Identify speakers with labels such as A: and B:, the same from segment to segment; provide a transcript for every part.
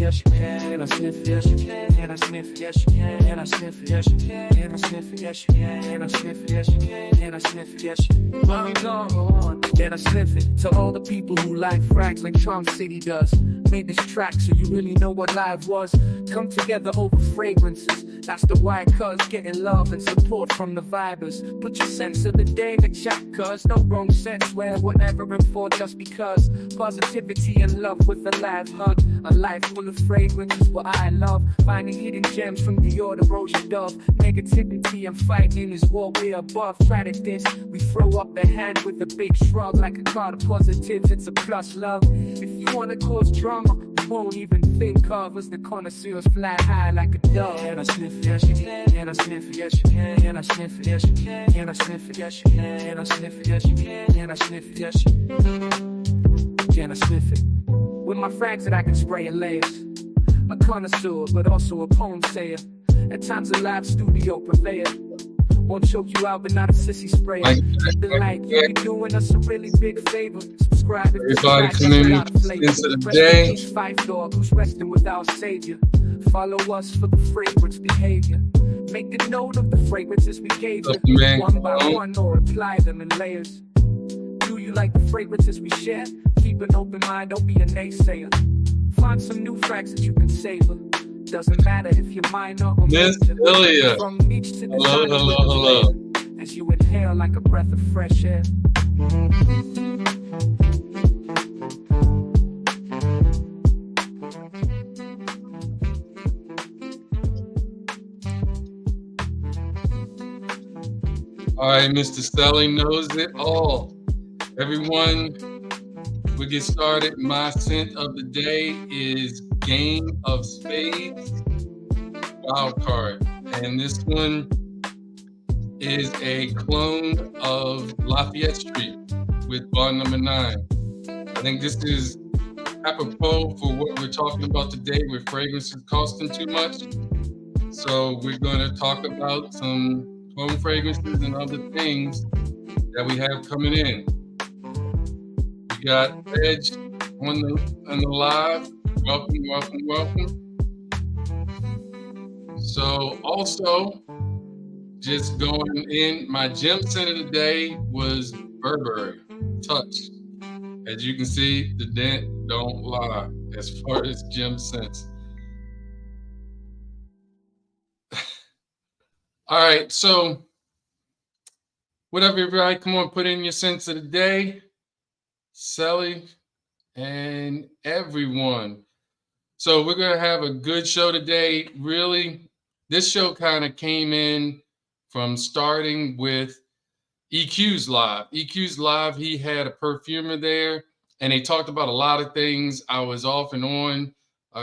A: yes you can. And I sniff it, yes you can. And I sniff it, yes you can. And I sniff it, yes you can. And I sniff it, yes you can. And I sniff it, yes you can. And I sniff it, yes you can. I'm gone. And I sniff it to all the people who like frags like Charm City does. Made this track so you really know what live was. Come together over fragrances. That's the why, cuz getting love and support from the vibers. Put your sense of the day in the chat, cuz no wrong sense where whatever and for just because. Positivity and love with a live hug. A life full of fragrance is what I love. Finding hidden gems from the order Rosia Dove. Negativity and fighting is what we're above. Try to diss, we throw up the hand with a big shrug. Like a card of positive, it's a plus love. If you wanna cause drama, you won't even think of us. The connoisseurs fly high like a dove. And I sniff it, yes you can. And I sniff it, yes you can. And I sniff it, yes you can. And I sniff it, yes you can. And I sniff it, yes you can. And I sniff it, yes you can. And I sniff it. With my frags that I can spray in layers. A connoisseur, but also a poem sayer. At times a live studio purveyor. Won't choke you out, but not a sissy sprayer. Like you're doing us a really big favor. Subscribe if
B: everybody come in into the day.
A: Five dog who's resting with our savior. Follow us for the fragrance behavior. Make a note of the fragrances we gave you. One by one or apply them in layers. Do you like the fragrances we share? Keep an open mind, don't be a naysayer. Find some new frags that you can savor. Doesn't matter if you're minor or
B: Miss Ilya.
A: From each to the
B: Hello.
A: As you inhale like a breath of fresh air.
B: All right, Mr. Stelly knows it all. Everyone, we get started. My scent of the day is Game of Spades wild card, and this one is a clone of Lafayette Street with bar number 9. I think this is apropos for what we're talking about today with fragrances costing too much. So we're going to talk about some home fragrances and other things that we have coming in. We got Reg on the live. Welcome. So also, just going in, my gem scent of the day was Burberry Touch. As you can see, the dent don't lie as far as gem scents. All right, so whatever, everybody, come on, put in your scents of the day. Sally and everyone. So we're going to have a good show today. Really, this show kind of came in from starting with EQ's Live. EQ's Live, he had a perfumer there, and they talked about a lot of things. I was off and on,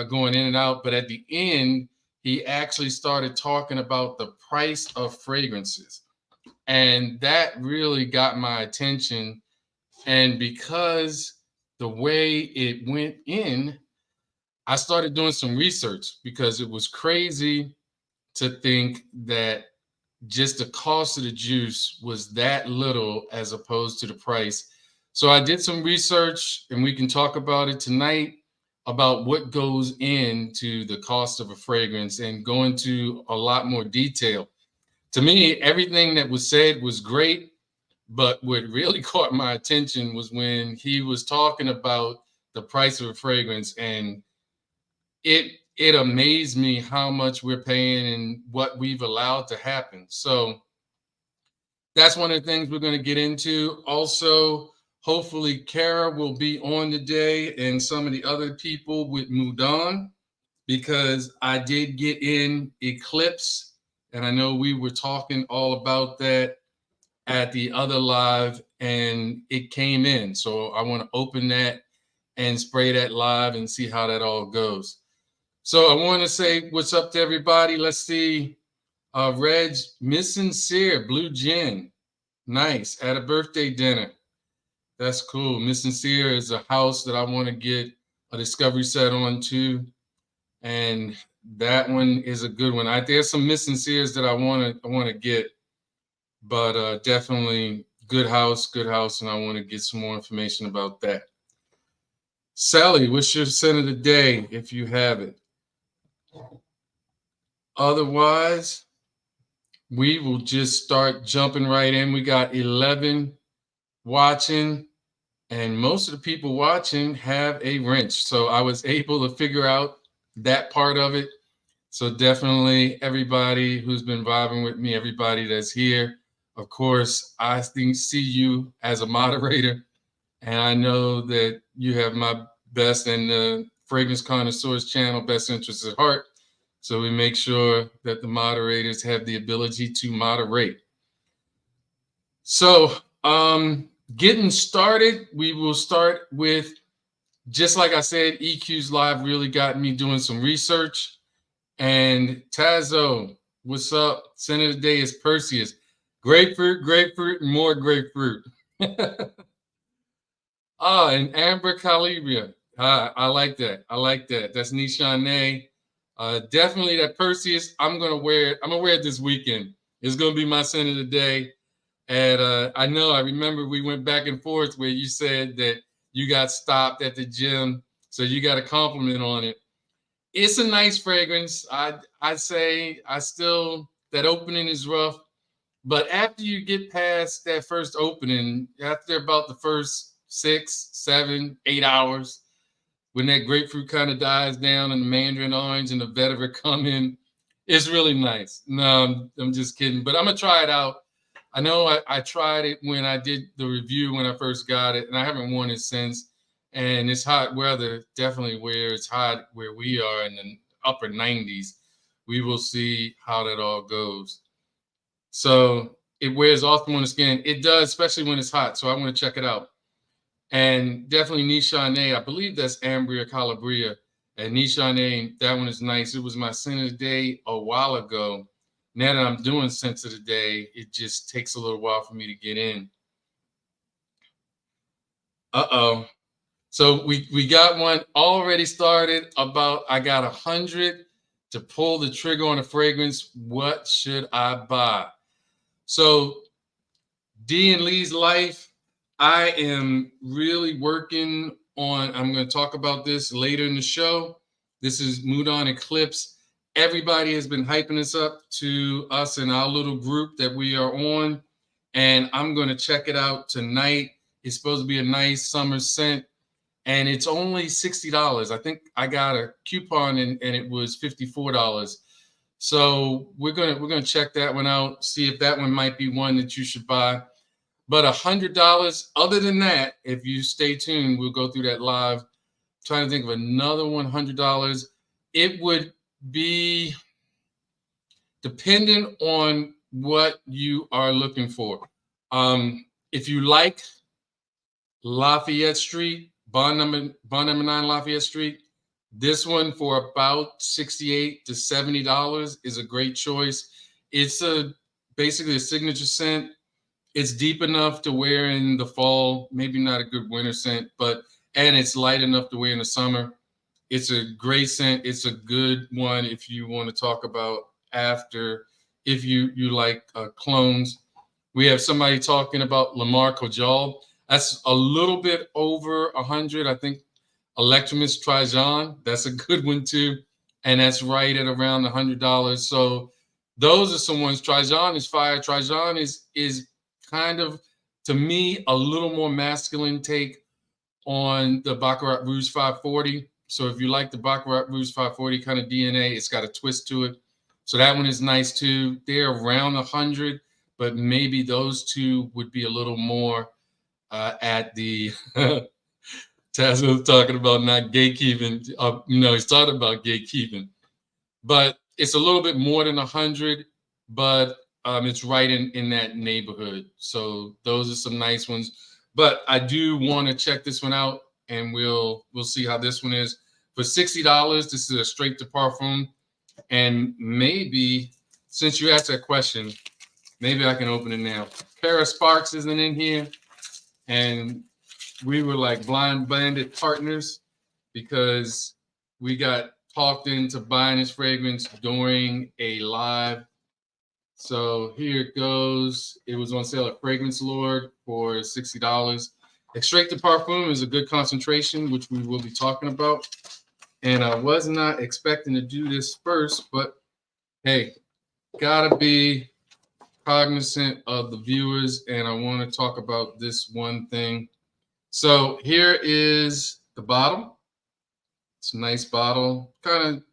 B: going in and out, but at the end, he actually started talking about the price of fragrances. And that really got my attention. And because the way it went in, I started doing some research because it was crazy to think that just the cost of the juice was that little as opposed to the price. So I did some research, and we can talk about it tonight, about what goes into the cost of a fragrance and go into a lot more detail. To me, everything that was said was great, but what really caught my attention was when he was talking about the price of a fragrance, and it amazed me how much we're paying and what we've allowed to happen. So that's one of the things we're going to get into. Also, hopefully Kara will be on today and some of the other people with Mudan, because I did get in Eclipse, and I know we were talking all about that at the other live, and it came in. So I want to open that and spray that live and see how that all goes. So I want to say what's up to everybody. Let's see. Reg, Miss Sincere, Blue Gin. Nice. At a birthday dinner. That's cool. Miss Sincere is a house that I want to get a discovery set on too. And that one is a good one. There's some Miss Sinceres that I want to get, but definitely good house, and I want to get some more information about that. Sally, what's your scent of the day if you have it? Otherwise, we will just start jumping right in. We got 11 watching, and most of the people watching have a wrench. So I was able to figure out that part of it. So definitely everybody who's been vibing with me, everybody that's here. Of course, I see you as a moderator, and I know that you have my best and the Fragrance Connoisseurs channel, best interests at heart. So we make sure that the moderators have the ability to moderate. So getting started, we will start with, just like I said, EQ's Live really got me doing some research. And Tazo, what's up? Scent of the day is Perseus. Grapefruit, grapefruit, and more grapefruit. And Amber Calibria. I like that. I like that. That's Nishane. Definitely that Perseus. I'm gonna wear it. I'm gonna wear it this weekend. It's gonna be my scent of the day. And I remember we went back and forth where you said that you got stopped at the gym, so you got a compliment on it. It's a nice fragrance. I'd say that opening is rough, but after you get past that first opening, after about the first 6, 7, 8 hours, when that grapefruit kind of dies down and the mandarin orange and the vetiver come in, it's really nice. No, I'm just kidding, but I'm gonna try it out. I know I tried it when I did the review when I first got it, and I haven't worn it since. And it's hot weather, definitely where it's hot, where we are in the upper 90s. We will see how that all goes. So it wears awesome on the skin. It does, especially when it's hot. So I want to check it out. And definitely Nishane, I believe that's Ambria Calabria. And Nishane, that one is nice. It was my scent of the day a while ago. Now that I'm doing scents of the day, it just takes a little while for me to get in. Uh-oh. So we got one already started about, I got 100 to pull the trigger on a fragrance. What should I buy? So D and Lee's life, I am really working on, I'm going to talk about this later in the show. This is Mudan Eclipse. Everybody has been hyping this up to us in our little group that we are on. And I'm going to check it out tonight. It's supposed to be a nice summer scent. And it's only $60. I think I got a coupon and it was $54. So we're gonna check that one out, see if that one might be one that you should buy. But $100. Other than that, if you stay tuned, we'll go through that live. I'm trying to think of another $100. It would be dependent on what you are looking for. If you like Lafayette Street, Bond number 9 Lafayette Street. This one for about $68 to $70 is a great choice. It's basically a signature scent. It's deep enough to wear in the fall, maybe not a good winter scent, and it's light enough to wear in the summer. It's a great scent. It's a good one if you want to talk about after, if you like clones. We have somebody talking about Lamar Kojal. That's a little bit over 100. I think Electromus Trijon, that's a good one too. And that's right at around $100. So those are some ones. Trijon is fire. Trijon is kind of, to me, a little more masculine take on the Baccarat Rouge 540. So if you like the Baccarat Rouge 540 kind of DNA, it's got a twist to it. So that one is nice too. They're around 100, but maybe those two would be a little more at the Taz was talking about not gatekeeping. He's talking about gatekeeping, but it's a little bit more than 100, but it's right in that neighborhood. So those are some nice ones. But I do want to check this one out, and we'll see how this one is. For $60, this is a straight to parfum, and maybe, since you asked that question, maybe I can open it now. Kara Sparks isn't in here, and we were like blind bandit partners because we got talked into buying this fragrance during a live. So here it goes. It was on sale at Fragrance Lord for $60. Extrait de Parfum is a good concentration, which we will be talking about. And I was not expecting to do this first, but hey, gotta be cognizant of the viewers, and I want to talk about this one thing. So here is the bottle. It's a nice bottle, kind of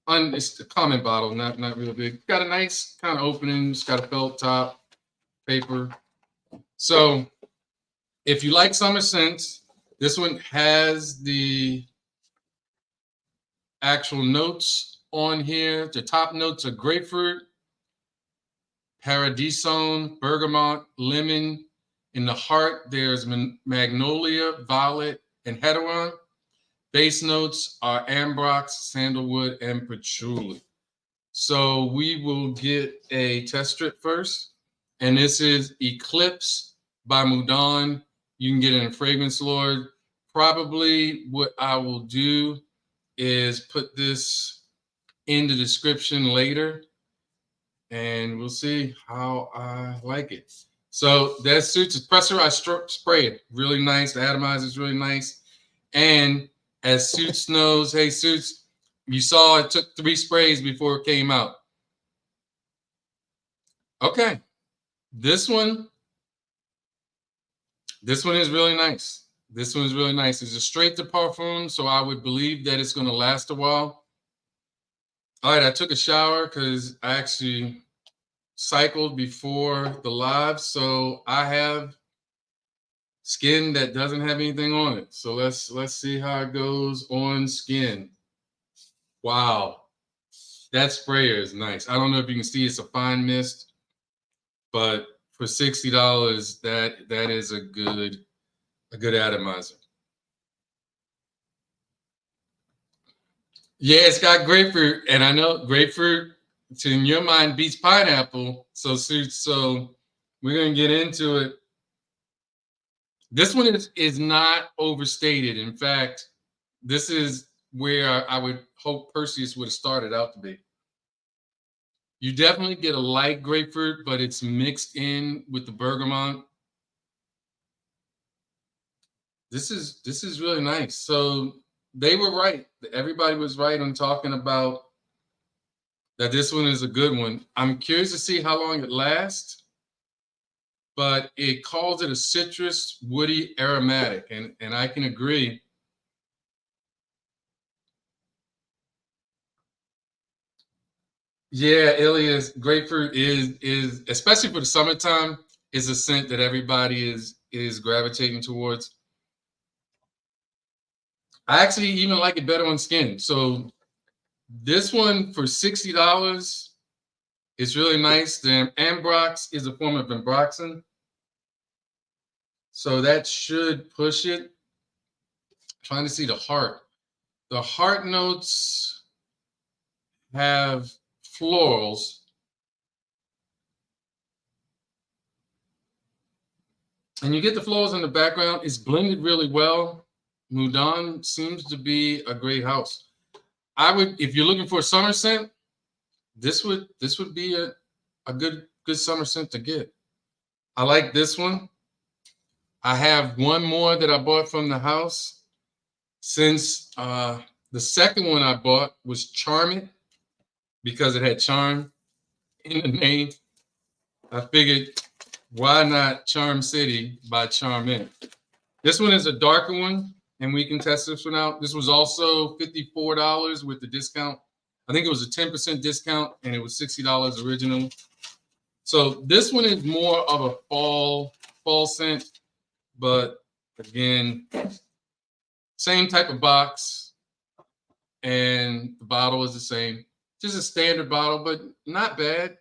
B: it's a common bottle, not real big. Got a nice kind of opening. It's got a felt top, paper. So if you like summer scents, this one has the actual notes on here. The top notes are grapefruit, paradisone, bergamot, lemon. In the heart, there's magnolia, violet, and heteron. Base notes are ambrox, sandalwood, and patchouli. So we will get a test strip first. And this is Eclipse by Mudan. You can get it in Fragrance Lord. Probably what I will do is put this in the description later, and we'll see how I like it. So that suits is pressurized spray it. Really nice. The atomizer is really nice. And as Suits knows, hey Suits, you saw it took 3 sprays before it came out. Okay. This one is really nice. This one is really nice. It's a straight to parfum, so I would believe that it's going to last a while. All right, I took a shower because I actually cycled before the live, so I have skin that doesn't have anything on it. So let's see how it goes on skin. Wow, that sprayer is nice. I don't know if you can see it's a fine mist, but for $60, that is a good atomizer. Yeah, it's got grapefruit, and I know grapefruit in your mind beats pineapple. So we're gonna get into it. This one is not overstated. In fact, this is where I would hope Perseus would have started out to be. You definitely get a light grapefruit, but it's mixed in with the bergamot. This is really nice. So they were right. Everybody was right on talking about that this one is a good one. I'm curious to see how long it lasts, but it calls it a citrus, woody, aromatic, and I can agree. Yeah, Ilias, grapefruit is especially for the summertime, is a scent that everybody is gravitating towards. I actually even like it better on skin. So this one for $60 is really nice. The ambrox is a form of ambroxan, so that should push it. Trying to see the heart. The heart notes have florals. And you get the florals in the background. It's blended really well. Mudan seems to be a great house. I would, if you're looking for a summer scent, this would be a good summer scent to get. I like this one. I have one more that I bought from the house. Since the second one I bought was Charm It, because it had charm in the name, I figured, why not Charm City by Charm It? This one is a darker one, and we can test this one out. This was also $54 with the discount. I think it was a 10% discount, and it was $60 original. So this one is more of a fall scent, but again, same type of box, and the bottle is the same. Just a standard bottle, but not bad.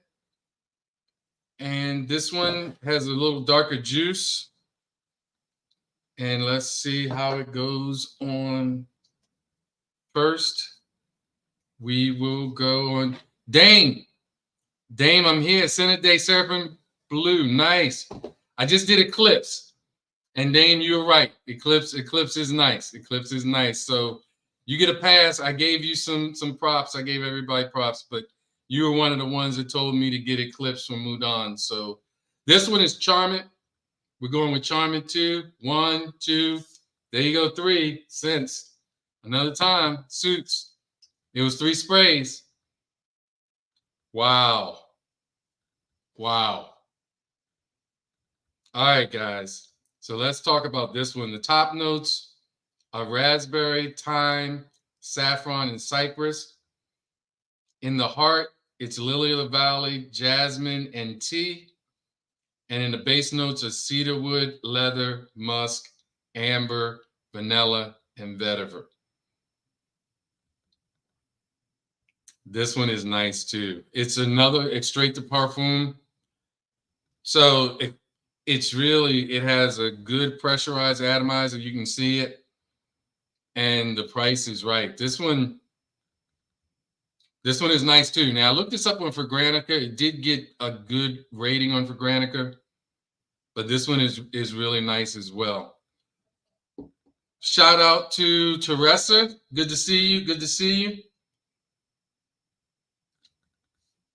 B: And this one has a little darker juice. And let's see how it goes on first. We will go on Dame. Dame, I'm here. Senate Day Seraphim Blue. Nice. I just did Eclipse. And Dame, you're right. Eclipse is nice. Eclipse is nice. So you get a pass. I gave you some props. I gave everybody props, but you were one of the ones that told me to get Eclipse from Mudan. So this one is Charm It We're going with Charmin 2. 1, 2. There you go, 3. Scents. Another time. Suits. It was 3 sprays. Wow. Wow. All right, guys. So let's talk about this one. The top notes are raspberry, thyme, saffron, and cypress. In the heart, it's lily of the valley, jasmine, and tea. And in the base notes are cedarwood, leather, musk, amber, vanilla, and vetiver. This one is nice too. It's another extrait de parfum. So it's really, it has a good pressurized atomizer. You can see it. And the price is right. This one is nice too. Now I looked this up on Fragrantica. It did get a good rating on Fragrantica, but this one is really nice as well. Shout out to Teresa. Good to see you. Good to see you.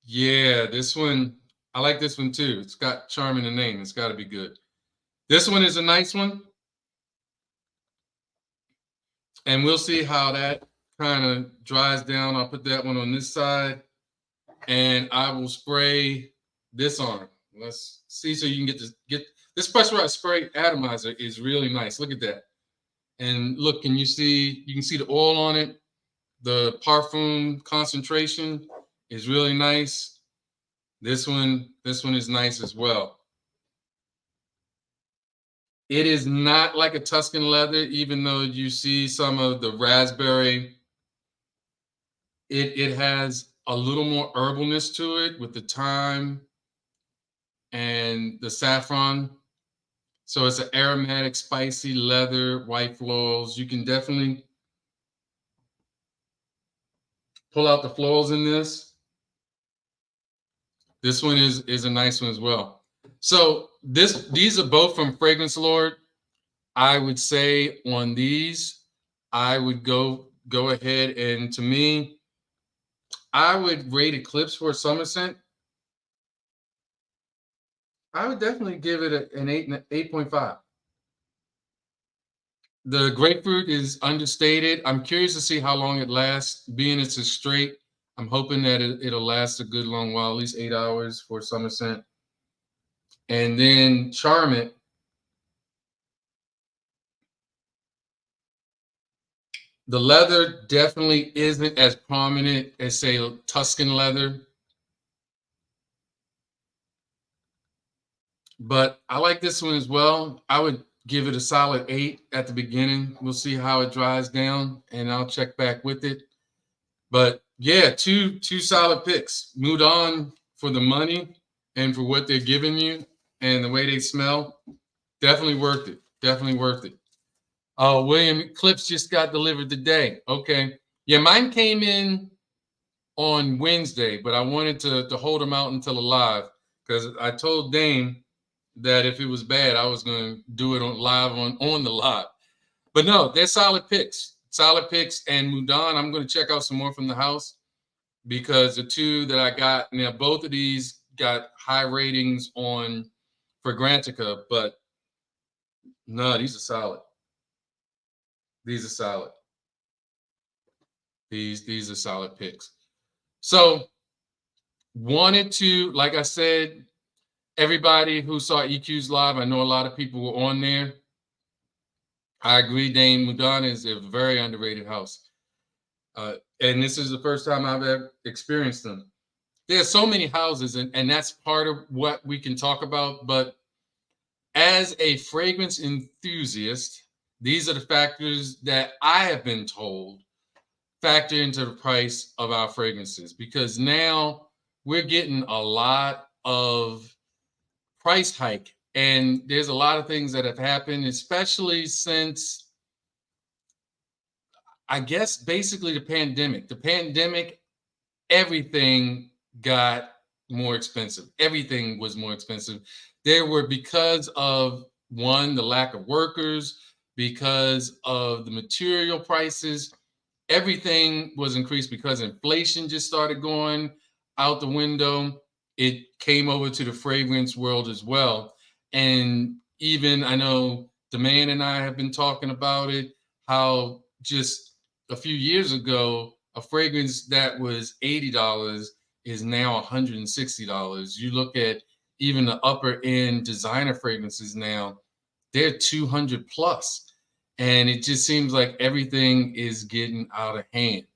B: Yeah, this one, I like this one too. It's got charm in the name. It's got to be good. This one is a nice one. And we'll see how that kind of dries down. I'll put that one on this side. And I will spray this on. Let's see so you can get this pressurized spray atomizer is really nice. Look at that. And look, you can see the oil on it. The parfum concentration is really nice. This one is nice as well. It is not like a Tuscan leather, even though you see some of the raspberry. It has a little more herbalness to it with the thyme and the saffron. So it's an aromatic, spicy leather, white florals. You can definitely pull out the florals in this. This one is a nice one as well. So these are both from Fragrance Lord. I would say on these, I would go ahead and, to me, I would rate Eclipse for a summer scent. I would definitely give it an 8.5. The grapefruit is understated. I'm curious to see how long it lasts. Being it's a straight, I'm hoping that it'll last a good long while, at least 8 hours for summer scent. And then Charm It. The leather definitely isn't as prominent as, say, Tuscan leather. But I like this one as well. I would give it a solid 8 at the beginning. We'll see how it dries down, and I'll check back with it. But yeah, two solid picks. Mudan for the money and for what they're giving you and the way they smell. Definitely worth it. Definitely worth it. Oh, William, clips just got delivered today. Okay. Yeah, mine came in on Wednesday, but I wanted to hold them out until alive because I told Dane that if it was bad, I was going to do it on the live. But no, they're solid picks. Solid picks. And Mudan, I'm going to check out some more from the house because the two that I got, now both of these got high ratings on Fragrantica, but no, these are solid. These are solid. These are solid picks. So wanted to, like I said, everybody who saw EQ's live, I know a lot of people were on there. I agree, Dane. Mudan is a very underrated house. And this is the first time I've ever experienced them. There are so many houses, and that's part of what we can talk about. But as a fragrance enthusiast, these are the factors that I have been told factor into the price of our fragrances, because now we're getting a lot of price hike. And there's a lot of things that have happened, especially since, I guess, basically the pandemic. The pandemic, everything got more expensive. Everything was more expensive. Because of, one, the lack of workers, because of the material prices, everything was increased because inflation just started going out the window. It came over to the fragrance world as well. And even I know the man and I have been talking about it, how just a few years ago, a fragrance that was $80 is now $160. You look at even the upper end designer fragrances now, they're 200 plus. And it just seems like everything is getting out of hand.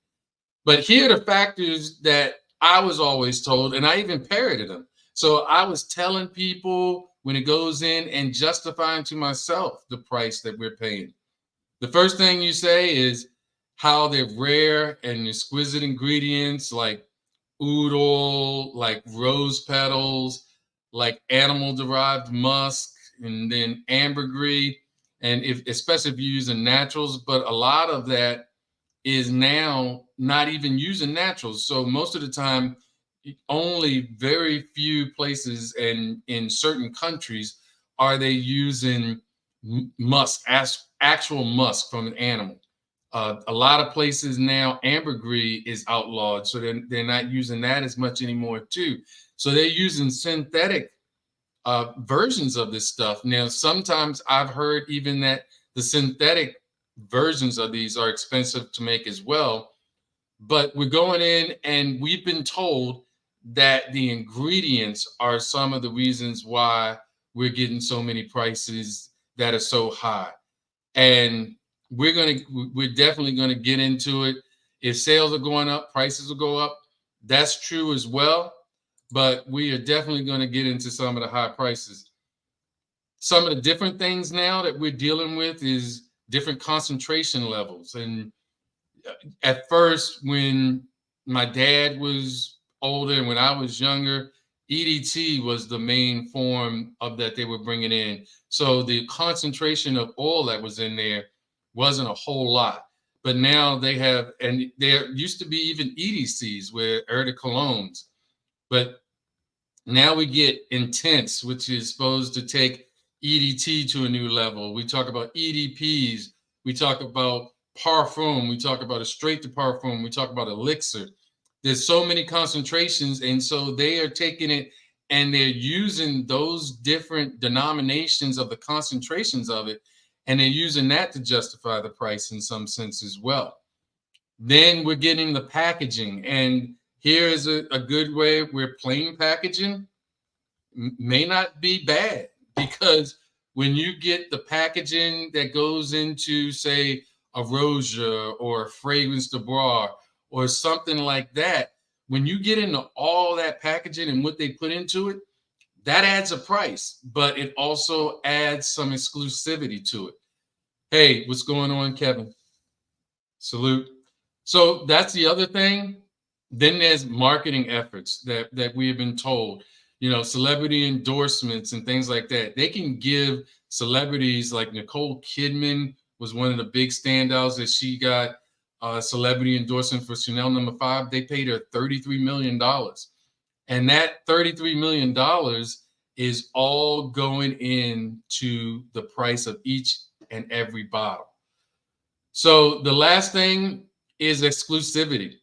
B: But here are the factors that I was always told, and I even parroted them. So I was telling people when it goes in and justifying to myself the price that we're paying. The first thing you say is how they're rare and exquisite ingredients like oud oil, like rose petals, like animal derived musk, and then ambergris. And if especially if you're using naturals, but a lot of that is now not even using naturals. So most of the time, only very few places and in certain countries are they using musk, actual musk from an animal. A lot of places now, ambergris is outlawed, so they're not using that as much anymore too. So they're using synthetic versions of this stuff. Now, sometimes I've heard even that the synthetic versions of these are expensive to make as well. But we're going in and we've been told that the ingredients are some of the reasons why we're getting so many prices that are so high. And we're definitely gonna get into it. If sales are going up, prices will go up. That's true as well. But we are definitely going to get into some of the high prices. Some of the different things now that we're dealing with is different concentration levels. And at first, when my dad was older and when I was younger, EDT was the main form of that they were bringing in. So the concentration of oil that was in there wasn't a whole lot. But now they have, and there used to be even EDCs where eau de colognes. But now we get intense, which is supposed to take EDT to a new level. We talk about EDPs. We talk about parfum. We talk about a straight to parfum. We talk about elixir. There's so many concentrations, and so they are taking it and they're using those different denominations of the concentrations of it, and they're using that to justify the price in some sense as well. Then we're getting the packaging, and here is a good way where plain packaging may not be bad, because when you get the packaging that goes into, say, a Rosia or a Fragrance de Bois or something like that, when you get into all that packaging and what they put into it, that adds a price, but it also adds some exclusivity to it. Hey, what's going on, Kevin? Salute. So that's the other thing. Then there's marketing efforts that we have been told, celebrity endorsements and things like that. They can give celebrities like Nicole Kidman was one of the big standouts that she got a celebrity endorsement for Chanel No. 5. They paid her $33 million. And that $33 million is all going into the price of each and every bottle. So the last thing is exclusivity.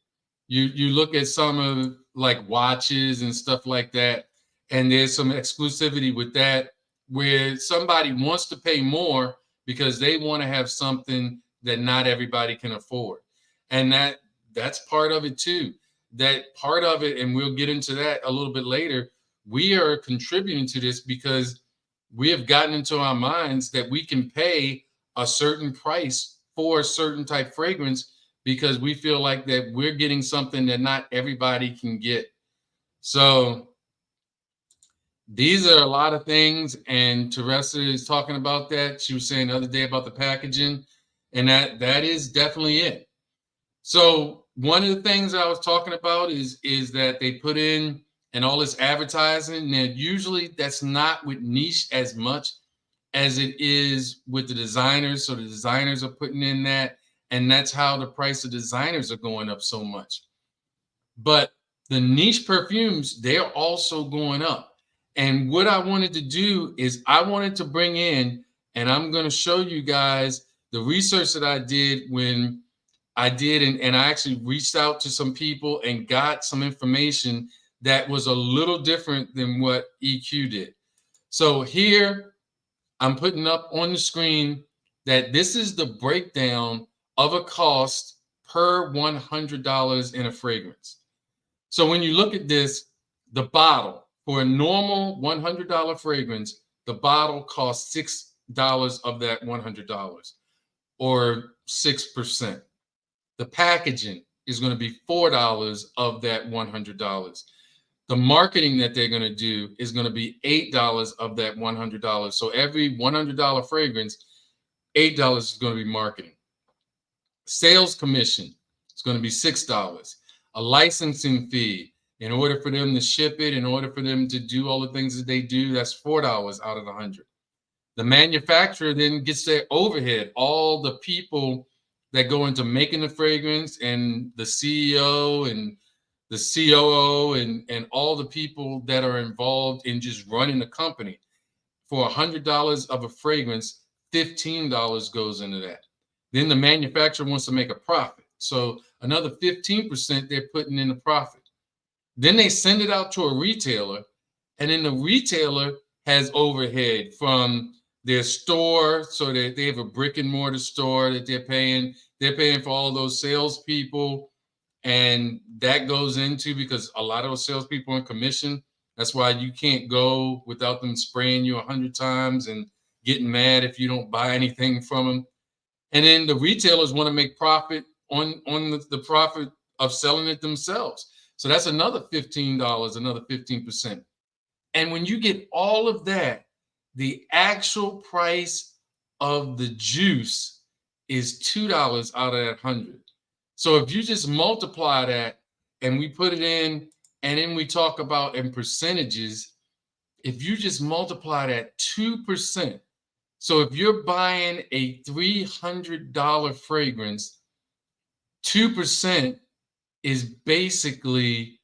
B: You look at some of like watches and stuff like that, and there's some exclusivity with that where somebody wants to pay more because they want to have something that not everybody can afford. And that's part of it too. That part of it, and we'll get into that a little bit later, we are contributing to this because we have gotten into our minds that we can pay a certain price for a certain type fragrance because we feel like that we're getting something that not everybody can get. So these are a lot of things, and Teresa is talking about that. She was saying the other day about the packaging, and that is definitely it. So one of the things I was talking about is that they put in and all this advertising. Now, usually that's not with niche as much as it is with the designers. So the designers are putting in that, and that's how the price of designers are going up so much. But the niche perfumes, they're also going up. And what I wanted to do is I wanted to bring in, and I'm going to show you guys the research that I did when I did, and I actually reached out to some people and got some information that was a little different than what EQ did. So here I'm putting up on the screen that this is the breakdown of a cost per $100 in a fragrance. So when you look at this, the bottle for a normal $100 fragrance, the bottle costs $6 of that $100 or 6%. The packaging is going to be $4 of that $100. The marketing that they're going to do is going to be $8 of that $100. So every $100 fragrance, $8 is going to be marketing. Sales commission is going to be $6. A licensing fee, in order for them to ship it, in order for them to do all the things that they do, that's $4 out of the 100. The manufacturer then gets their overhead, all the people that go into making the fragrance, and the CEO and the COO and all the people that are involved in just running the company. For $100 of a fragrance, $15 goes into that. Then the manufacturer wants to make a profit. So another 15% they're putting in the profit. Then they send it out to a retailer, and then the retailer has overhead from their store, so that they have a brick and mortar store that they're paying. They're paying for all those salespeople, and that goes into, because a lot of those salespeople are in commission. That's why you can't go without them spraying you 100 times and getting mad if you don't buy anything from them. And then the retailers want to make profit on the profit of selling it themselves. So that's another $15, another 15%. And when you get all of that, the actual price of the juice is $2 out of that 100. So if you just multiply that and we put it in, and then we talk about in percentages, if you just multiply that 2%, so if you're buying a $300 fragrance, 2% is basically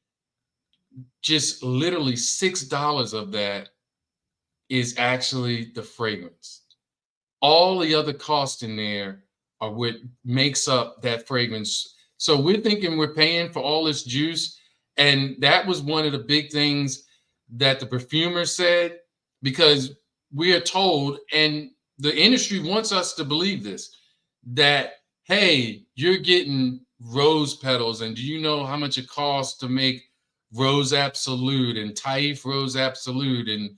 B: just literally $6 of that is actually the fragrance. All the other costs in there are what makes up that fragrance. So we're thinking we're paying for all this juice. And that was one of the big things that the perfumer said, because we are told, and the industry wants us to believe this, that, hey, you're getting rose petals, and do you know how much it costs to make Rose Absolute and Taif Rose Absolute and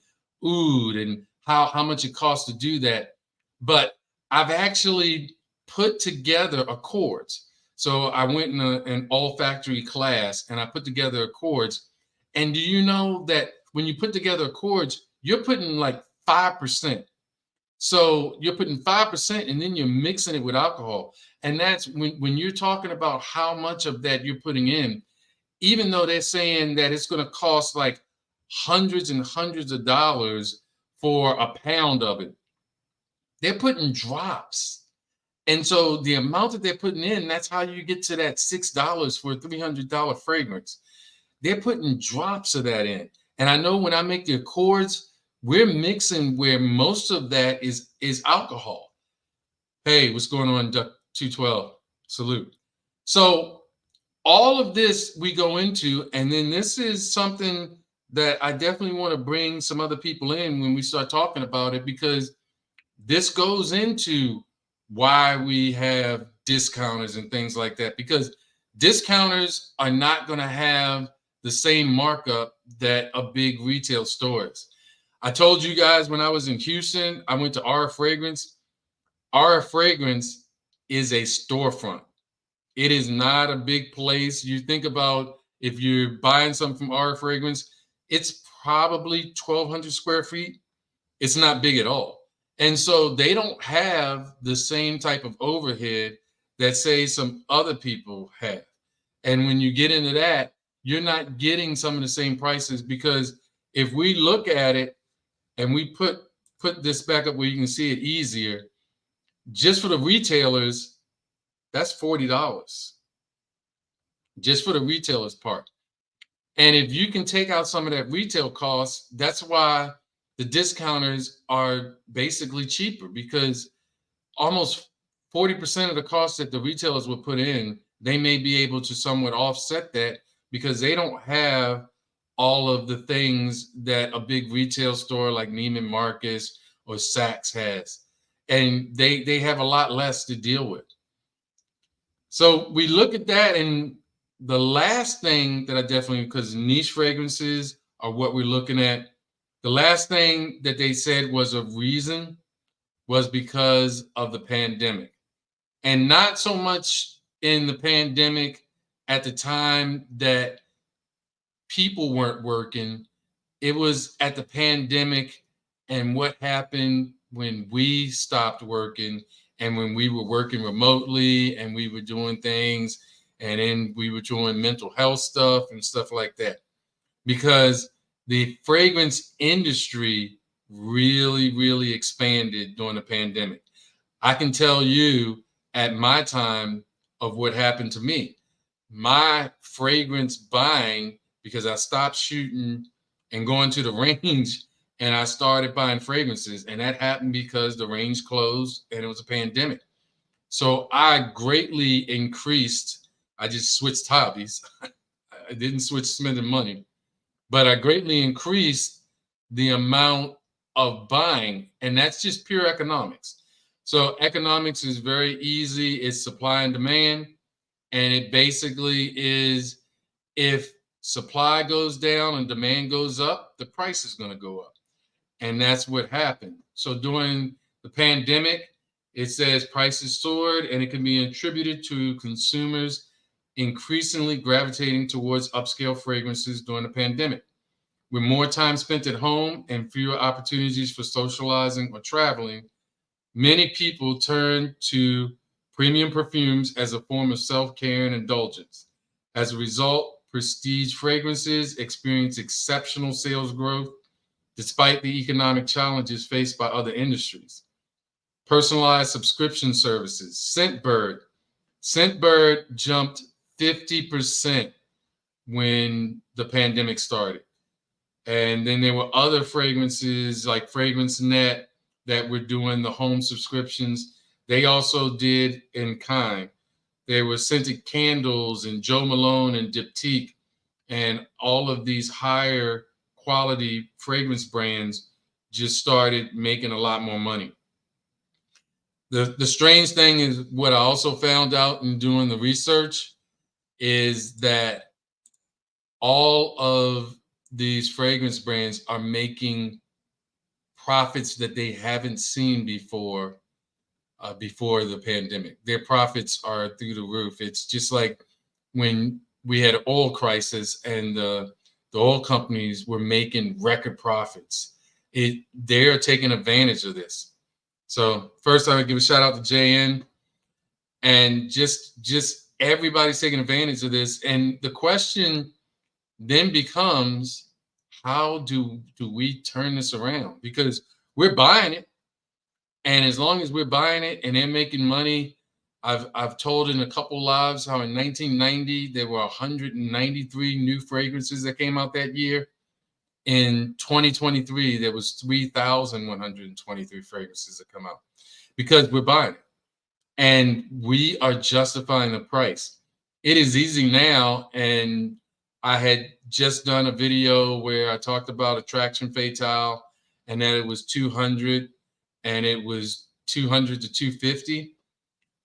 B: Oud, and how much it costs to do that? But I've actually put together accords. So I went in an olfactory class, and I put together accords. And do you know that when you put together accords, you're putting like 5%. So you're putting 5%, and then you're mixing it with alcohol. And that's when you're talking about how much of that you're putting in, even though they're saying that it's going to cost like hundreds and hundreds of dollars for a pound of it, they're putting drops. And so the amount that they're putting in, that's how you get to that $6 for a $300 fragrance. They're putting drops of that in. And I know when I make the accords, we're mixing where most of that is alcohol. Hey, what's going on, Duck 212? Salute. So all of this we go into, and then this is something that I definitely want to bring some other people in when we start talking about it, because this goes into why we have discounters and things like that, because discounters are not going to have the same markup that a big retail store is. I told you guys when I was in Houston, I went to Aura Fragrance. Aura Fragrance is a storefront. It is not a big place. You think about if you're buying something from Aura Fragrance, it's probably 1,200 square feet. It's not big at all. And so they don't have the same type of overhead that, say, some other people have. And when you get into that, you're not getting some of the same prices, because if we look at it and we put this back up where you can see it easier, just for the retailers, that's $40. Just for the retailers part. And if you can take out some of that retail cost, that's why the discounters are basically cheaper, because almost 40% of the cost that the retailers will put in, they may be able to somewhat offset that, because they don't have all of the things that a big retail store like Neiman Marcus or Saks has, and they have a lot less to deal with. So we look at that, and the last thing that I definitely, because niche fragrances are what we're looking at, the last thing that they said was a reason was because of the pandemic. And not so much in the pandemic at the time that people weren't working, it was at the pandemic and what happened when we stopped working and when we were working remotely and we were doing things and then we were doing mental health stuff and stuff like that. Because the fragrance industry really, really expanded during the pandemic. I can tell you at my time of what happened to me. My fragrance buying, because I stopped shooting and going to the range and I started buying fragrances. And that happened because the range closed and it was a pandemic. So I greatly increased, I just switched hobbies. I didn't switch spending money, but I greatly increased the amount of buying. And that's just pure economics. So economics is very easy. It's supply and demand. And it basically is, if supply goes down and demand goes up, the price is going to go up. And that's what happened. So during the pandemic, it says prices soared, and it can be attributed to consumers increasingly gravitating towards upscale fragrances during the pandemic. With more time spent at home and fewer opportunities for socializing or traveling, many people turn to premium perfumes as a form of self-care and indulgence. As a result, prestige fragrances experience exceptional sales growth despite the economic challenges faced by other industries. Personalized subscription services. Scentbird jumped 50% when the pandemic started. And then there were other fragrances like Fragrance Net that were doing the home subscriptions. They also did in kind. There were scented candles and Joe Malone and Diptyque, and all of these higher quality fragrance brands just started making a lot more money. The strange thing is, what I also found out in doing the research is that all of these fragrance brands are making profits that they haven't seen before the pandemic. Their profits are through the roof. It's just like when we had an oil crisis and the oil companies were making record profits. They're taking advantage of this. So first, I would give a shout out to JN, and just everybody's taking advantage of this. And the question then becomes, how do we turn this around? Because we're buying it, and as long as we're buying it and they're making money, I've told in a couple lives how in 1990 there were 193 new fragrances that came out that year. In 2023, there was 3,123 fragrances that come out, because we're buying it and we are justifying the price. It is easy now, and I had just done a video where I talked about Attraction Fatale and that it was 200 and it was 200 to 250.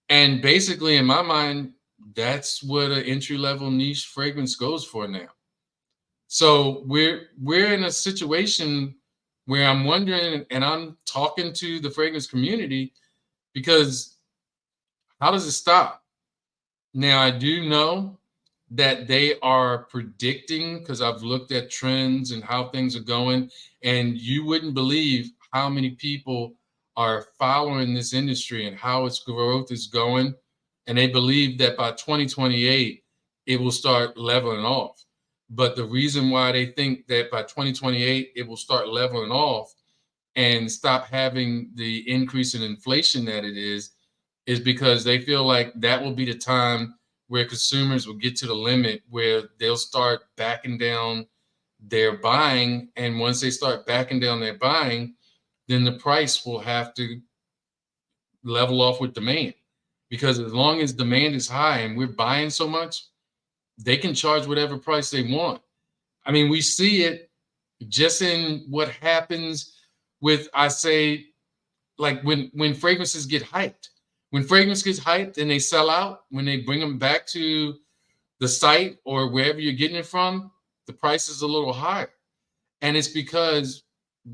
B: And basically, in my mind, that's what an entry-level niche fragrance goes for now. So we're in a situation where I'm wondering, and I'm talking to the fragrance community, because how does it stop? Now, I do know that they are predicting, because I've looked at trends and how things are going, and you wouldn't believe how many people are following this industry and how its growth is going. And they believe that by 2028, it will start leveling off. But the reason why they think that by 2028, it will start leveling off and stop having the increase in inflation that it is because they feel like that will be the time where consumers will get to the limit where they'll start backing down their buying. And once they start backing down their buying, then the price will have to level off with demand. Because as long as demand is high and we're buying so much, they can charge whatever price they want. I mean, we see it just in what happens with, I say, like when fragrances get hyped. When fragrance gets hyped and they sell out, when they bring them back to the site or wherever you're getting it from, the price is a little higher. And it's because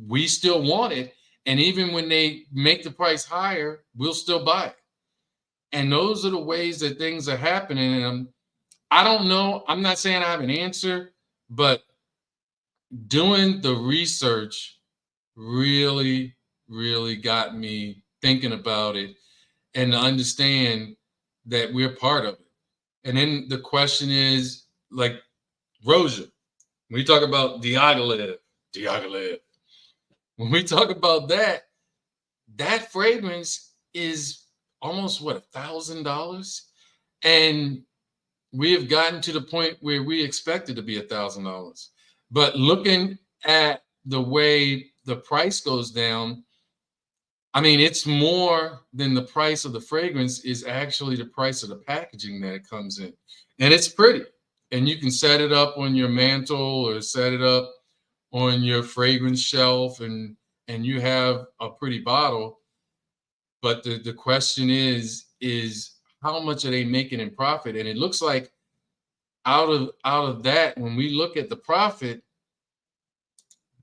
B: we still want it. And even when they make the price higher, we'll still buy it. And those are the ways that things are happening. And I don't know. I'm not saying I have an answer, but doing the research really, really got me thinking about it and to understand that we're part of it. And then the question is, like, Rosia, when we talk about Diaghilev, when we talk about that, that fragrance is almost what, $1,000, and we have gotten to the point where we expect it to be $1,000. But looking at the way the price goes down, I mean, it's more than the price of the fragrance is actually the price of the packaging that it comes in. And it's pretty. And you can set it up on your mantle or set it up on your fragrance shelf, and you have a pretty bottle. But the question is how much are they making in profit? And it looks like out of that, when we look at the profit,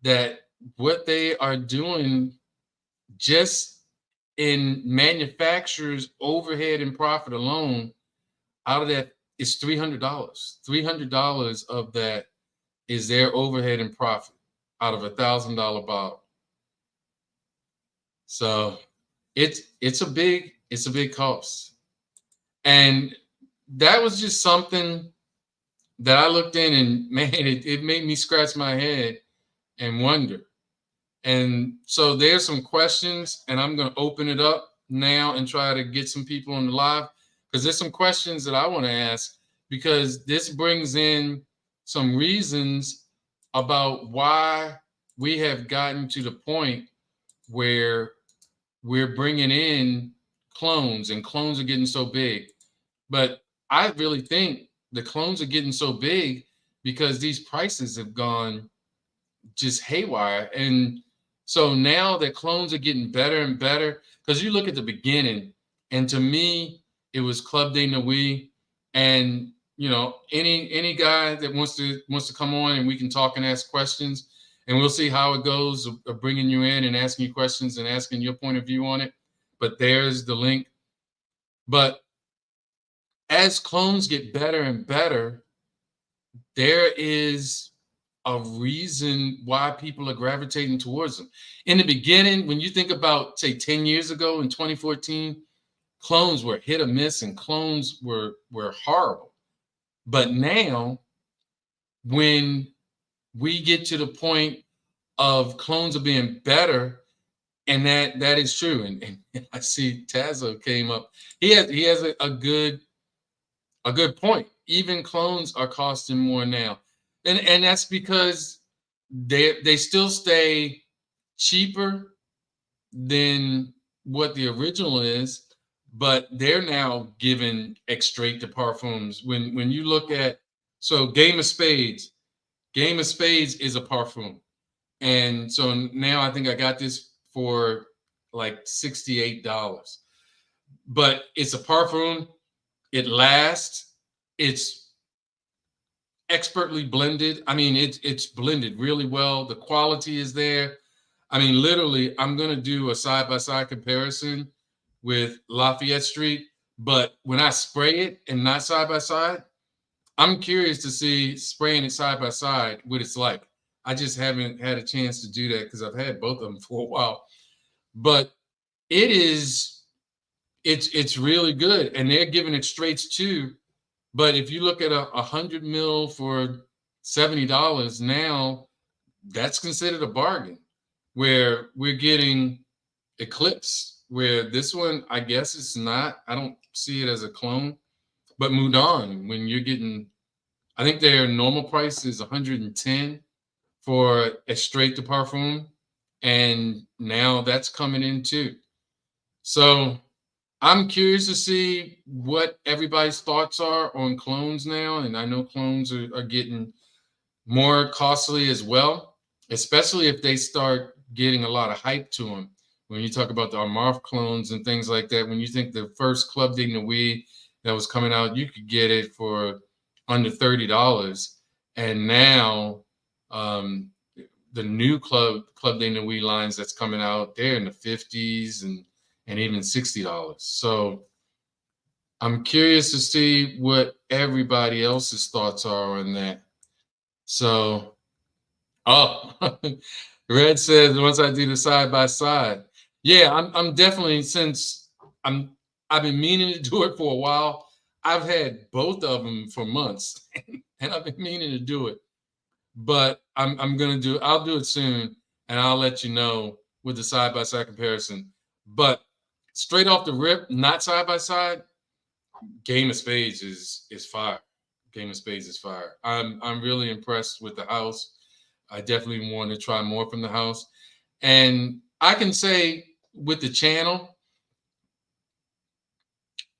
B: that what they are doing just in manufacturers' overhead and profit alone, out of that is $300. $300 of that is their overhead and profit out of $1,000 bottle. So it's a big cost. And that was just something that I looked in, and man, it made me scratch my head and wonder. And so there's some questions, and I'm going to open it up now and try to get some people on the live, because there's some questions that I want to ask, because this brings in some reasons about why we have gotten to the point where we're bringing in clones, and clones are getting so big. But I really think the clones are getting so big because these prices have gone just haywire. And so now that clones are getting better and better, because you look at the beginning, and to me, it was Club de Nuit. And any guy that wants to come on, and we can talk and ask questions, and we'll see how it goes of bringing you in and asking you questions and asking your point of view on it. But there's the link. But as clones get better and better, there is a reason why people are gravitating towards them. In the beginning, when you think about, say, 10 years ago in 2014, clones were hit or miss, and clones were horrible. But now, when we get to the point of clones are being better, and that is true. And I see Tazo came up. He has a good point. Even clones are costing more now. And that's because they still stay cheaper than what the original is, but they're now giving extrait de parfums. When you look at, so Game of Spades is a parfum. And so now I think I got this for like $68. But it's a parfum. It lasts. It's expertly blended. I mean, it's blended really well. The quality is there. I mean, literally, I'm going to do a side-by-side comparison with Lafayette Street. But when I spray it and not side-by-side, I'm curious to see spraying it side-by-side what it's like. I just haven't had a chance to do that because I've had both of them for a while. But it's really good. And they're giving it straights too. But if you look at 100 mil for $70 now, that's considered a bargain. Where we're getting Eclipse, where this one, I guess it's not. I don't see it as a clone. But Mudan, when you're getting, I think their normal price is 110 for extrait de parfum, and now that's coming in too. So I'm curious to see what everybody's thoughts are on clones now. And I know clones are getting more costly as well, especially if they start getting a lot of hype to them. when you talk about the Armaf clones and things like that, when you think the first Club de Nuit that was coming out, you could get it for under $30. And now the new Club de Nuit lines that's coming out, they're in the 50s and even $60. So I'm curious to see what everybody else's thoughts are on that. So, oh, Red says once I do the side by side, yeah, I'm definitely since I've been meaning to do it for a while. I've had both of them for months, and I've been meaning to do it. But I'm gonna do. I'll do it soon, and I'll let you know with the side by side comparison. But straight off the rip, not side by side, Game of Spades is fire. Game of Spades is fire. I'm really impressed with the house. I definitely want to try more from the house. And I can say with the channel,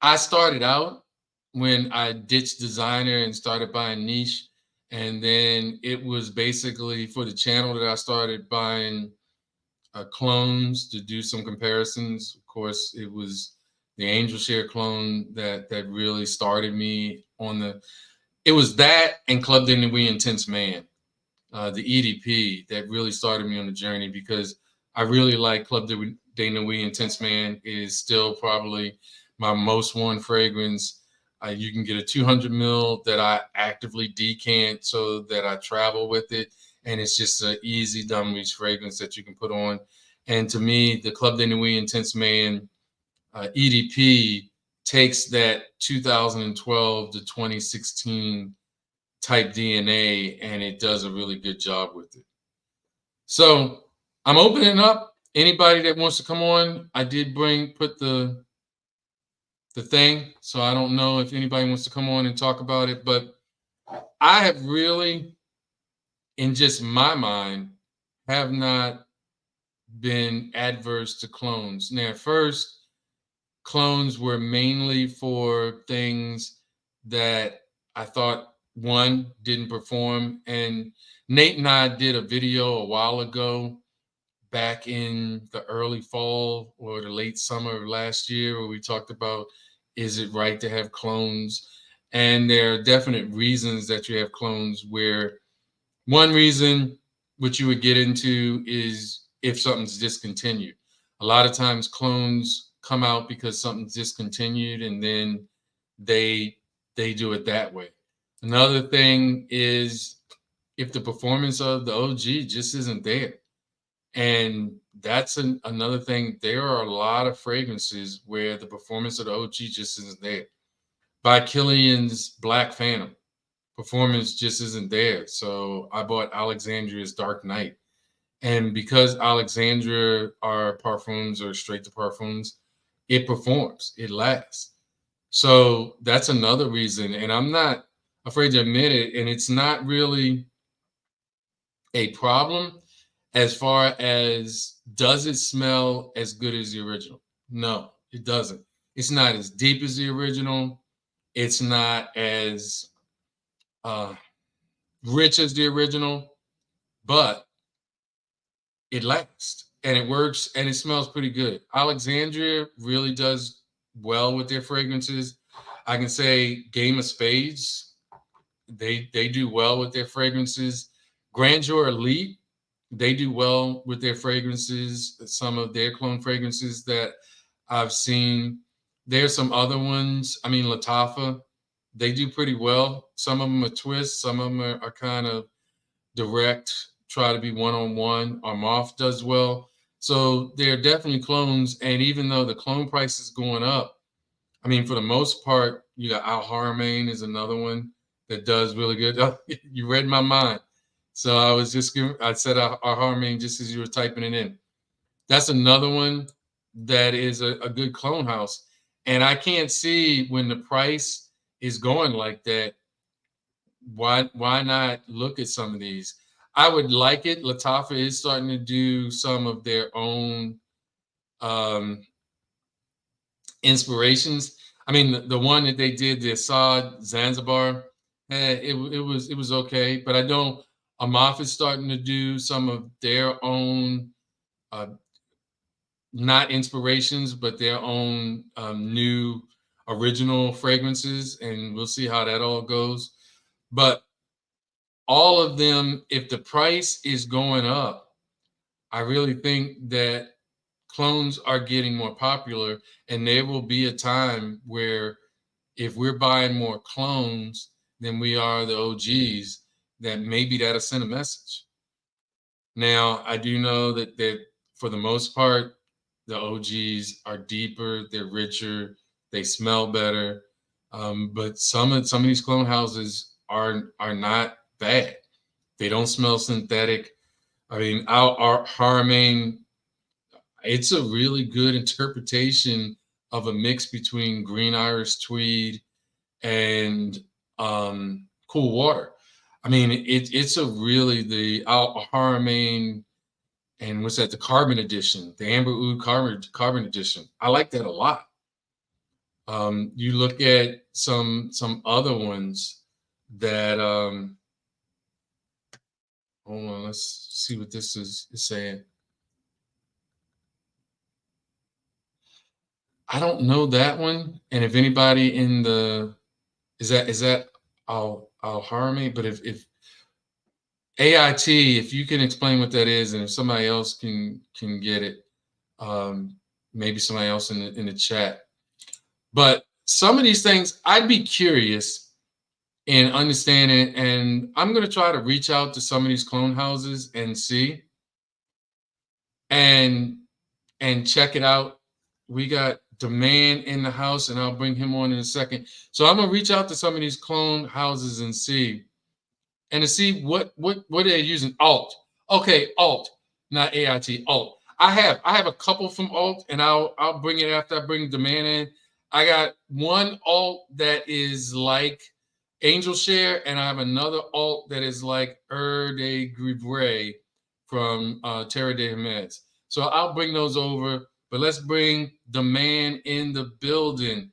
B: I started out when I ditched designer and started buying niche. And then it was basically for the channel that I started buying clones to do some comparisons. Of course, it was the Angel Share clone that really started me on the. It was that and Club de Nuit Intense Man, the EDP, that really started me on the journey because I really like Club de Nuit Intense Man. It is still probably my most worn fragrance. You can get a 200 mil that I actively decant so that I travel with it. And it's just an easy dumb reach fragrance that you can put on. And to me, the Club de Nuit Intense Man EDP takes that 2012 to 2016 type DNA and it does a really good job with it. So I'm opening up anybody that wants to come on. I did put the thing, so I don't know if anybody wants to come on and talk about it, but I have really, in just my mind, have not been adverse to clones. Now, at first, clones were mainly for things that I thought, one, didn't perform. And Nate and I did a video a while ago, back in the early fall or the late summer of last year, where we talked about, is it right to have clones? And there are definite reasons that you have clones, where one reason, which you would get into, is if something's discontinued. A lot of times clones come out because something's discontinued and then they do it that way. Another thing is if the performance of the OG just isn't there. And that's another thing. There are a lot of fragrances where the performance of the OG just isn't there. By Killian's Black Phantom, performance just isn't there. So I bought Alexandria's Dark Knight. And because Alexandria are parfums or straight to parfums, it performs, it lasts. So that's another reason. And I'm not afraid to admit it. And it's not really a problem as far as, does it smell as good as the original? No, it doesn't. It's not as deep as the original. It's not as rich as the original, but it lasts and it works and it smells pretty good. Alexandria really does well with their fragrances. I can say Game of Spades, they do well with their fragrances. Grandeur Elite, they do well with their fragrances. Some of their clone fragrances that I've seen. There's some other ones. I mean, Lattafa, they do pretty well. Some of them are twists. Some of them are kind of direct, try to be one-on-one. Armaf does well. So they're definitely clones. And even though the clone price is going up, I mean, for the most part, you got Al Haramain is another one that does really good. Oh, you read my mind. So I said Al Haramain just as you were typing it in. That's another one that is a good clone house. And I can't see, when the price is going like that, why not look at some of these? I would like it. Lattafa is starting to do some of their own inspirations. I mean, the one that they did, the Assad Zanzibar, it was okay. But I know Amaf is starting to do some of their own not inspirations, but their own new original fragrances, and we'll see how that all goes. But all of them, if the price is going up, I really think that clones are getting more popular, and there will be a time where if we're buying more clones than we are the OGs, that maybe that'll send a message. Now, I do know that for the most part, the OGs are deeper, they're richer, they smell better. But some of these clone houses are not bad. They don't smell synthetic. I mean, our Harming, it's a really good interpretation of a mix between green Irish tweed and cool water. I mean, it's a really the Al Haramain, and what's that? The Carbon Edition, the Amber Oud Carbon Edition. I like that a lot. You look at some other ones that hold on, let's see what this is saying. I don't know that one, and if anybody in the is that Al Harami, but if AIT, if you can explain what that is, and if somebody else can get it, um, maybe somebody else in the chat. But some of these things, I'd be curious in understanding, and I'm going to try to reach out to some of these clone houses and see, and check it out. We got Demand in the house, and I'll bring him on in a second. So I'm gonna reach out to some of these clone houses and see, and to see what they're using. Alt, okay, Alt, not AIT. Alt. I have a couple from Alt, and I'll bring it after I bring Demand in. I got one Alt that is like Angel Share, and I have another Alt that is like de Grivray from Terra de Hermes. So I'll bring those over, but let's bring the man in the building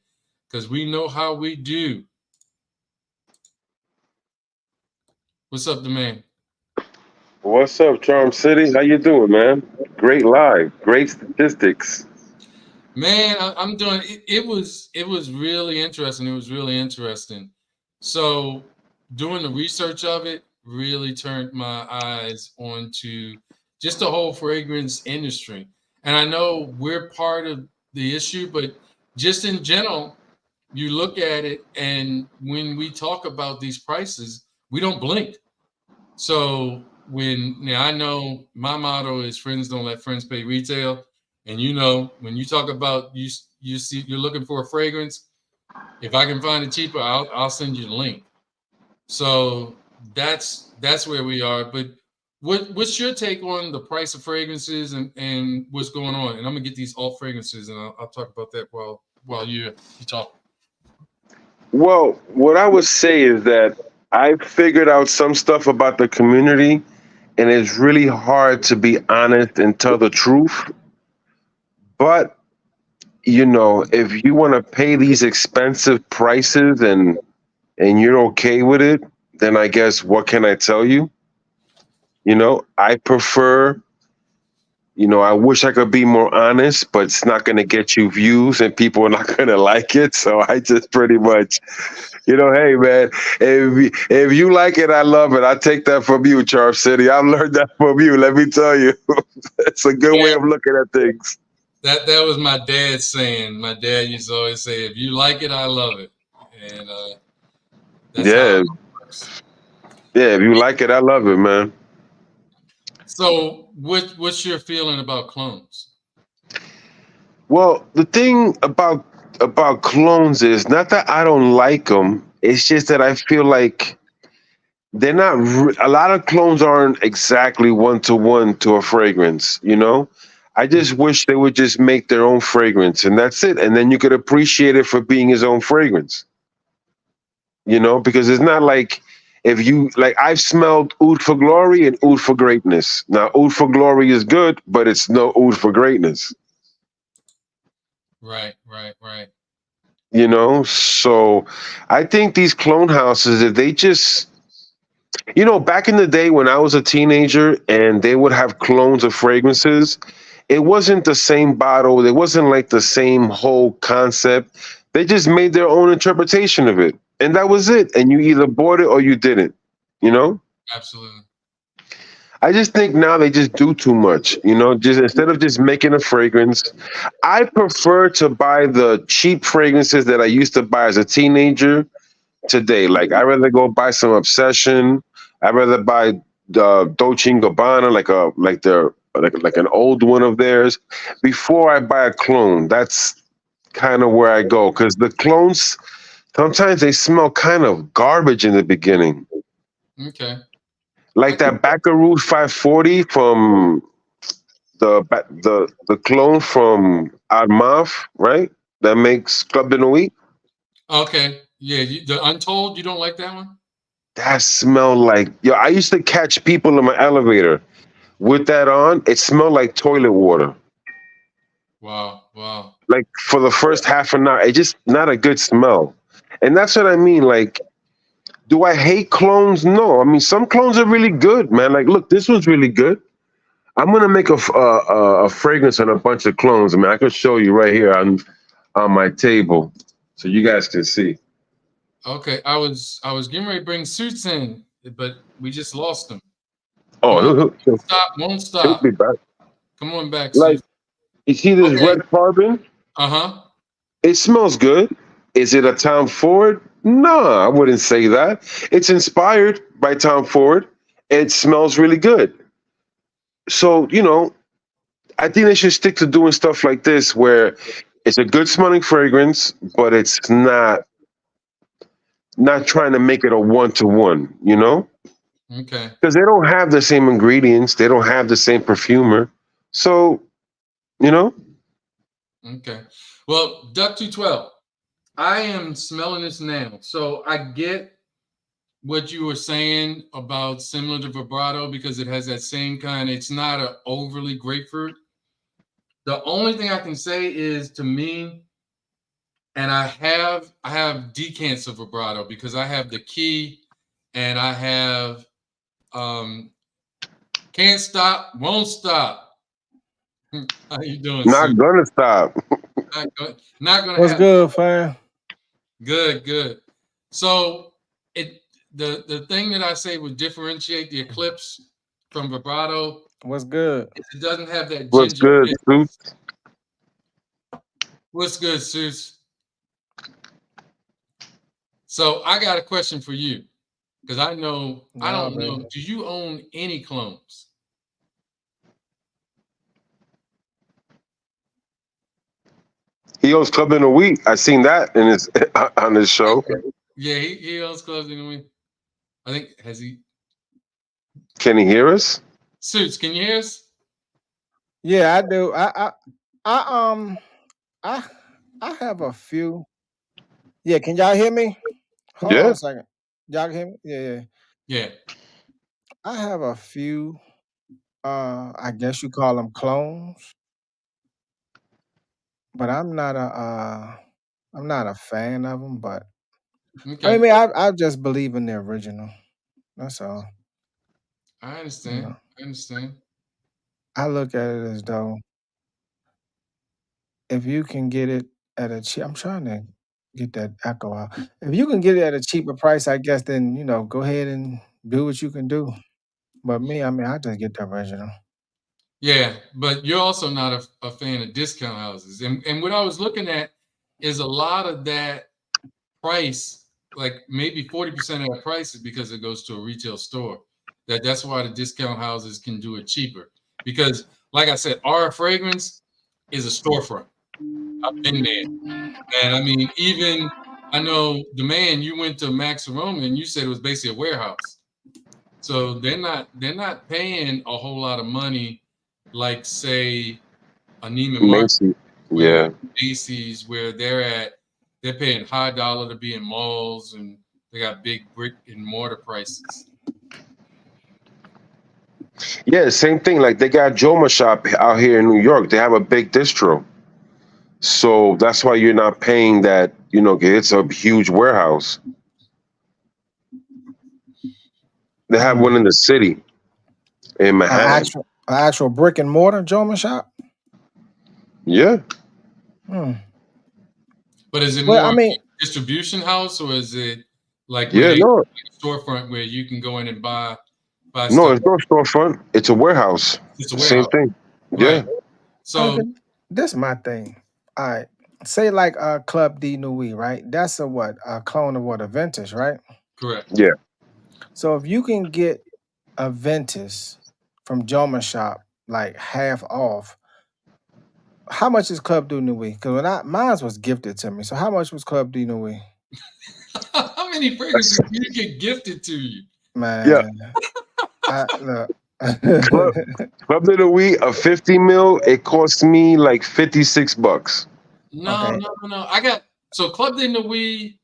B: because we know how we do. What's up, the man?
C: What's up, Charm City? How you doing, man? Great live, great statistics.
B: Man, I'm doing it. It was really interesting. It was really interesting. So doing the research of it really turned my eyes onto just the whole fragrance industry. And I know we're part of the issue, but just in general, you look at it, and when we talk about these prices, we don't blink. So when now I know my motto is friends don't let friends pay retail, and when you talk about you see you're looking for a fragrance, if I can find it cheaper, I'll send you the link. So that's where we are. But what's your take on the price of fragrances and what's going on? And I'm gonna get these alt fragrances, and I'll talk about that while you talk.
C: Well, what I would say is that I figured out some stuff about the community, and it's really hard to be honest and tell the truth. But if you want to pay these expensive prices and you're okay with it, then I guess what can I tell you? I prefer. I wish I could be more honest, but it's not going to get you views and people are not going to like it. So I just pretty much, hey, man, if you like it, I love it. I take that from you, Charm City. I've learned that from you. Let me tell you, it's a good way of looking at things.
B: That was my dad saying. My dad used to always say, "If you like it, I love it," and that's how
C: Yeah.
B: it works.
C: Yeah. If you like it, I love it, man.
B: So, what's your feeling about clones?
C: Well, the thing about clones is not that I don't like them. It's just that I feel like they're not a lot of clones aren't exactly one to one to a fragrance. I just wish they would just make their own fragrance and that's it, and then you could appreciate it for being his own fragrance. Because it's not like if you like I've smelled oud for glory and oud for greatness. Now oud for glory is good, but it's no oud for greatness.
B: Right, right, right.
C: So I think these clone houses, if they just back in the day when I was a teenager and they would have clones of fragrances, it wasn't the same bottle. It wasn't like the same whole concept. They just made their own interpretation of it, and that was it. And you either bought it or you didn't. You know.
B: Absolutely.
C: I just think now they just do too much. Just instead of just making a fragrance, I prefer to buy the cheap fragrances that I used to buy as a teenager today. Like I'd rather go buy some Obsession. I'd rather buy the Dolce and Gabbana, like an old one of theirs, before I buy a clone. That's kind of where I go because the clones sometimes they smell kind of garbage in the beginning.
B: Okay. I
C: Like
B: get
C: that Baccarat 540 from the clone from Armaf, right? That makes Club de Nuit.
B: okay. Yeah, the Untold, you don't like that one?
C: That smelled like yo. I used to catch people in my elevator with that on. It smelled like toilet water.
B: Wow, wow.
C: Like for the first half an hour, it just not a good smell. And that's what I mean. Like, do I hate clones? No. I mean, some clones are really good, man. Like, look, this one's really good. I'm gonna make a fragrance on a bunch of clones. I mean, I could show you right here on my table, so you guys can see.
B: Okay, I was getting ready to bring Suits in, but we just lost him.
C: Oh,
B: Come on,
C: he'll,
B: stop, won't
C: he'll
B: stop.
C: be back.
B: Come on back,
C: Like,
B: Suits.
C: you see this
B: Okay.
C: red carbon?
B: Uh-huh.
C: It smells good. Is it a Tom Ford? No, I wouldn't say that. It's inspired by Tom Ford. It smells really good. So, I think they should stick to doing stuff like this where it's a good smelling fragrance, but it's not trying to make it a one-to-one,
B: Okay.
C: Because they don't have the same ingredients, they don't have the same perfumer. So, you know,
B: Okay. Well, Duck 212, I am smelling this now. So I get what you were saying about similar to vibrato because it has that same kind. It's not a overly grapefruit. The only thing I can say is to me, and I have decants of vibrato because I have the key and I have um can't stop, won't stop. How you doing, Sue?
C: not gonna stop.
B: Not gonna
D: What's
B: happen.
D: good, fam?
B: Good, good. So it the thing that I say would differentiate the Eclipse from vibrato
D: What's good?
B: is it doesn't have that
C: What's
B: ginger
C: good,
B: hit.
C: Sue?
B: What's good, Suze? So I got a question for you because I
D: Nah,
B: don't know.
D: baby.
B: Do you own any clones?
C: He owns Club in a Week. I seen that in his on his show.
B: Okay. Yeah, he owns clubs in the week. I think has he
C: Can he hear us?
B: Suits, can you hear us?
D: Yeah, I do. I I I have a few. Yeah, can y'all hear me? Hold on
C: Yeah.
D: a second. Y'all can hear me? Yeah, yeah.
B: Yeah.
D: I have a few. I guess you call them clones, but I'm not a fan of them. But
B: Okay.
D: I just believe in the original. That's all.
B: I
D: You
B: understand.
D: know,
B: I understand.
D: I look at it as though if you can get it at a cheap, I'm trying to get that echo out. If you can get it at a cheaper price, I guess then go ahead and do what you can do. But me, I just get the original.
B: Yeah, but you're also not a fan of discount houses. And what I was looking at is a lot of that price, like maybe 40% of that price is because it goes to a retail store. That's why the discount houses can do it cheaper. Because like I said, our fragrance is a storefront. I've been there. And I mean, even I know the man you went to Max Aroma and you said it was basically a warehouse. So they're not paying a whole lot of money like say a Neiman Marcus
C: Macy.
B: where
C: Yeah.
B: Macy's where they're paying high dollar to be in malls and they got big brick and mortar prices.
C: Yeah, same thing. Like they got Joma Shop out here in New York. They have a big distro. So that's why you're not paying that, it's a huge warehouse. They have one
D: Mm.
C: in the city in
D: A
C: Manhattan.
D: actual brick and mortar Joma shop.
C: Yeah.
D: Hmm.
B: But is it
D: Well,
B: more
D: I
B: of
D: mean,
B: a distribution house, or is it like where
C: Yeah.
B: they
C: No.
B: like a storefront where you can go in and buy
C: No.
B: stuff?
C: It's no storefront. It's a warehouse.
B: It's a
C: Same
B: warehouse,
C: thing.
B: right?
C: Yeah.
D: I mean,
B: So
D: 'cause this my thing. All right. Say like Club D Nui, right? That's a what? A clone of what? A Ventus, right?
B: correct.
C: Yeah.
D: So if you can get a Ventus from Joma Shop like half off, how much is Club D Nui? Because when mine was gifted to me. So how much was Club D Nui?
B: How many fragrances do you get gifted to you?
C: Yeah.
D: Man, I look.
C: Club Club de Nuit, a 50 mil. It cost me like $56.
B: No,
D: Okay.
B: no, no, no. I got so Club de Nuit,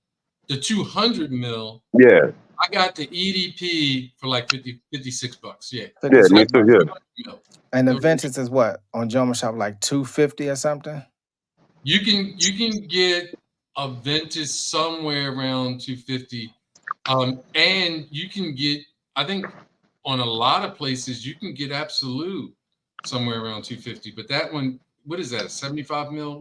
B: the 200 mil.
C: Yeah.
B: I got the EDP for like 56 bucks. Yeah,
C: Yeah. Me
D: 56
C: too.
D: bucks.
C: Yeah.
B: 200 mil.
D: And the
B: The-
D: Ventus is what? On Joma Shop like 250 or something?
B: you can get a vintage somewhere around 250, and you can get, I think on a lot of places you can get Absolute somewhere around 250. But that one, what is that? A 75 mil?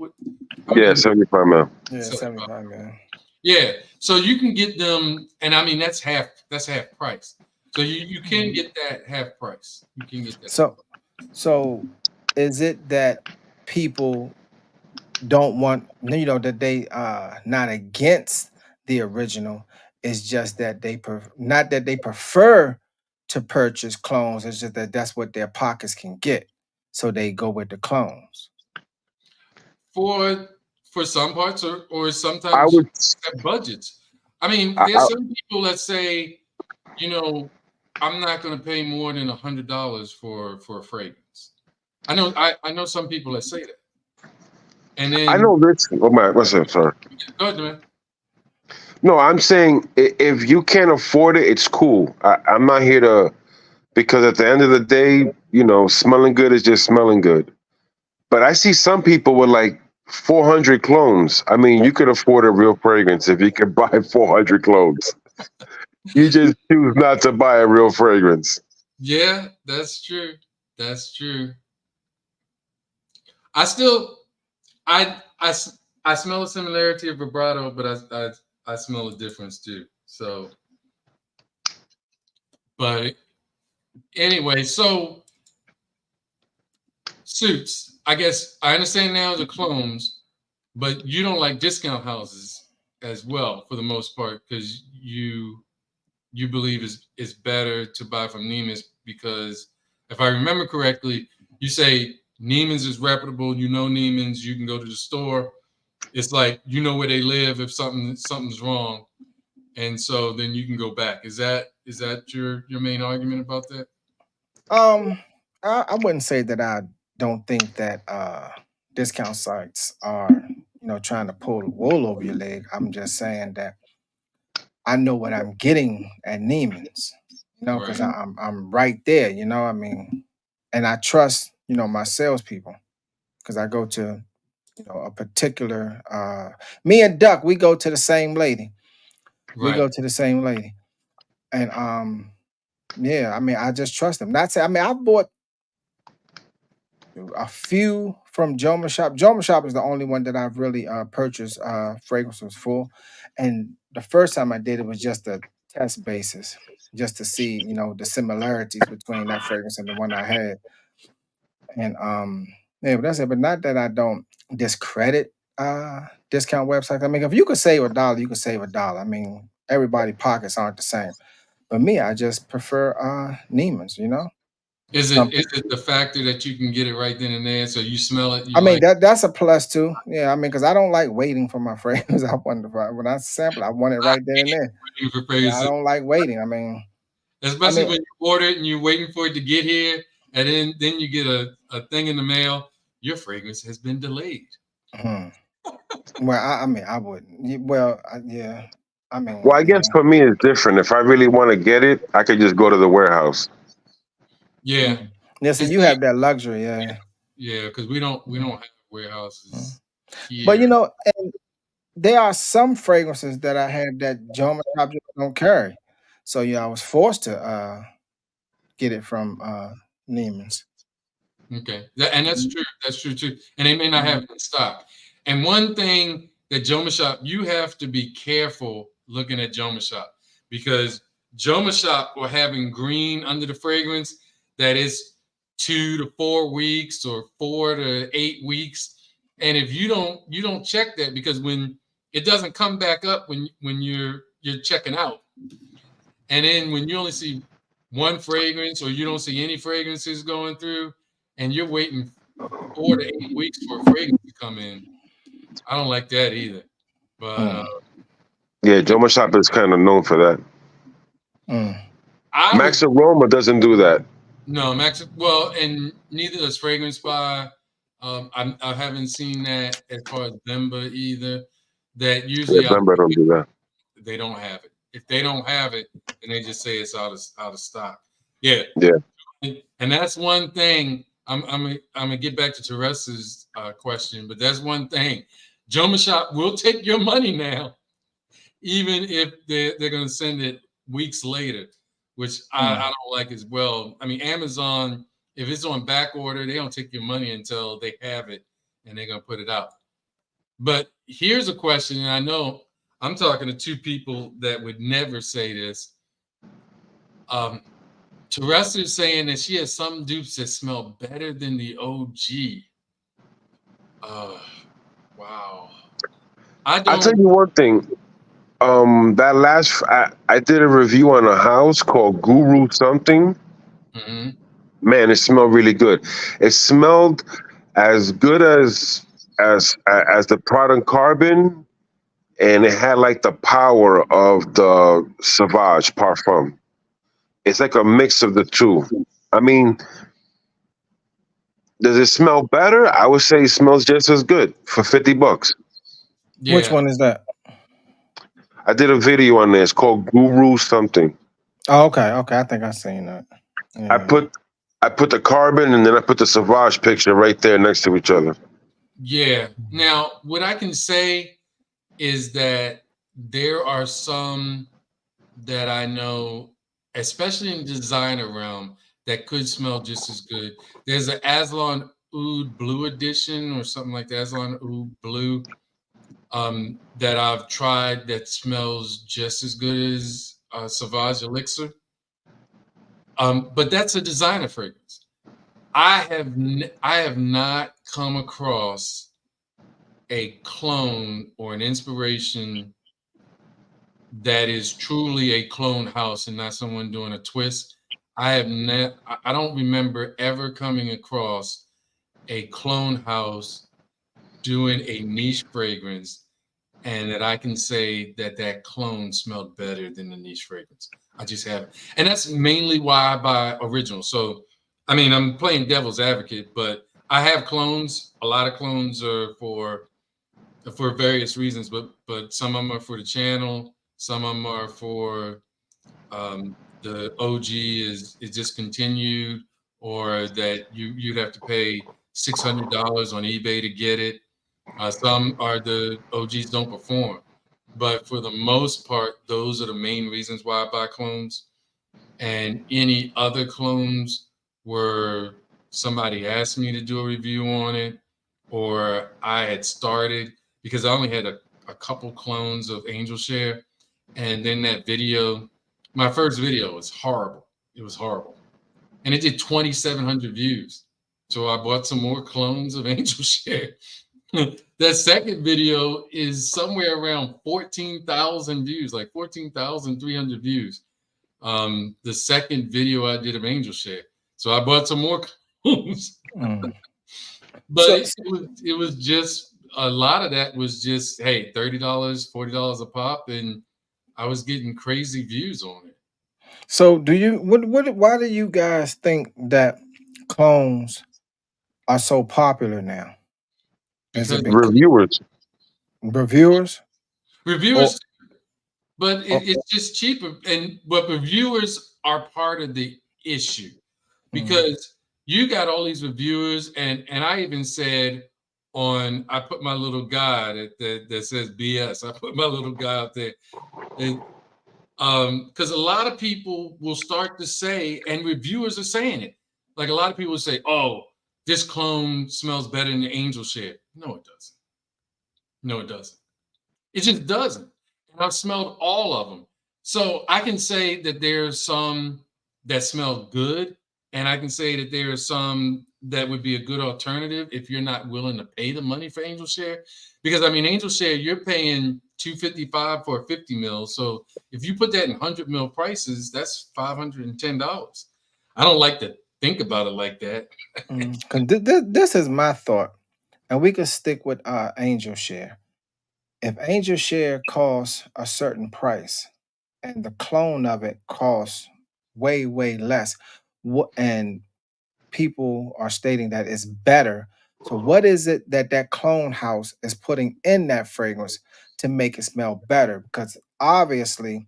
B: How
C: Yeah.
B: many?
C: 75 mil.
D: Yeah,
B: 75.
D: 75 man.
B: Yeah, so you can get them, and I mean that's half price. So you can
D: Mhm.
B: get that half price. You can get that.
D: So is it that people don't want, that they not against the original? It's just that not that they prefer to purchase clones, it's just that that's what their pockets can get. So they go with the clones.
B: for for some parts, or
C: I
B: sometimes you
C: would.
B: have budgets. I mean,
C: I,
B: there's some people that say, you know, I'm not going to pay more than $100 for a fragrance. I know some people that say that, and
C: I
B: then
C: know this. Oh my. What's up? Sorry.
B: go ahead, man.
C: No, I'm saying if you can't afford it, it's cool. I'm not here to, because at the end of the day, smelling good is just smelling good. But I see some people with like 400 clones. I mean, you could afford a real fragrance if you could buy 400 clones. You just choose not to buy a real fragrance.
B: Yeah, that's true. That's true. I still I smell a similarity of vibrato, but I smell a difference too. So, but anyway, so suits. I guess I understand now the clones, but you don't like discount houses as well for the most part, because you believe it's better to buy from Neiman's, because if I remember correctly, you say Neiman's is reputable. You know Neiman's. You can go to the store. It's like you know where they live if something's wrong, and so then you can go back. Is that your main argument about that?
D: Um, I wouldn't say that I don't think that discount sites are, trying to pull the wool over your leg. I'm just saying that I know what I'm getting at Neiman's, because
B: Right.
D: I'm right there, I mean, and I trust, my salespeople because I go to, a particular me and Duck, we go to the same lady. We
B: Right.
D: go to the same lady. And yeah, I mean, I just trust them. That's it. I mean, I've bought a few from Joma Shop. Joma Shop is the only one that I've really purchased fragrances for. And the first time I did it was just a test basis, just to see, the similarities between that fragrance and the one I had. And yeah, but that's it. But not that I don't discredit discount websites. I mean, if you could save a dollar, you could save a dollar. I mean, everybody pockets aren't the same. But me, I just prefer Neiman's.
B: Is
D: Some
B: it is
D: people
B: it the factor that you can get it right then and there, so you smell it,
D: I
B: you
D: mean
B: like
D: that's a plus too. Yeah, I mean, because I don't like waiting for my fragrance. I want when I sample, I want it
B: I
D: right then and there.
B: hate for
D: Yeah, I
B: fragrances,
D: don't like waiting. I mean, I
B: especially
D: mean,
B: when you order it and you're waiting for it to get here, and then you get a thing in the mail. Your fragrance has been delayed.
D: hmm. Well, I mean, I wouldn't. Well, yeah, I mean,
C: Well, I guess
D: yeah.
C: for me, it's different. If I really want to get it, I could just go to the warehouse.
B: Yeah,
D: Mm. Yeah, so
B: and
D: you
B: see,
D: have that luxury, yeah.
B: yeah, because we don't
D: Mhm,
B: have
D: mhm.
B: warehouses
D: But
B: here.
D: and there are some fragrances that I have that Joma Shop just don't carry. So yeah, I was forced to get it from Neiman's.
B: Okay, and that's true. That's true too. And they may not have it in stock. And one thing that Joma Shop, you have to be careful looking at Joma Shop because Joma Shop will having green under the fragrance that is 2 to 4 weeks or 4 to 8 weeks. And if you don't check that because when it doesn't come back up when you're checking out, and then when you only see one fragrance or you don't see any fragrances going through, and you're waiting 4 to 8 weeks for a fragrance to come in, I don't like that either. But
D: Mm.
C: Yeah, Joma Shop is kind of known for that.
D: Mm.
B: I would
C: Max Aroma doesn't do that.
B: no Max. Well, and neither does Fragrance by. I haven't seen that as far as Bemba either. That
C: Yeah,
B: usually
C: Bemba don't do that.
B: they don't have it. If they don't have it, then they just say it's out of stock. Yeah,
C: Yeah.
B: and that's one thing. I'm gonna get back to Teresa's question, but that's one thing. Joma Shop will take your money now, even if they're gonna send it weeks later, which I don't like as well. I mean, Amazon, if it's on back order, they don't take your money until they have it and they're gonna put it out. But here's a question, and I know I'm talking to two people that would never say this. Teresa is saying that she has some dupes that smell better than the OG. Wow. I
C: I'll tell
B: don't.
C: you one thing. That last I did a review on a house called Guru something.
B: Mhm.
C: Man, it smelled really good. It smelled as good as the product Carbon, and it had like the power of the Sauvage Parfum. It's like a mix of the two. I mean, does it smell better? I would say it smells just as good for $50.
D: Which
B: Yeah.
D: one is that?
C: I did a video on this called Guru something.
D: Oh, okay, okay. I think I seen that.
C: I
D: Yeah.
C: put I put the Carbon and then I put the Sauvage picture right there next to each other.
B: Yeah. Now, what I can say is that there are some that I know, especially in the designer realm, that could smell just as good. There's an Aslan Oud Blue edition or something like that, Aslan Oud Blue, that I've tried that smells just as good as Sauvage Elixir. But that's a designer fragrance. I have not come across a clone or an inspiration that is truly a clone house and not someone doing a twist. I don't remember ever coming across a clone house doing a niche fragrance and that I can say that that clone smelled better than the niche fragrance. I just haven't. And that's mainly why I buy original. So, I mean, I'm playing devil's advocate, but I have clones. A lot of clones are for various reasons, but some of them are for the channel, some of them are for the OG is discontinued, or that you'd have to pay $600 on eBay to get it. Some are the OGs don't perform, but for the most part, those are the main reasons why I buy clones. And any other clones where somebody asked me to do a review on it, or I had started because I only had a couple clones of Angel Share, and then that video, my first video was horrible. It was horrible, and it did 2,700 views. So I bought some more clones of Angel Share. That second video is somewhere around 14,000 views, like 14,300 views. The second video I did of Angel Share. So I bought some more clones.
D: Mm.
B: But
D: So,
B: it was just a lot of that was just, hey, $30, $40 a pop, and I was getting crazy views on it.
D: so do you what why do you guys think that clones are so popular now? Has
B: Because
D: it been
C: Reviewers.
D: reviewers? Or
B: reviewers, but
D: okay.
B: it's just cheaper. And but reviewers are part of the issue
D: Mm.
B: because you got all these reviewers, and I even said I put my little guy that says BS. I put my little guy out there. And because a lot of people will start to say, and reviewers are saying it. Like a lot of people say, "Oh, this clone smells better than the angel share. No, it doesn't. No, it doesn't. It just doesn't. And I've smelled all of them. So I can say that there's some that smell good, and I can say that there are some that would be a good alternative if you're not willing to pay the money for Angel Share. Because I mean, Angel Share, you're paying 255 for a 50 mil. So if you put that in 100 mil prices, that's $510. I don't like to think about it like that.
D: 'Cause this is my thought, and we could stick with Angel Share. If Angel Share costs a certain price and the clone of it costs way less, and people are stating that it's better. So what is it that that clone house is putting in that fragrance to make it smell better? Because obviously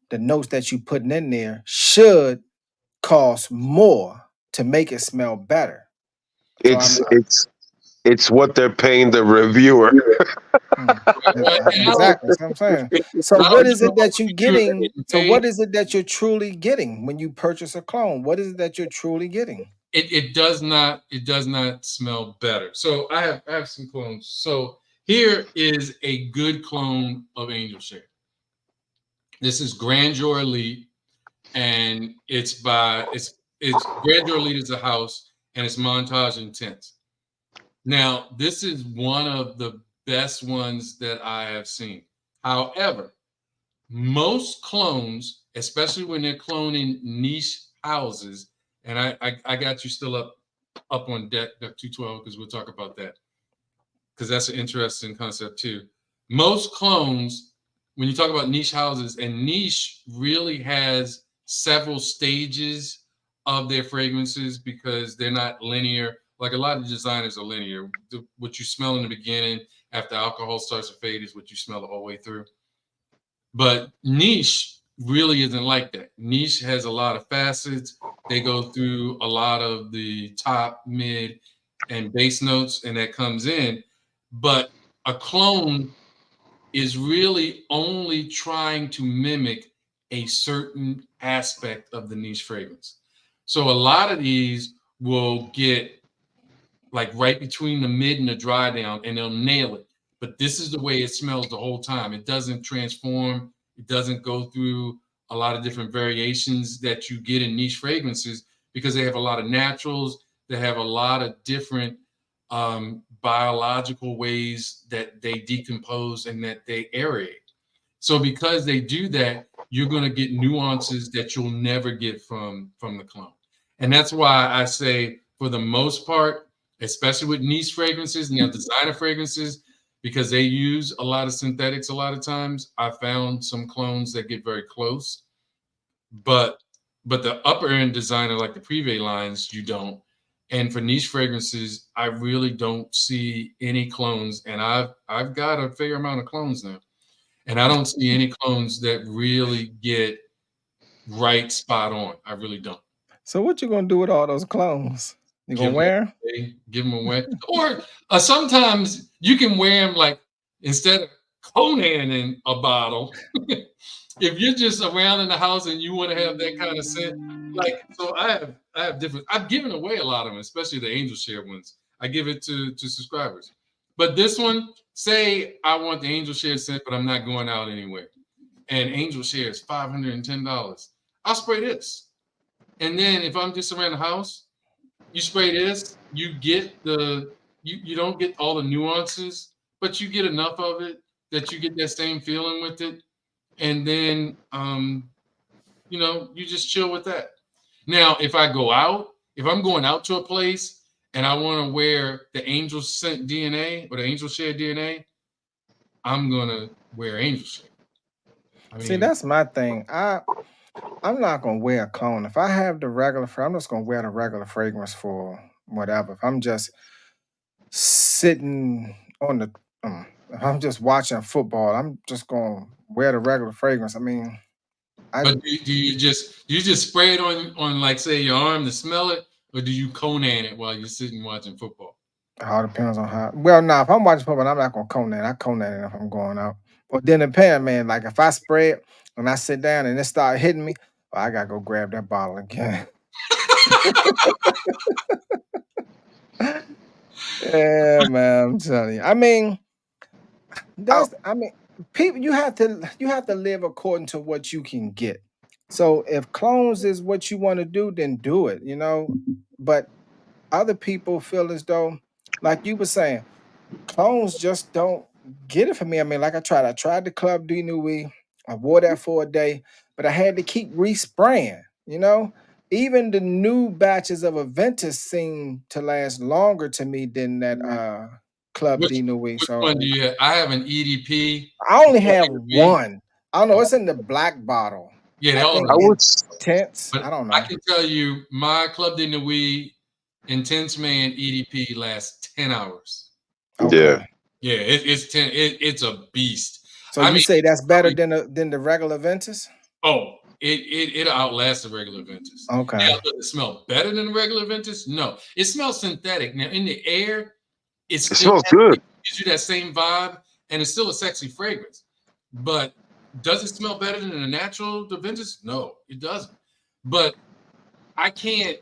D: the notes that you putting in there should cost more to make it smell better. So
C: It's it's it's what they're paying the reviewer.
D: mm,
B: And
D: exactly. So I'm saying. So
B: I
D: what
B: don't
D: is
B: know
D: it
B: what
D: that you
B: you're
D: getting?
B: getting
D: So what
B: paid.
D: is it that you're truly getting when you purchase a clone? What is it that you're truly getting?
B: It does not smell better. So I have some clones. So here is a good clone of Angel Share. This is Grandeur Elite, and it's Grandeur Elite is a house, and it's Montage Intense. Now this is one of the best ones that I have seen. However, most clones, especially when they're cloning niche houses, and I got you still up on deck 212 because we'll talk about that because that's an interesting concept too. Most clones, when you talk about niche houses, and niche really has several stages of their fragrances because they're not linear. Like a lot of designers are linear. What you smell in the beginning after alcohol starts to fade is what you smell the whole way through. But niche really isn't like that. Niche has a lot of facets. They go through a lot of the top, mid, and base notes, and that comes in. But a clone is really only trying to mimic a certain aspect of the niche fragrance. So a lot of these will get like right between the mid and the dry down, and they'll nail it. But this is the way it smells the whole time. It doesn't transform. It doesn't go through a lot of different variations that you get in niche fragrances because they have a lot of naturals. They have a lot of different biological ways that they decompose and that they aerate. So because they do that, you're going to get nuances that you'll never get from the clone. And that's why I say, for the most part, especially with niche fragrances and designer fragrances, because they use a lot of synthetics a lot of times, I found some clones that get very close. But the upper end designer, like the Privé lines, you don't. And for niche fragrances, I really don't see any clones. And I've got a fair amount of clones now. And I don't see any clones that really get right spot on. I really don't.
D: So what you gonna do with all those clones? You
B: Give
D: gonna
B: them
D: wear them?
B: away. Give them away. Or sometimes you can wear them like instead of Conan in a bottle. If you're just around in the house and you want to have that kind of scent, like so, I have different. I've given away a lot of them, especially the Angel Share ones. I give it to subscribers. But this one, say I want the Angel Share scent, but I'm not going out anywhere. And Angel Share is $510. I'll spray this. And then if I'm just around the house, you spray this, you don't get all the nuances, but you get enough of it that you get that same feeling with it. And then you just chill with that. Now, if I'm going out to a place and I want to wear the Angel Scent DNA or the Angel Share DNA, I'm gonna wear Angel Share. I
D: See,
B: mean,
D: that's my thing. I'm not gonna wear a clone. If I have the regular, I'm just gonna wear the regular fragrance for whatever. If I'm just sitting on the, if I'm just watching football, I'm just gonna wear the regular fragrance. I mean, I
B: but do you just spray it on like say your arm to smell it, or do you Conan it while you're sitting watching football?
D: all depends on how. Well, now if I'm watching football, I'm not gonna cone that. I cone that if I'm going out. But then depend, man. Like if I spray it and I sit down and it start hitting me, well, I gotta go grab that bottle again. Yeah, man, I'm telling you. I mean,
C: I,
D: I mean, people, you have to live according to what you can get. So if clones is what you want to do, then do it, you know. But other people feel as though, like you were saying, clones just don't get it for me. I mean, like I tried the Club de Nuit. I wore that for a day, but I had to keep respraying, you know. Even the new batches of Aventus seem to last longer to me than that Club
B: Which
D: de Nuit.
B: which
D: So
B: one do you have? I have an EDP.
D: I
B: The
D: only have
B: EDP.
D: one. I don't know. It's in the black bottle.
B: Yeah, they
D: I
B: all
D: think
C: I
B: are.
C: would.
D: intense.
B: But
D: I don't
B: I
D: know.
B: can tell you, my Club de Nuit Intense Man EDP lasts 10 hours.
C: Yeah.
D: Okay.
B: Yeah, it's 10. It's a beast.
D: So
B: I
D: you
B: mean,
D: say
B: it's
D: that's better
B: probably,
D: than the regular Ventus?
B: oh, it outlasts the regular Ventus.
D: Okay.
B: Now, does it smell better than the regular Ventus? No, it smells synthetic. Now, in the air, it
C: It
B: still
C: smells good.
B: gives you that same vibe, and it's still a sexy fragrance. But does it smell better than the natural the Ventus? No, it doesn't. But I can't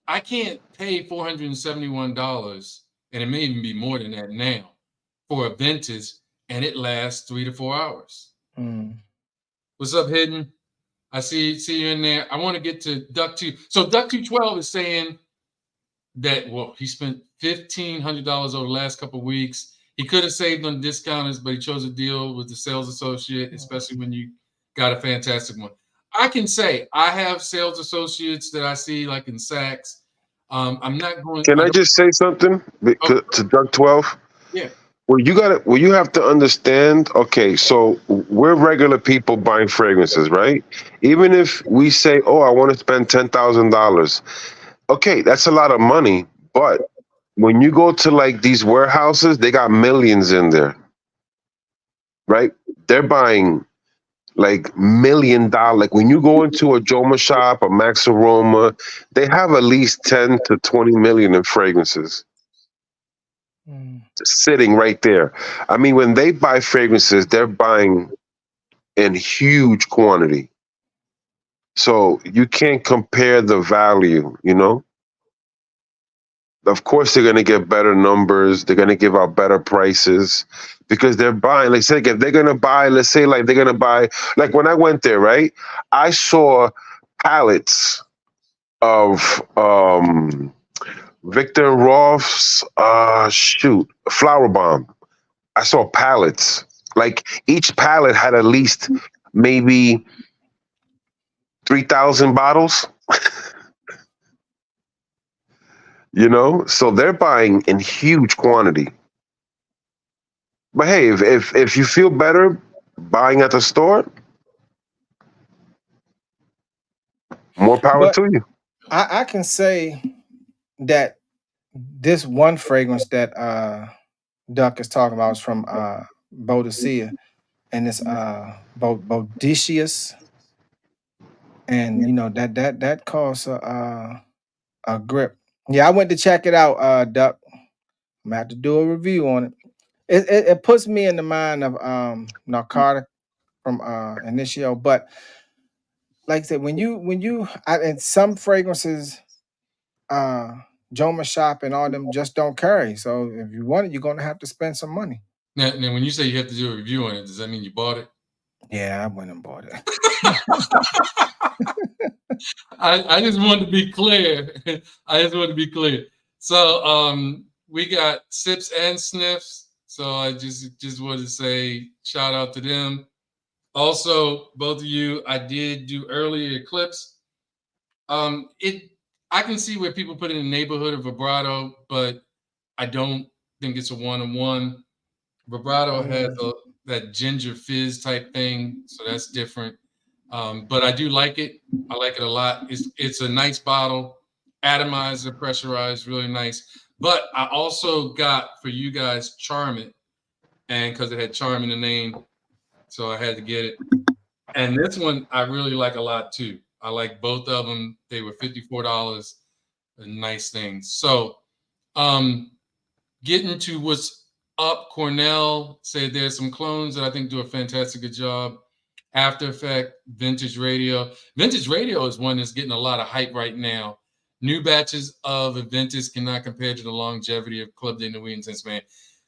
B: I can't pay $471, and it may even be more than that now, for a Ventus, and it lasts 3 to 4 hours.
D: Mm.
B: What's up, Hidden? I see you in there. I want to get to Duck 2. So Duck 212 is saying that, well, he spent $1,500 over the last couple of weeks. He could have saved on discounters, but he chose a deal with the sales associate, especially when you got a fantastic one. I can say I have sales associates that I see like in Saks. I'm not going.
C: Can
B: I
C: I
B: don't.
C: just say something
B: Oh,
C: to Doug 12?
B: yeah.
C: Well, you have to understand. Okay, so we're regular people buying fragrances, right? Even if we say, "Oh, I want to spend $10,000," okay, that's a lot of money. But when you go to like these warehouses, they got millions in there, right? They're buying like $1 million. Like when you go into a Joma shop, a Max Aroma, they have at least 10 to 20 million in fragrances
D: Mm.
C: sitting right there. I mean, when they buy fragrances, they're buying in huge quantity. So you can't compare the value, you know? Of course, they're going to get better numbers. They're going to give out better prices because they're buying. Like, say, if they're going to buy, let's say, like, they're going to buy, like, when I went there, right? I saw pallets of Victor Roth's, Flower Bomb. I saw pallets. Like, each pallet had at least maybe 3,000 bottles, you know? So they're buying in huge quantity. But hey, if you feel better buying at the store, more power
D: But
C: to you.
D: I can say that this one fragrance that Duck is talking about is from Bodicea, and it's Bodicious, and you know that costs a grip. Yeah, I went to check it out, Duck. I'm gonna have to do a review on it. It puts me in the mind of Narcotic from Initio, but like I said, and some fragrances, uh Joma Shop and all them just don't carry. So if you want it, you're gonna have to spend some money.
B: Now, when you say you have to do a review on it, does that mean you bought it?
D: Yeah, I went and bought it.
B: I just wanted to be clear. I just wanted to be clear. So we got sips and sniffs. So I just wanted to say shout out to them. Also, both of you, I did do earlier clips. It I can see where people put it in the neighborhood of vibrato, but I don't think it's a one-on-one. Vibrato has
D: Mm.
B: that ginger fizz type thing, so that's different. But I do like it. I like it a lot. It's a nice bottle, atomized and pressurized, really nice. But I also got for you guys Charm It, and because it had Charm in the name, so I had to get it. And this one I really like a lot too. I like both of them. They were $54. Nice things. So um, getting to what's up, Cornell said there's some clones that I think do a fantastic good job. After Effect, Vintage Radio. Vintage Radio is one that's getting a lot of hype right now. New batches of Aventus cannot compare to the longevity of Club de Nuit Intense Man.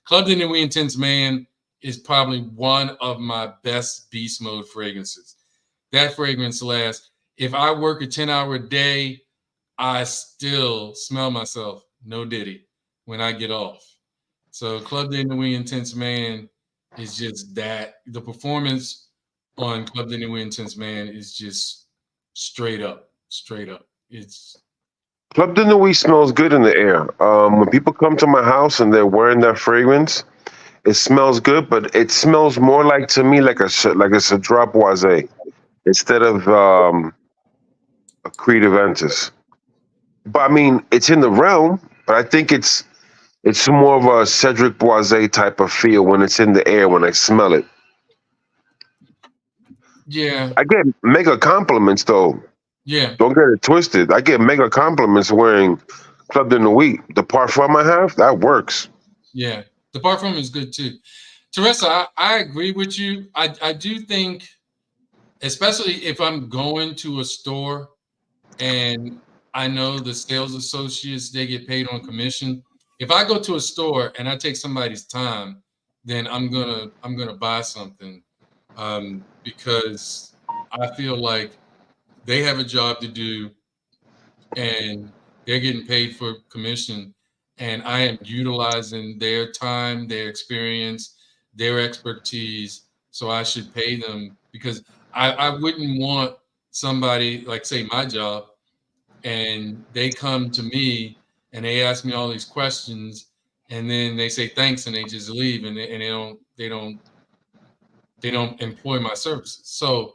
B: Club de Nuit Intense Man is probably one of my best beast mode fragrances. That fragrance lasts. If I work a 10-hour day, I still smell myself, no diddy, when I get off. So Club de Nuit Intense Man is just that. The performance on Club de Nuit Intense Man is just straight up, straight up. It's
C: Club de Nuit smells good in the air. When people come to my house and they're wearing that fragrance, it smells good, but it smells more like to me like it's a drop boisé instead of a Creed Aventus. But I mean, it's in the realm, but I think it's more of a Cedric Boisé type of feel when it's in the air when I smell it.
B: yeah,
C: I get mega compliments though.
B: yeah,
C: Don't get it twisted. I get mega compliments wearing Club de Nuit. The parfum I have, that works.
B: yeah. The parfum is good too. Teresa, I agree with you. I do think, especially if I'm going to a store and I know the sales associates, they get paid on commission. If I go to a store and I take somebody's time, then I'm gonna buy something, because I feel like they have a job to do and they're getting paid for commission, and I am utilizing their time, their experience, their expertise. So I should pay them because I wouldn't want somebody like, say, my job, and they come to me and they ask me all these questions, and then they say thanks and they just leave, and they don't employ my services. So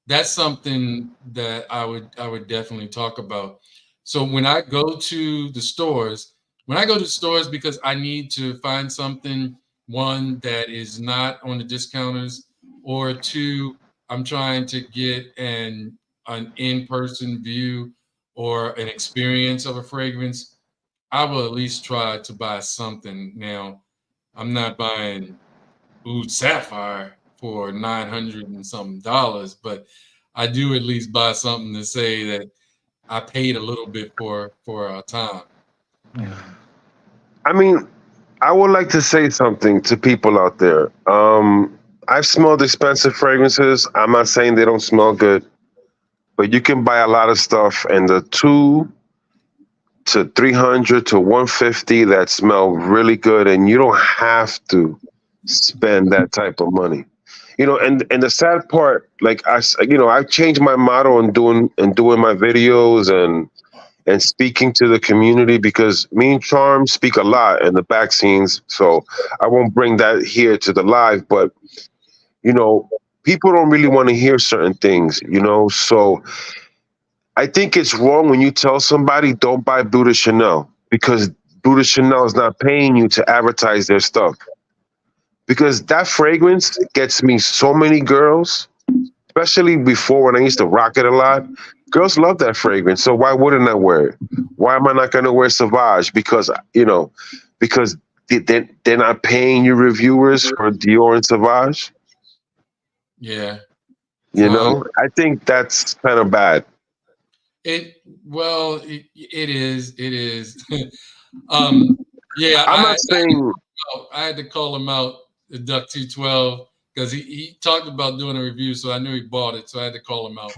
B: that's something that I would definitely talk about. So when I go to stores because I need to find something, one that is not on the discounters, or two, I'm trying to get an in-person view or an experience of a fragrance, I will at least try to buy something. Now, I'm not buying Oud Sapphire for 900 and something dollars, but I do at least buy something to say that I paid a little bit for our time.
C: I mean, I would like to say something to people out there. I've smelled expensive fragrances. I'm not saying they don't smell good, but you can buy a lot of stuff and the two to 300 to 150 that smell really good, and you don't have to spend that type of money. And the sad part, like I've changed my motto in doing my videos and speaking to the community because me and Charm speak a lot in the back scenes. So I won't bring that here to the live, but you know, people don't really want to hear certain things. So I think it's wrong when you tell somebody don't buy Blue de Chanel because Blue de Chanel is not paying you to advertise their stuff. Because that fragrance gets me so many girls, especially before when I used to rock it a lot. Girls love that fragrance, so why wouldn't I wear it? Why am I not going to wear Sauvage? Because they're not paying you reviewers for Dior and Sauvage.
B: Yeah. Uh,
C: I think that's kind of bad.
B: it is. It is. um, yeah,
C: I'm not saying
B: I had to call him out, the Duck 212, because he talked about doing a review, so I knew he bought it, so I had to call him out.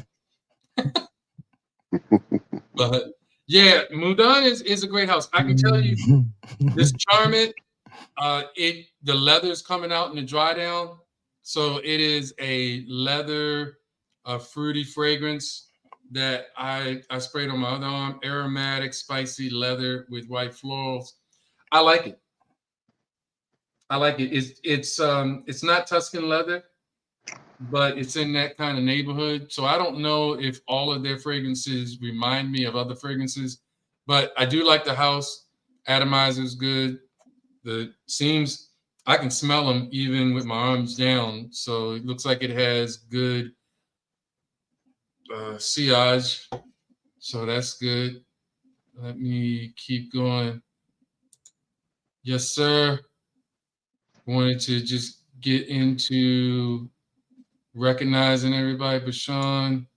B: But yeah, Mudan is a great house. I can tell you this Charmant, the leather's coming out in the dry down. So it is a leather, fruity fragrance that I sprayed on my other arm. Aromatic, spicy leather with white florals. I like it. I like it. It's not Tuscan leather, but it's in that kind of neighborhood. So I don't know if all of their fragrances remind me of other fragrances, but I do like the house. Atomizer is good. The seams, I can smell them even with my arms down. So it looks like it has good sillage. So that's good. Let me keep going. Yes, sir. Wanted to just get into recognizing everybody. Bashan,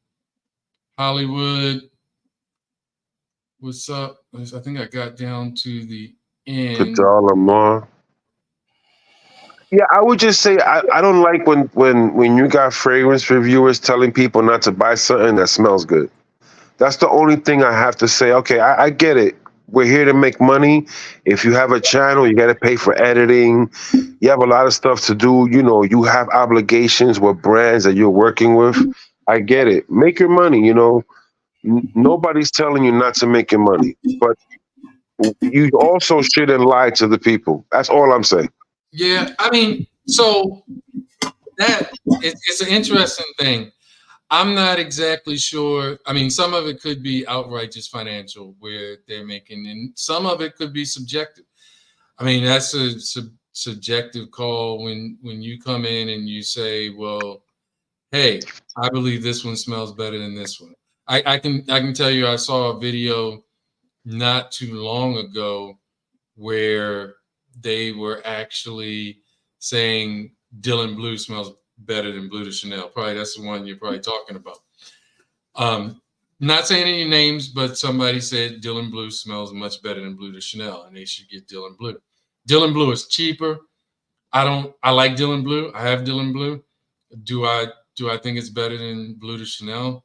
B: Hollywood, What's up? I think I got down to the end.
C: Kadar Lamar. Yeah, I would just say I don't like when you got fragrance reviewers telling people not to buy something that smells good. That's the only thing I have to say. Okay, I get it. We're here to make money. If you have a channel, you got to pay for editing. You have a lot of stuff to do. You know, you have obligations with brands that you're working with. I get it. Make your money. You know, nobody's telling you not to make your money, but you also shouldn't lie to the people. That's all I'm saying.
B: Yeah, I mean, so that it's an interesting thing. I'm not exactly sure. I mean, some of it could be outright just financial, where they're making, and some of it could be subjective. I mean, that's a subjective call when you come in and you say, "Well, hey, I believe this one smells better than this one." I can tell you, I saw a video not too long ago where they were actually saying Dylan Blue smells better than Blue de Chanel. Probably that's the one you're probably talking about. Not saying any names, but somebody said Dylan Blue smells much better than Blue de Chanel, and they should get Dylan Blue. Dylan Blue is cheaper. I like Dylan Blue. I have Dylan Blue. Do I think it's better than Blue de Chanel?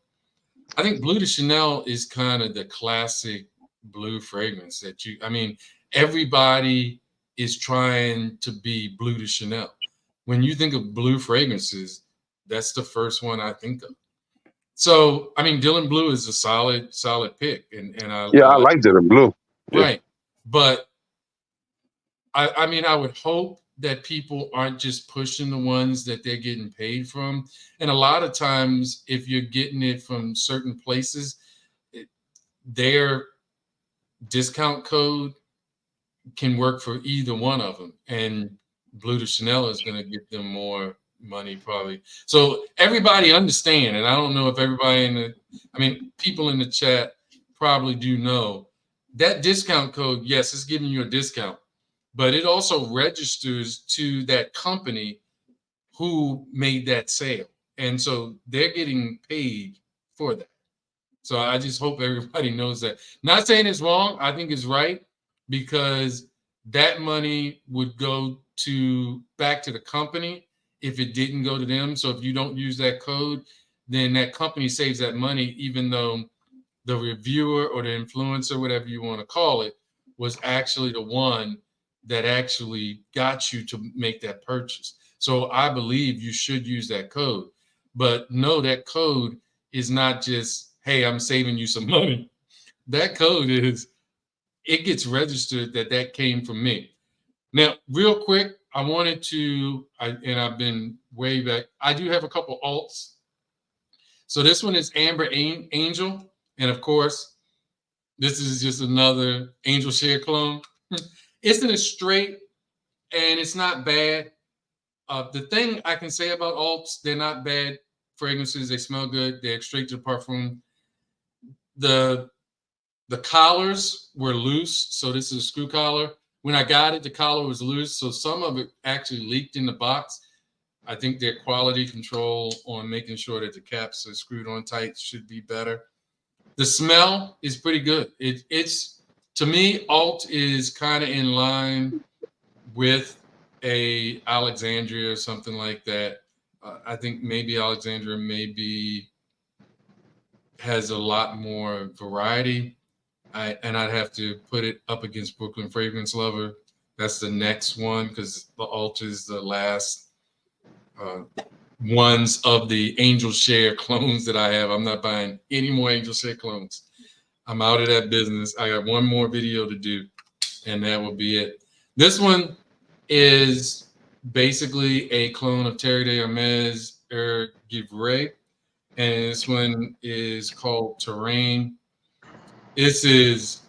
B: I think Blue de Chanel is kind of the classic blue fragrance I mean, everybody is trying to be Blue de Chanel. When you think of blue fragrances, that's the first one I think of. So, I mean, Dylan Blue is a solid pick, and
C: Yeah,
B: I
C: I
B: like
C: liked it in blue. Yeah.
B: right. But I mean, I would hope that people aren't just pushing the ones that they're getting paid from. And a lot of times, if you're getting it from certain places, their discount code can work for either one of them. And Blue de Chanel is going to get them more money probably. So everybody understand, and I don't know if everybody people in the chat probably do know that discount code, yes, it's giving you a discount, but it also registers to that company who made that sale. And so they're getting paid for that. So I just hope everybody knows that. Not saying it's wrong. I think it's right because that money would go back to the company if it didn't go to them. So if you don't use that code, then that company saves that money, even though the reviewer or the influencer, whatever you want to call it, was actually the one that actually got you to make that purchase. So I believe you should use that code. But no, that code is not just, hey, I'm saving you some money. That code it gets registered that came from me. Now, real quick, I wanted to, and I've been way back, I do have a couple alts. So this one is Amber Angel. And of course, this is just another Angel Share clone. It's in a straight, and it's not bad. The thing I can say about alts, they're not bad fragrances. They smell good. They extract the parfum. The collars were loose, so this is a screw collar. When I got it, the collar was loose, so some of it actually leaked in the box. I think their quality control on making sure that the caps are screwed on tight should be better. The smell is pretty good. It's to me, Alt is kind of in line with a Alexandria or something like that. I think maybe Alexandria has a lot more variety. I'd have to put it up against Brooklyn Fragrance Lover. That's the next one because the Alt is the last ones of the Angel Share clones that I have. I'm not buying any more Angel Share clones. I'm out of that business. I got one more video to do, and that will be it. This one is basically a clone of Terre de Hermes Givray, and this one is called Terrain. This is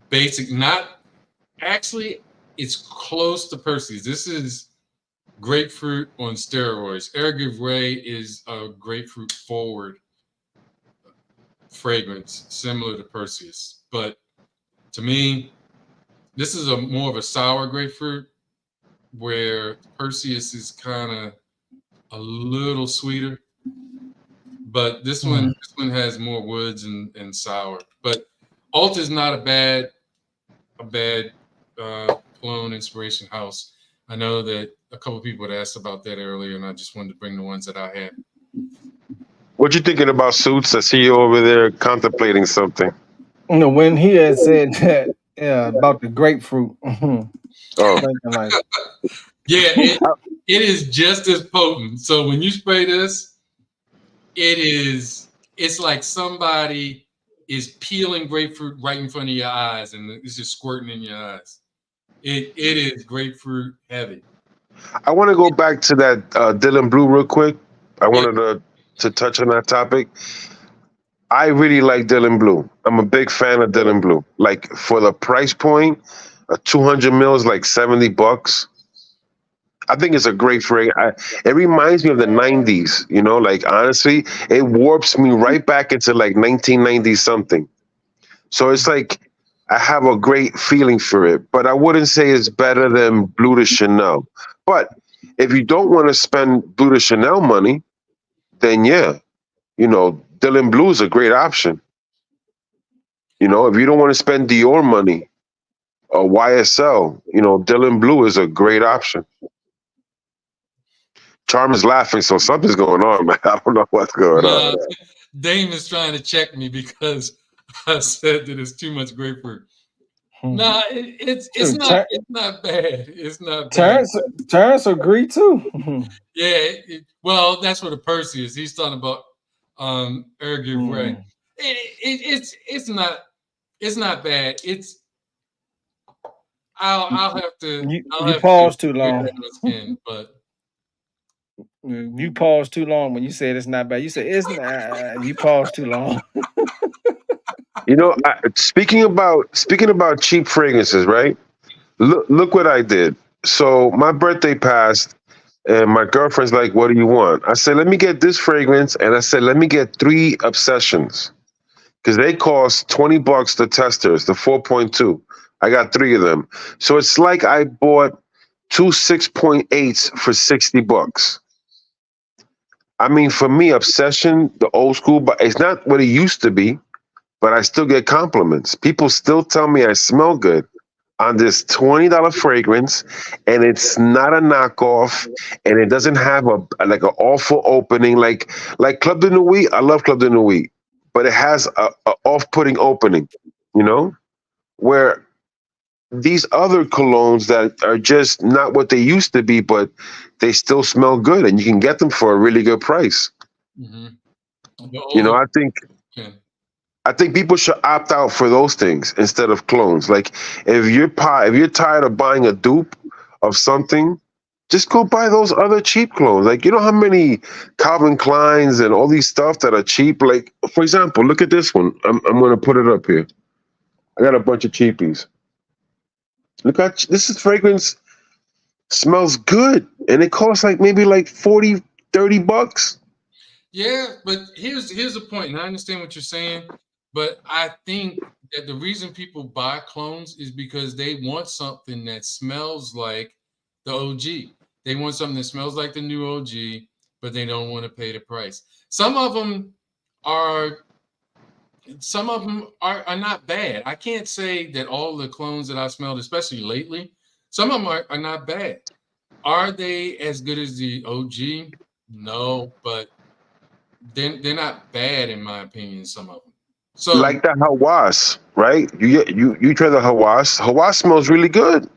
B: basic, not actually, it's close to Percy's. This is grapefruit on steroids. Air Givray is a grapefruit forward fragrance similar to Perseus, but to me, this is more of a sour grapefruit, where Perseus is kind of a little sweeter. But this one has more woods and sour. But Alt is not a bad clone inspiration house. I know that a couple people had asked about that earlier, and I just wanted to bring the ones that I had.
C: What you thinking about, Suits? I see you over there contemplating something.
D: You know, when he had said that, yeah, about the grapefruit,
C: Oh,
D: thinking like,
B: Yeah, it is just as potent. So when you spray this, it's like somebody is peeling grapefruit right in front of your eyes, and it's just squirting in your eyes. It is grapefruit heavy.
C: I want to go back to that Dylan Blue real quick. I
B: Yeah.
C: wanted to touch on that topic. I really like Dylan Blue. I'm a big fan of Dylan Blue. Like for the price point, a 200 mils like $70. I think it's a great fragrance. It reminds me of the 90s, you know, like honestly, it warps me right back into like 1990 something. So it's like I have a great feeling for it, but I wouldn't say it's better than Blue de Chanel. But if you don't want to spend Blue de Chanel money, then yeah, you know, Dylan Blue is a great option. You know, if you don't want to spend Dior money or YSL, you know, Dylan Blue is a great option. Charm is laughing, so something's going on, man. I don't know what's going on.
B: No, Dame is trying to check me because I said that it's too much grapefruit.
D: hmm.
B: Nah, it's
D: Shoot,
B: it's not bad. It's not bad.
D: Terrence, Terrence agreed too.
B: Yeah, well, that's what a Percy is. He's talking about Ergue Ray.
D: Mm.
B: It's not bad. I'll have to
D: You paused too
B: wear that
D: long.
B: on my skin, but
D: You paused too long when you said it's not bad. You said it's not. You paused too long.
C: You know, speaking about cheap fragrances, right? Look what I did. So my birthday passed, and my girlfriend's like, "What do you want?" I said, "Let me get this fragrance," and I said, "Let me get three obsessions because they cost $20 the testers, the 4.2. I got three of them, so it's like I bought two 6.8s for $60. I mean, for me, obsession, the old school, but it's not what it used to be. But I still get compliments. People still tell me I smell good on this $20 fragrance, and it's not a knockoff, and it doesn't have a like an awful opening like Club de Nuit. I love Club de Nuit, but it has a off-putting opening, you know, where these other colognes that are just not what they used to be, but they still smell good, and you can get them for a really good price.
B: mhm. The
C: You know,
B: older
C: I think people should opt out for those things instead of clones. Like if you're tired of buying a dupe of something, just go buy those other cheap clones. Like you know how many Calvin Kleins and all these stuff that are cheap. Like for example, look at this one. I'm gonna put it up here. I got a bunch of cheapies. Look at this is fragrance smells good and it costs like maybe like 40, $30.
B: Yeah, but here's the point, and I understand what you're saying, but I think that the reason people buy clones is because they want something that smells like the OG. They want something that smells like the new OG, but they don't want to pay the price. Are some of them are not bad. I can't say that all the clones that I smelled, especially lately, some of them are not bad. Are they as good as the OG? No, but they're not bad in my opinion. Some of them. So
C: Like the Hawas, right? You try the Hawas. Hawas smells really good.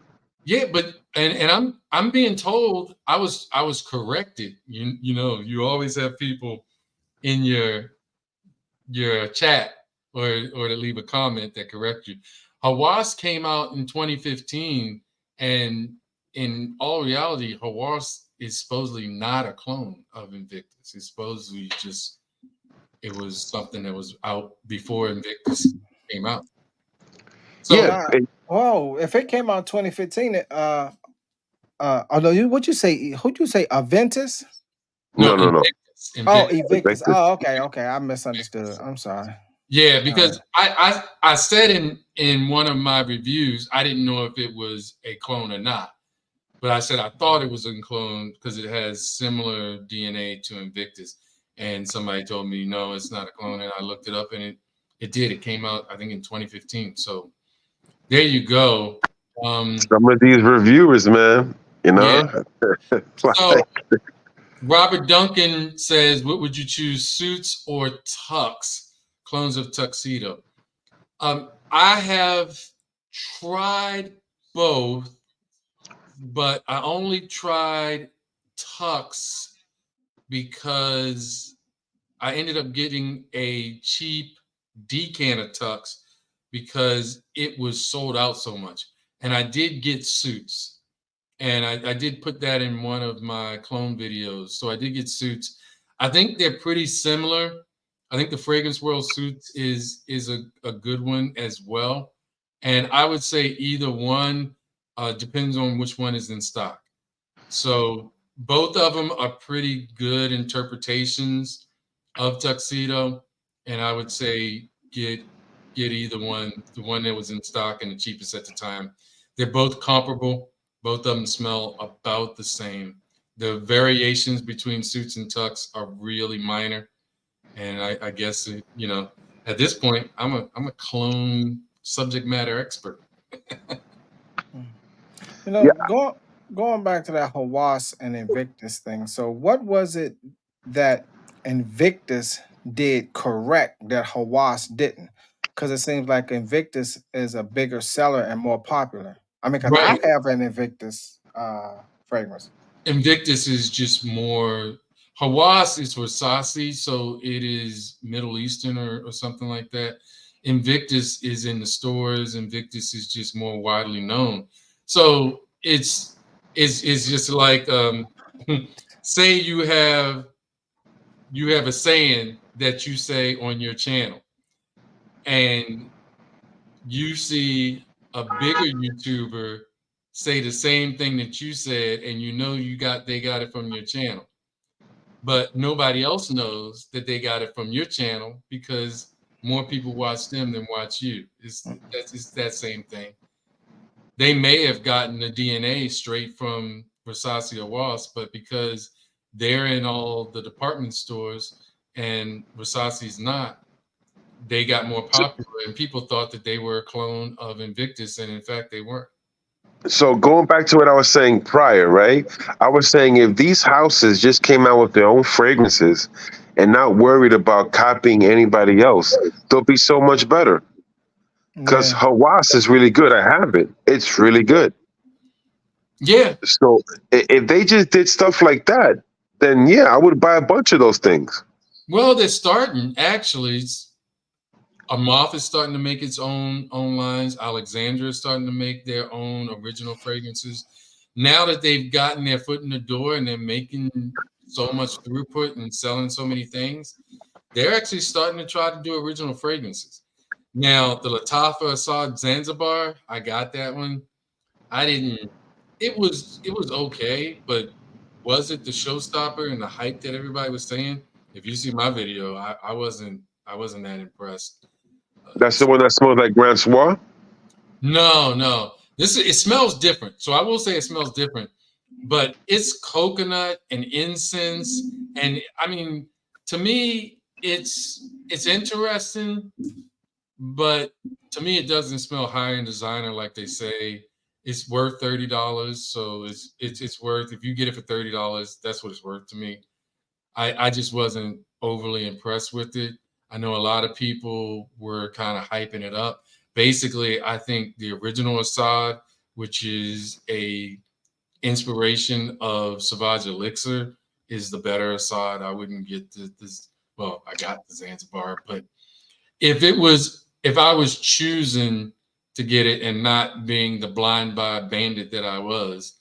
B: yeah, but and I'm being told I was corrected. You know you always have people in your chat or to leave a comment that correct you. Hawas came out in 2015, and in all reality, Hawas is supposedly not a clone of Invictus. It's supposedly just it was something that was out before Invictus came out.
C: Yeah,
B: So
D: Nah. Oh, if it came out 2015, although what you say? Who'd you say? Aventus?
B: no,
C: no.
D: Oh,
B: Invictus.
D: Evictus.
C: Invictus.
D: Oh, okay. I misunderstood. I'm sorry.
B: Yeah,
D: All right.
B: because I said in one of my reviews I didn't know if it was a clone or not, but I said I thought it was a clone because it has similar DNA to Invictus, and somebody told me no, it's not a clone, and I looked it up, and It did. It came out, I think, in 2015. So there you go.
C: Some of these reviewers, man, you
B: Yeah.
C: know.
B: So Robert Duncan says, what would you choose, suits or tux? Clones of tuxedo. I have tried both, but I only tried tux because I ended up getting a cheap decanter tux because it was sold out so much. And I did get suits. And I did put that in one of my clone videos. So I did get suits. I think they're pretty similar. I think the Fragrance World suits is a good one as well. And I would say either one depends on which one is in stock. So both of them are pretty good interpretations of tuxedo, and I would say get either one, the one that was in stock and the cheapest at the time. They're both comparable. Both of them smell about the same. The variations between suits and tux are really minor, and I guess at this point I'm a clone subject matter expert.
D: You know, going back to that Hawass and Invictus thing. So, what was it that Invictus did correct that Hawass didn't? Because it seems like Invictus is a bigger seller and more popular. I mean, because I
B: Right.
D: have an Invictus fragrance.
B: Invictus is just more. Hawass is for Sassi, so it is Middle Eastern or something like that. Invictus is in the stores. Invictus is just more widely known. So it's just like say you have a saying that you say on your channel, and you see a bigger YouTuber say the same thing that you said, and they got it from your channel, but nobody else knows that they got it from your channel because more people watch them than watch you. It's that same thing. They may have gotten the DNA straight from Versace or Ross, but because they're in all the department stores and Versace's not, they got more popular, and people thought that they were a clone of Invictus, and in fact, they weren't.
C: So going back to what I was saying prior, right? I was saying if these houses just came out with their own fragrances and not worried about copying anybody else, they'll be so much better. Because
D: Yeah.
C: Hawass is really good. I have it. It's really good.
B: Yeah,
C: So if they just did stuff like that, then yeah, I would buy a bunch of those things.
B: well, they're starting actually. Amoth is starting to make its own lines. Alexandra is starting to make their own original fragrances. Now that they've gotten their foot in the door and they're making so much throughput and selling so many things, they're actually starting to try to do original fragrances. Now, the Latafa Assad Zanzibar, I got that one. I didn't. It was okay, but was it the showstopper and the hype that everybody was saying? If you see my video, I wasn't that impressed.
C: That's the one that smells like Grand Soir.
B: No. It smells different. So I will say it smells different, but it's coconut and incense, and I mean, to me, it's interesting, but to me, it doesn't smell high-end designer like they say. It's worth $30, so it's worth, if you get it for $30, that's what it's worth to me. I just wasn't overly impressed with it. I know a lot of people were kind of hyping it up. Basically, I think the original Assad, which is a inspiration of Savage Elixir, is the better Assad. I wouldn't get this. Well, I got the Zanzibar, but if I was choosing to get it and not being the blind buy bandit that I was,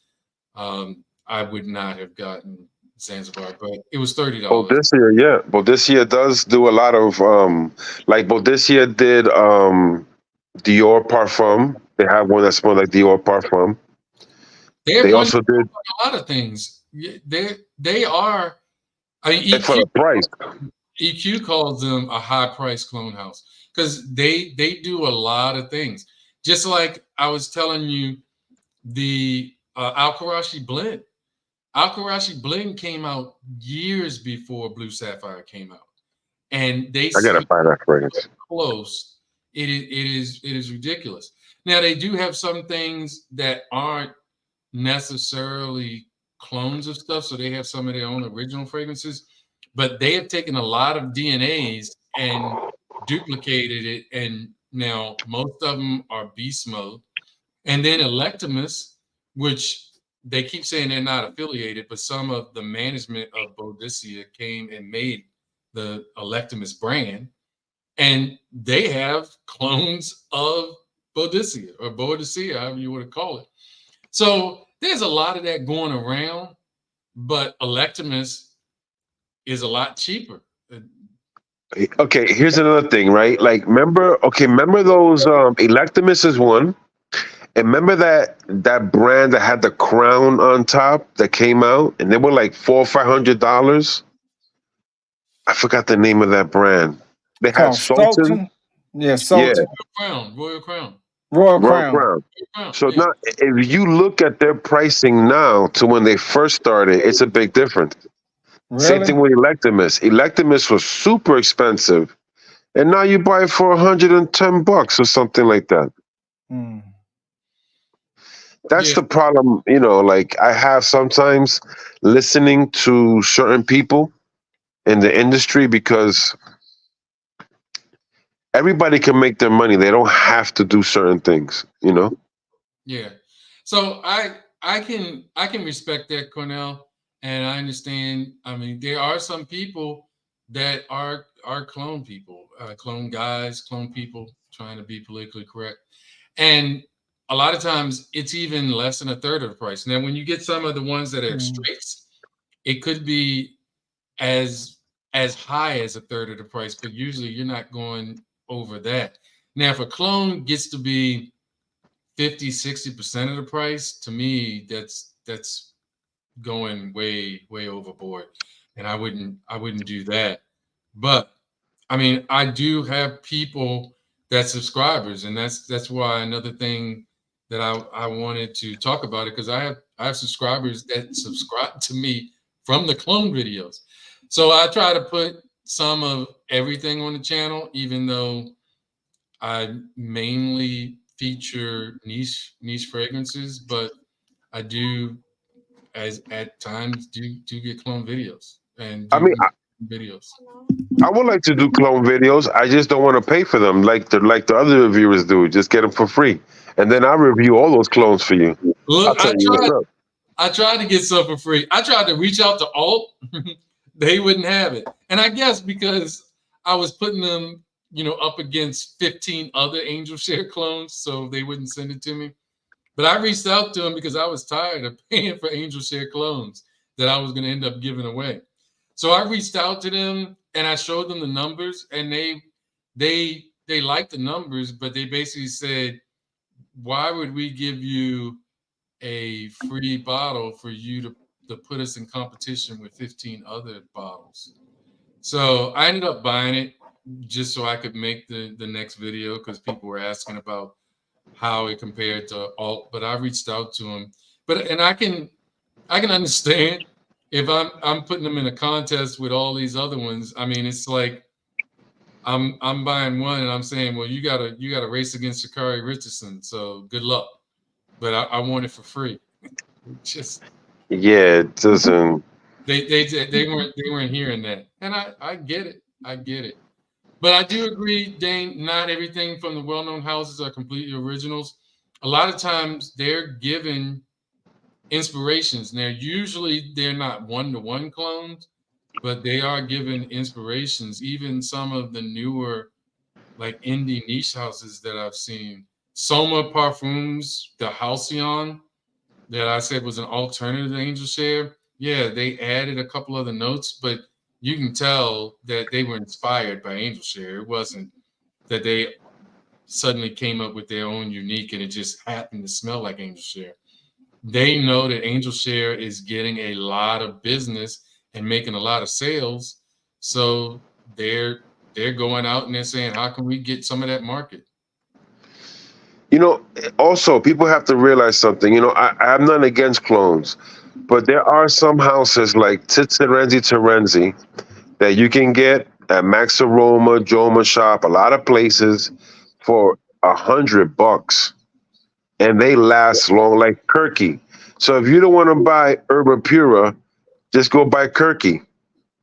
B: I would not have gotten Zanzibar, but it was $30.
C: Boldisia, yeah. Boldisia does do a lot of like Boldisia did Dior Parfum. They have one that smells like Dior Parfum.
B: They have
C: They
B: one
C: also did
B: a lot of things. They are. I mean,
C: it for the price.
B: EQ calls them a high price clone house because they do a lot of things. Just like I was telling you, the Al Karashi blend. Al Karashi blend came out years before Blue Sapphire came out, and they
C: I gotta
B: see
C: buy that fragrance.
B: close, it is ridiculous. Now they do have some things that aren't necessarily clones of stuff, so they have some of their own original fragrances, but they have taken a lot of DNAs and duplicated it, and now most of them are beast mode. And then Electimus, which they keep saying they're not affiliated, but some of the management of Boadicea came and made the Electimus brand, and they have clones of Boadicea or Boadicea, however you want to call it. So there's a lot of that going around, but Electimus is a lot cheaper.
C: Okay, here's another thing, right? Like, remember those Electimus is one, and remember that brand that had the crown on top that came out, and they were like $400-500. I forgot the name of that brand. They had
D: Called
C: Sultan,
D: Sultan. Yeah,
C: yeah,
D: Sultan.
B: Royal Crown.
D: Royal
C: Royal
D: Crown.
C: Crown.
B: Royal Crown.
C: So
B: Yeah.
C: now, if you look at their pricing now to when they first started, it's a big difference. Same
D: Really?
C: thing with Electimus. Electimus was super expensive, and now you buy it for $110 or something like that.
D: Hmm.
C: That's
B: Yeah.
C: the problem, like I have sometimes listening to certain people in the industry, because everybody can make their money. They don't have to do certain things.
B: Yeah. So I can respect that, Cornell, and I understand. I mean, there are some people that are clone people, clone guys, clone people trying to be politically correct. And a lot of times it's even less than a third of the price. Now, when you get some of the ones that are
D: Hmm.
B: straights, it could be as as high as a third of the price, but usually you're not going over that. Now, if a clone gets to be 50-60% of the price, to me that's going way overboard, and I wouldn't do that. But I mean, I do have people that subscribers, and that's why another thing that I wanted to talk about it, because I have subscribers that subscribe to me from the clone videos. So I try to put some of everything on the channel, even though I mainly feature niche fragrances, but I do, as at times, do get clone videos and
C: I
B: do
C: mean,
B: videos.
C: I would like to do clone videos. I just don't want to pay for them like the other reviewers do. Just get them for free, and then I review all those clones for you. I'll
B: Look,
C: tell you what's up.
B: I tried to get some for free. I tried to reach out to Alt. They wouldn't have it. And I guess because I was putting them, up against 15 other Angel Share clones, so they wouldn't send it to me. But I reached out to them because I was tired of paying for Angel Share clones that I was going to end up giving away. So I reached out to them and I showed them the numbers, and they liked the numbers, but they basically said, "Why would we give you a free bottle for you to put us in competition with 15 other bottles?" So I ended up buying it just so I could make the next video, because people were asking about how it compared to Alt. But I reached out to him, and I can understand if I'm putting them in a contest with all these other ones. I mean, it's like I'm buying one and I'm saying, well, you gotta race against Shakari Richardson, so good luck. But I want it for free. Just
C: Yeah, it doesn't.
B: they weren't hearing that, and I get it. I get it. But I do agree, Dane, not everything from the well-known houses are completely originals. A lot of times they're given inspirations. Now, usually they're not one-to-one clones, but they are given inspirations. Even some of the newer, like indie niche houses that I've seen, Soma Parfums, the Halcyon, that I said was an alternative to Angel Share. Yeah, they added a couple of the notes, but you can tell that they were inspired by Angel Share. It wasn't that they suddenly came up with their own unique and it just happened to smell like Angel Share. They know that Angel Share is getting a lot of business and making a lot of sales, so they're going out and they're saying, how can we get some of that market?
C: You know, Also, people have to realize something. I'm not against clones, but there are some houses like Titsarenzi Terenzi that you can get at Max Aroma, Joma Shop, a lot of places for $100, and they last long like Kirky. So if you don't want to buy Herba Pura, just go buy Kirky.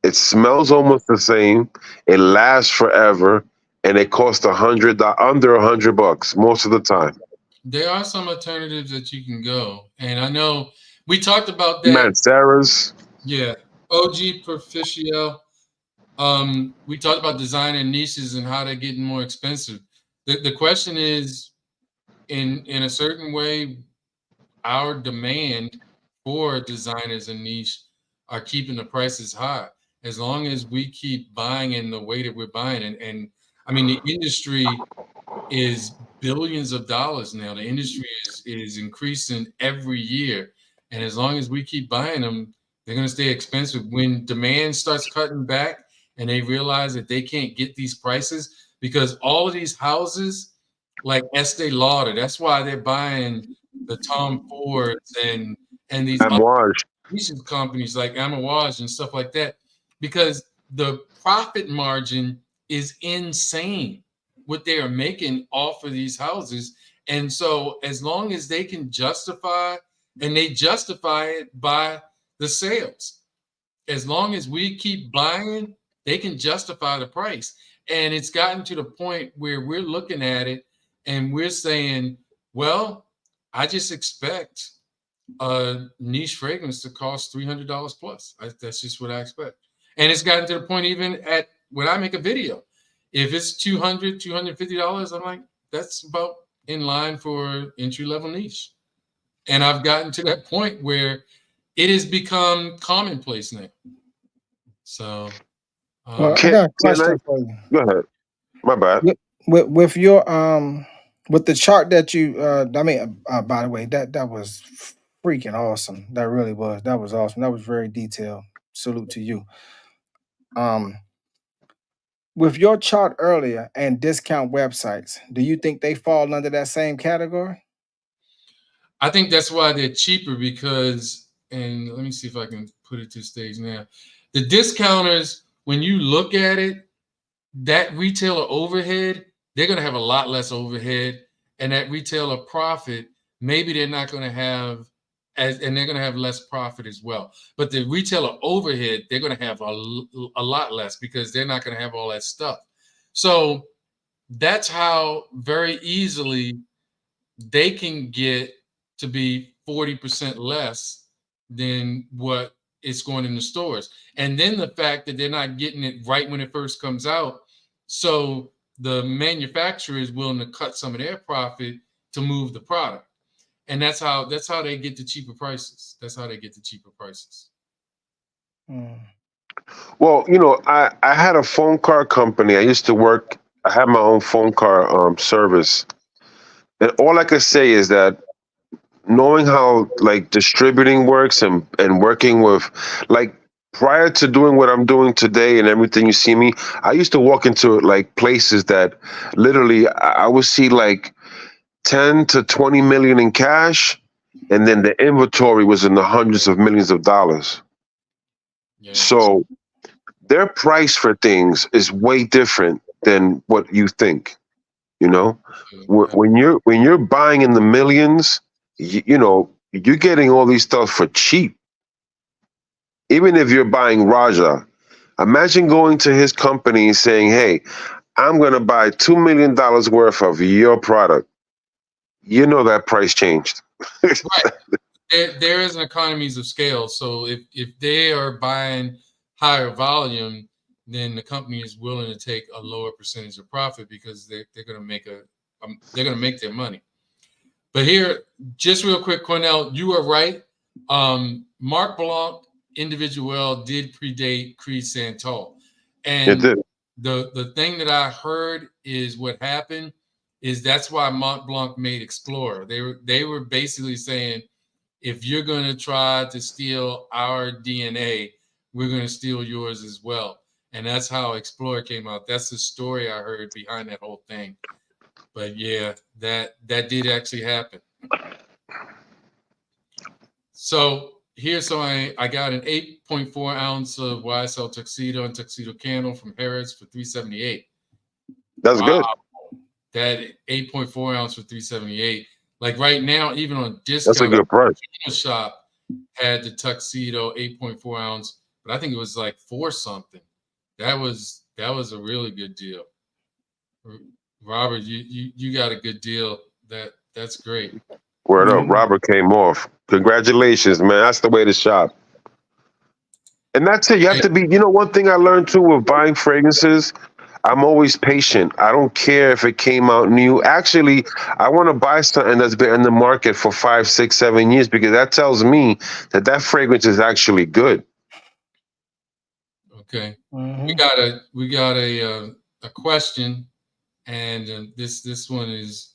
C: It smells almost the same. It lasts forever, and it costs under $100 most of the time.
B: There are some alternatives that you can go, and I know we talked about that.
C: Mancera's.
B: Yeah, OG Proficio. We talked about design and niches and how they're getting more expensive. The question is, in a certain way, our demand for designers and niche are keeping the prices high. As long as we keep buying in the way that we're buying, and I mean, the industry is billions of dollars now. The industry is increasing every year, and as long as we keep buying them, they're going to stay expensive. When demand starts cutting back, and they realize that they can't get these prices, because all of these houses, like Estee Lauder, that's why they're buying the Tom Fords and these
C: Amouage.
B: recent companies like Amouage and stuff like that, because the profit margin is insane what they are making off of these houses. And so as long as they can justify, and they justify it by the sales, as long as we keep buying, they can justify the price. And it's gotten to the point where we're looking at it and we're saying, well, I just expect a niche fragrance to cost $300 plus. That's just what I expect. And it's gotten to the point, even at when I make a video, if it's $250, I'm like, that's about in line for entry level niche. And I've gotten to that point where it has become commonplace now. So,
D: Well, I
C: Can,
D: got a
C: can I
D: question for you.
C: go ahead? My bad.
D: With your with the chart that you I mean by the way, that was freaking awesome. That really was. That was awesome. That was very detailed. Salute to you. Um with your chart earlier and discount websites, do you think they fall under that same category?
B: I think that's why they're cheaper, because, and let me see if I can put it to stage now. The discounters, when you look at it, that retailer overhead, they're going to have a lot less overhead, and that retailer profit, maybe they're not going to have and they're going to have less profit as well. But the retailer overhead, they're going to have a lot less, because they're not going to have all that stuff. So that's how very easily they can get to be 40% less than what it's going in the stores. And then the fact that they're not getting it right when it first comes out. So the manufacturer is willing to cut some of their profit to move the product. And that's how they get the cheaper prices. That's how they get the cheaper prices.
D: Mm.
C: Well, I had a phone car company. I used to work. I had my own phone car service, and all I could say is that knowing how like distributing works and working with like prior to doing what I'm doing today and everything you see me, I used to walk into like places that literally I would see like 10 to 20 million in cash, and then the inventory was in the hundreds of millions of dollars.
B: Yeah.
C: So their price for things is way different than what you think. You know, when you're buying in the millions, you're getting all these stuff for cheap. Even if you're buying Raja, imagine going to his company and saying, "Hey, I'm going to buy $2 million worth of your product." You know that price changed.
B: Right. There is an economies of scale. So if they are buying higher volume, then the company is willing to take a lower percentage of profit, because they're going to make they're going to make their money. But here, just real quick, Cornell, you are right. Mark Blanc individual did predate Creed Santal,
C: It
B: and
C: did.
B: the thing that I heard is what happened is that's why Mont Blanc made Explorer. They were basically saying, if you're going to try to steal our DNA, we're going to steal yours as well. And that's how Explorer came out. That's the story I heard behind that whole thing. But yeah, that did actually happen. So here, so I got an 8.4 ounce of YSL Tuxedo and Tuxedo Candle from Harris for 378.
C: That's
B: Wow,
C: good.
B: that 8.4 ounce for 378. Like right now, even on
C: That's a
B: discount,
C: good price.
B: the shop had the Tuxedo 8.4 ounce, but I think it was like four something. That was a really good deal. Robert, you got a good deal. That's great.
C: Word up.
D: Yeah.
C: Robert came off. Congratulations, man. That's the way to shop. And that's it. You have
B: Hey,
C: to be, one thing I learned too with buying fragrances, I'm always patient. I don't care if it came out new. Actually, I want to buy something that's been in the market for 5, 6, 7 years because that tells me that that fragrance is actually good.
B: okay. We
D: Hmm.
B: got a question, and this one is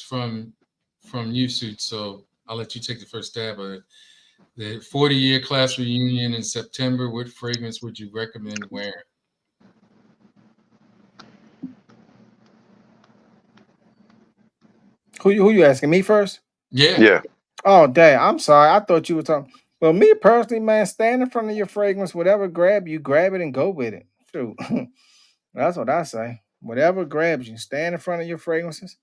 B: from you, Suit. So I'll let you take the first stab at it. The 40-year class reunion in September. What fragrance would you recommend wearing?
D: Who you asking me first?
B: Yeah,
C: Yeah.
D: Oh, dang. I'm sorry. I thought you were talking. Well, me personally, man, stand in front of your fragrance. Whatever grab you, grab it and go with it. Shoot. That's what I say. Whatever grabs you, stand in front of your fragrances.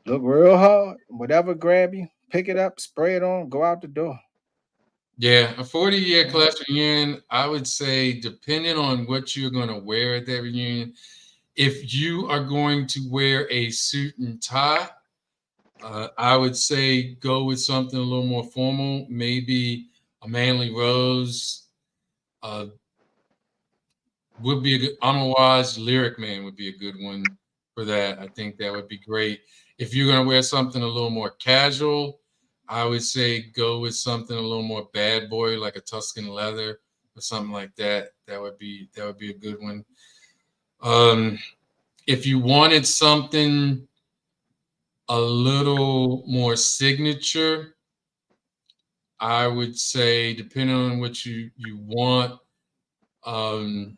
D: Look real hard. Whatever grab you, pick it up, spray it on, go out the door.
B: yeah. A 40-year
D: Mhm.
B: class reunion. I would say, depending on what you're going to wear at that reunion, if you are going to wear a suit and tie, I would say go with something a little more formal, maybe a manly rose. Uh, would be a good Amawaz Lyric Man would be a good one for that. I think that would be great. If you're gonna wear something a little more casual, I would say go with something a little more bad boy, like a Tuscan leather or something like that. That would be a good one. Um, if you wanted something a little more signature, I would say, depending on what you want, um,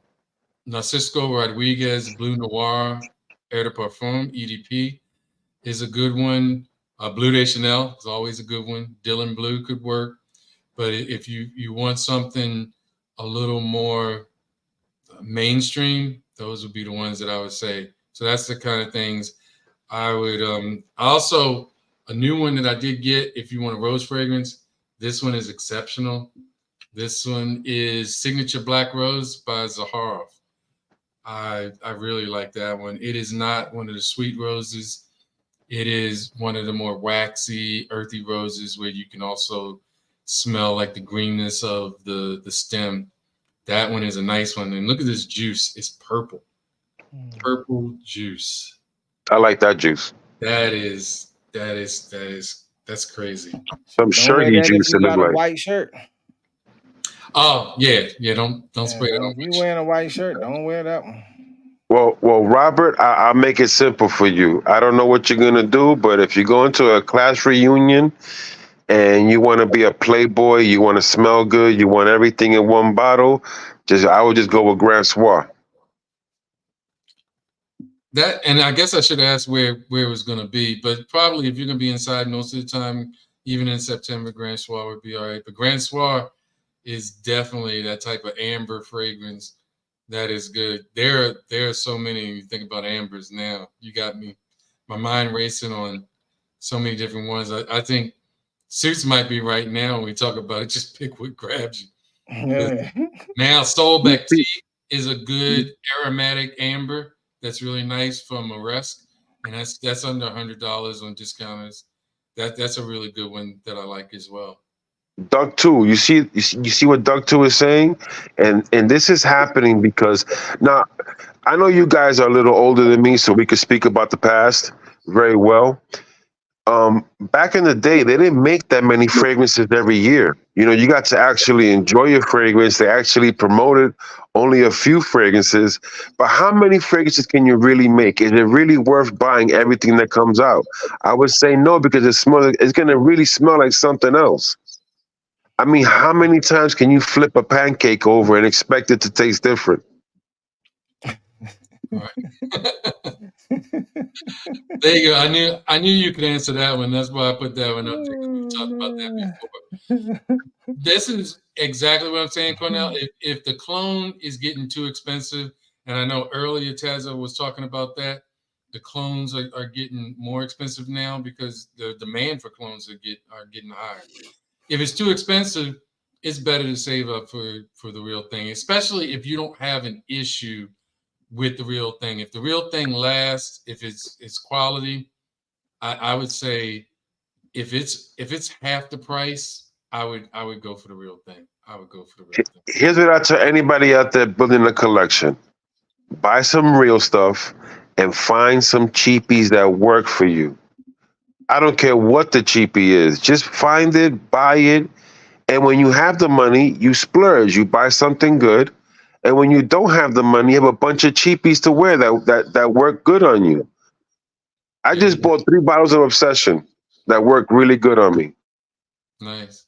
B: Narcisco Rodriguez Blue Noir Air de Parfum EDP is a good one. Blue de Chanel is always a good one. Dylan Blue could work, but if you want something a little more mainstream, those would be the ones that I would say. So that's the kind of things I would. Also, a new one that I did get. If you want a rose fragrance, this one is exceptional. This one is Signature Black Rose by Zaharoff. I really like that one. It is not one of the sweet roses. It is one of the more waxy, earthy roses where you can also smell like the greenness of the stem. That one is a nice one. And look at this juice. It's purple.
D: Mm.
B: Purple juice.
C: I like that juice.
B: That's crazy.
C: Some
D: Shoot, don't wear
C: shirty
D: that if
C: juice
D: you
C: it look
D: got a
C: like.
D: white shirt.
B: Oh yeah, yeah. Don't
D: Yeah,
B: spray that
D: don't,
B: on
D: if
B: my
D: you
B: shirt.
D: wearing a white shirt, don't wear that one.
C: Well, Robert, I'll make it simple for you. I don't know what you're gonna do, but if you go into a class reunion and you want to be a playboy, you want to smell good, you want everything in one bottle, I would just go with Grand Soir.
B: That, and I guess I should ask where it was going to be, but probably if you're going to be inside most of the time, even in September, Grand Soir would be all right. But Grand Soir is definitely that type of amber fragrance that is good. There are so many. When you think about ambers now, you got me, my mind racing on so many different ones. I think suits might be right now when we talk about it. Just pick what grabs you. 'Cause
D: Yeah.
B: now,
C: You
B: Solbeck
C: see,
B: tea is a good aromatic amber that's really nice from Aresk, and that's under $100 on discounters. That's a really good one that I like as well.
C: Doug too. You see what Doug too is saying, and this is happening because now I know you guys are a little older than me, so we could speak about the past very well. Back in the day, they didn't make that many fragrances every year. You got to actually enjoy your fragrance. They actually promoted only a few fragrances. But how many fragrances can you really make? Is it really worth buying everything that comes out? I would say no, because it's going to really smell like something else. I mean, how many times can you flip a pancake over and expect it to taste different?
B: All right. There you go. I knew you could answer that one. That's why I put that one up there. We
D: Oh,
B: talked about that
D: man.
B: before. This is exactly what I'm saying, Cornell. If the clone is getting too expensive, and I know earlier Tazza was talking about that, the clones are getting more expensive now because the demand for clones are getting higher. If it's too expensive, it's better to save up for the real thing, especially if you don't have an issue with the real thing. If the real thing lasts, if it's quality, I would say if it's half the price, I would go for the real thing. I would go for the real thing.
C: Here's what I tell anybody out there building a collection: buy some real stuff and find some cheapies that work for you. I don't care what the cheapie is. Just find it, buy it, and when you have the money, you splurge. You buy something good, and when you don't have the money, you have a bunch of cheapies to wear that work good on you. I
B: Yeah,
C: just bought 3 bottles of Obsession that work really good on me.
B: nice.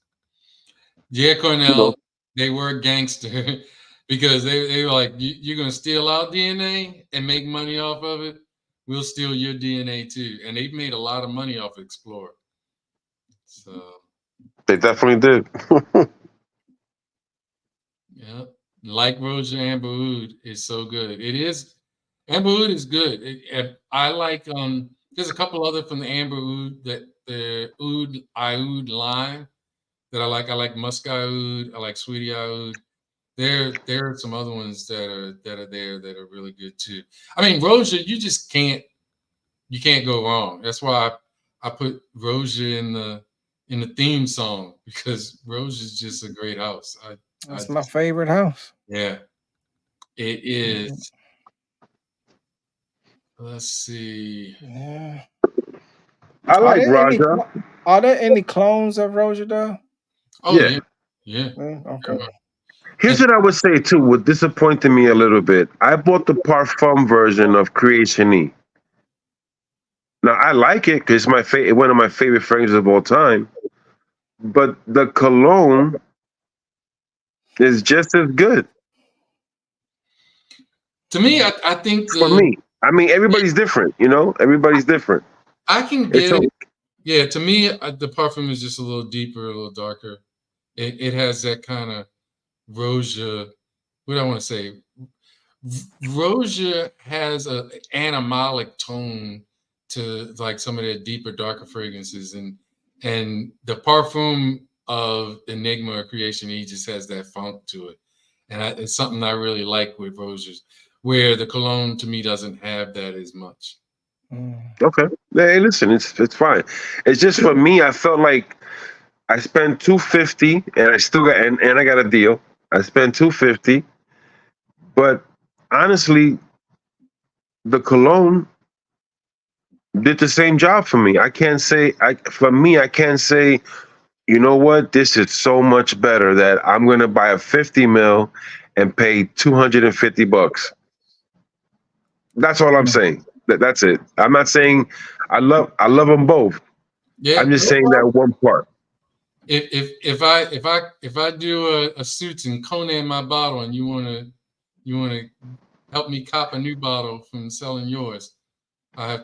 B: Yeah,
C: You know,
B: Cornell, they were gangster because they were like, you're gonna steal our DNA and make money off of it. We'll steal your DNA too, and they've made a lot of money off Explorer. So
C: they definitely did.
B: yeah, like Roger Amber Oud is so good. It is Amber Oud is good. I like there's a couple other from the Amber Oud that the Oud line that I like. I like Musk Oud. I like Sweetie Oud. There are some other ones that are there that are really good too. I mean, Rosia, you can't go wrong. That's why I put Rosia in the theme song because Rosia is just a great house. I
D: That's my
B: just
D: favorite house.
B: yeah, it
D: Mhm.
B: is. Let's see.
D: Yeah.
C: I
D: Are
C: like
D: there any
C: Raja.
D: clo- are there any clones of Roger though?
B: Oh
C: Yeah.
B: yeah, yeah.
D: Okay.
C: Here's
B: And
C: what I would say too. What disappointed me a little bit. I bought the Parfum version of Creation E. Now I like it because it's one of my favorite fragrances of all time. But the cologne is just as good
B: to me, I think
C: for me. I mean, everybody's different. Everybody's different.
B: I can
C: It's
B: get
C: so
B: it. Yeah, to me, the parfum is just a little deeper, a little darker. It has that kind of Rosia. What do I want to say? Rosia has a animalic tone to like some of their deeper, darker fragrances, and the parfum of Enigma or Creation E just has that funk to it, and it's something I really like with Rosias, where the cologne to me doesn't have that as much.
D: Mm.
C: okay. Hey, listen, it's fine. It's just for me. I felt like I spent 250, and I still got and I got a deal. I spent 250, but honestly, the cologne did the same job for me. I can't say for me. I can't say, you know what, this is so much better that I'm gonna buy a 50 mil and pay $250. That's all I'm
D: Mm.
C: saying. That's it. I'm not saying I love them both.
B: Yeah,
C: I'm just saying that one part.
B: if I do a suits and Conan my bottle, and you wanna help me cop a new bottle from selling yours,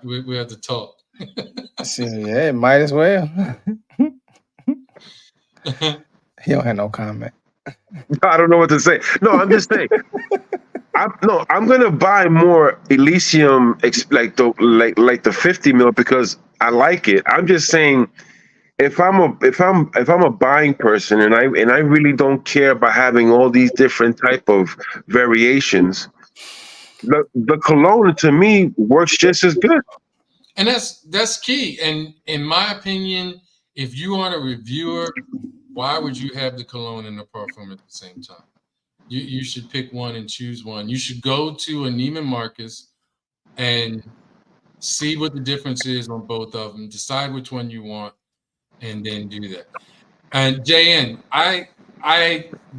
B: we have to talk.
D: See, yeah, might as well. He don't have no comment.
C: I don't know what to say. No, I'm just saying. I'm gonna buy more Elysium like the 50 mil because I like it. I'm just saying if I'm a buying person and I really don't care about having all these different type of variations, the cologne to me works just as good.
B: And that's key. And in my opinion, if you are a reviewer, why would you have the cologne and the parfum at the same time? You should pick one and choose one. You should go to a Neiman Marcus and see what the difference is on both of them. Decide which one you want, and then do that. And JN,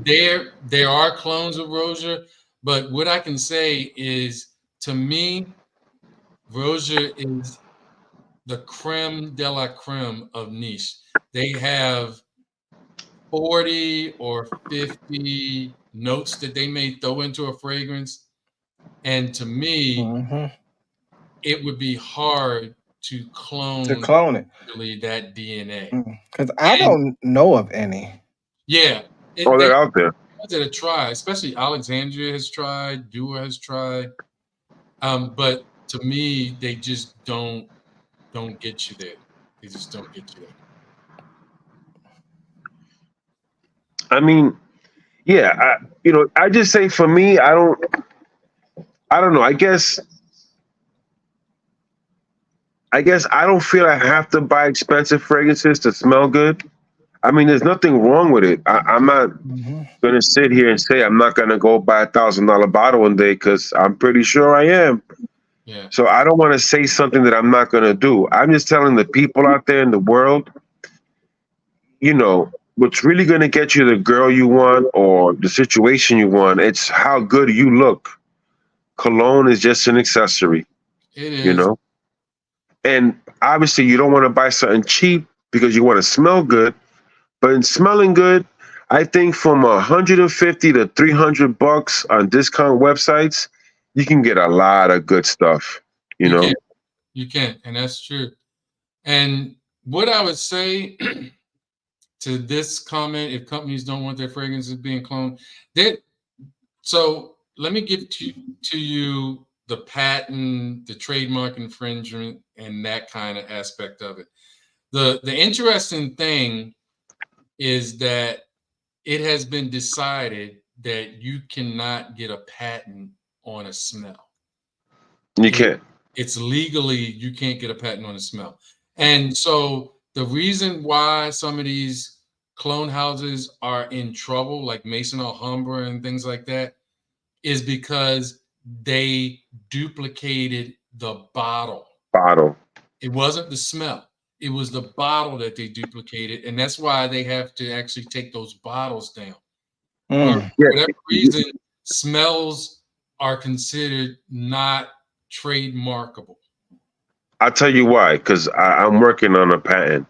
B: there are clones of Rosia, but what I can say is, to me, Rosia is the creme de la creme of niche. They have 40 or 50 notes that they may throw into a fragrance. And to me,
D: Hmm.
B: it would be hard to
D: To
B: clone
D: clone it.
B: really that DNA.
D: Because I
B: And
D: don't know of any.
B: yeah,
C: Oh,
B: they
C: they're out there.
B: did a try, especially Alexandria has tried, Dua has tried. But to me, they just don't get you there. They just don't get you there.
C: I mean, yeah, I just say for me, I don't know. I guess I don't feel I have to buy expensive fragrances to smell good. I mean, there's nothing wrong with it. I'm not
D: Hmm.
C: gonna sit here and say I'm not gonna go buy $1,000 bottle one day because I'm pretty sure I am.
B: Yeah,
C: So I don't want to say something that I'm not gonna do. I'm just telling the people out there in the world, what's really gonna get you the girl you want or the situation you want. It's how good you look. Cologne is just an accessory,
B: it
C: you
B: is.
C: know. And obviously, you don't want to buy something cheap because you want to smell good. But in smelling good, I think from 150 to 300 bucks on discount websites, you can get a lot of good stuff. You
B: You
C: know,
B: can, you can, and that's true. And what I would say to this comment, if companies don't want their fragrances being cloned, that so let me give to you the patent, the trademark infringement, and that kind of aspect of it. The interesting thing is that it has been decided that you cannot get a patent on a smell.
C: you
B: It,
C: can't.
B: it's legally you can't get a patent on a smell. And so the reason why some of these clone houses are in trouble, like Mason Alhambra and things like that, is because they duplicated the bottle.
C: Bottle.
B: It wasn't the smell. It was the bottle that they duplicated, and that's why they have to actually take those bottles down. For
D: Mm.
C: Yeah,
B: whatever reason, smells are considered not trademarkable.
C: I'll tell you why. Because I'm working on a patent.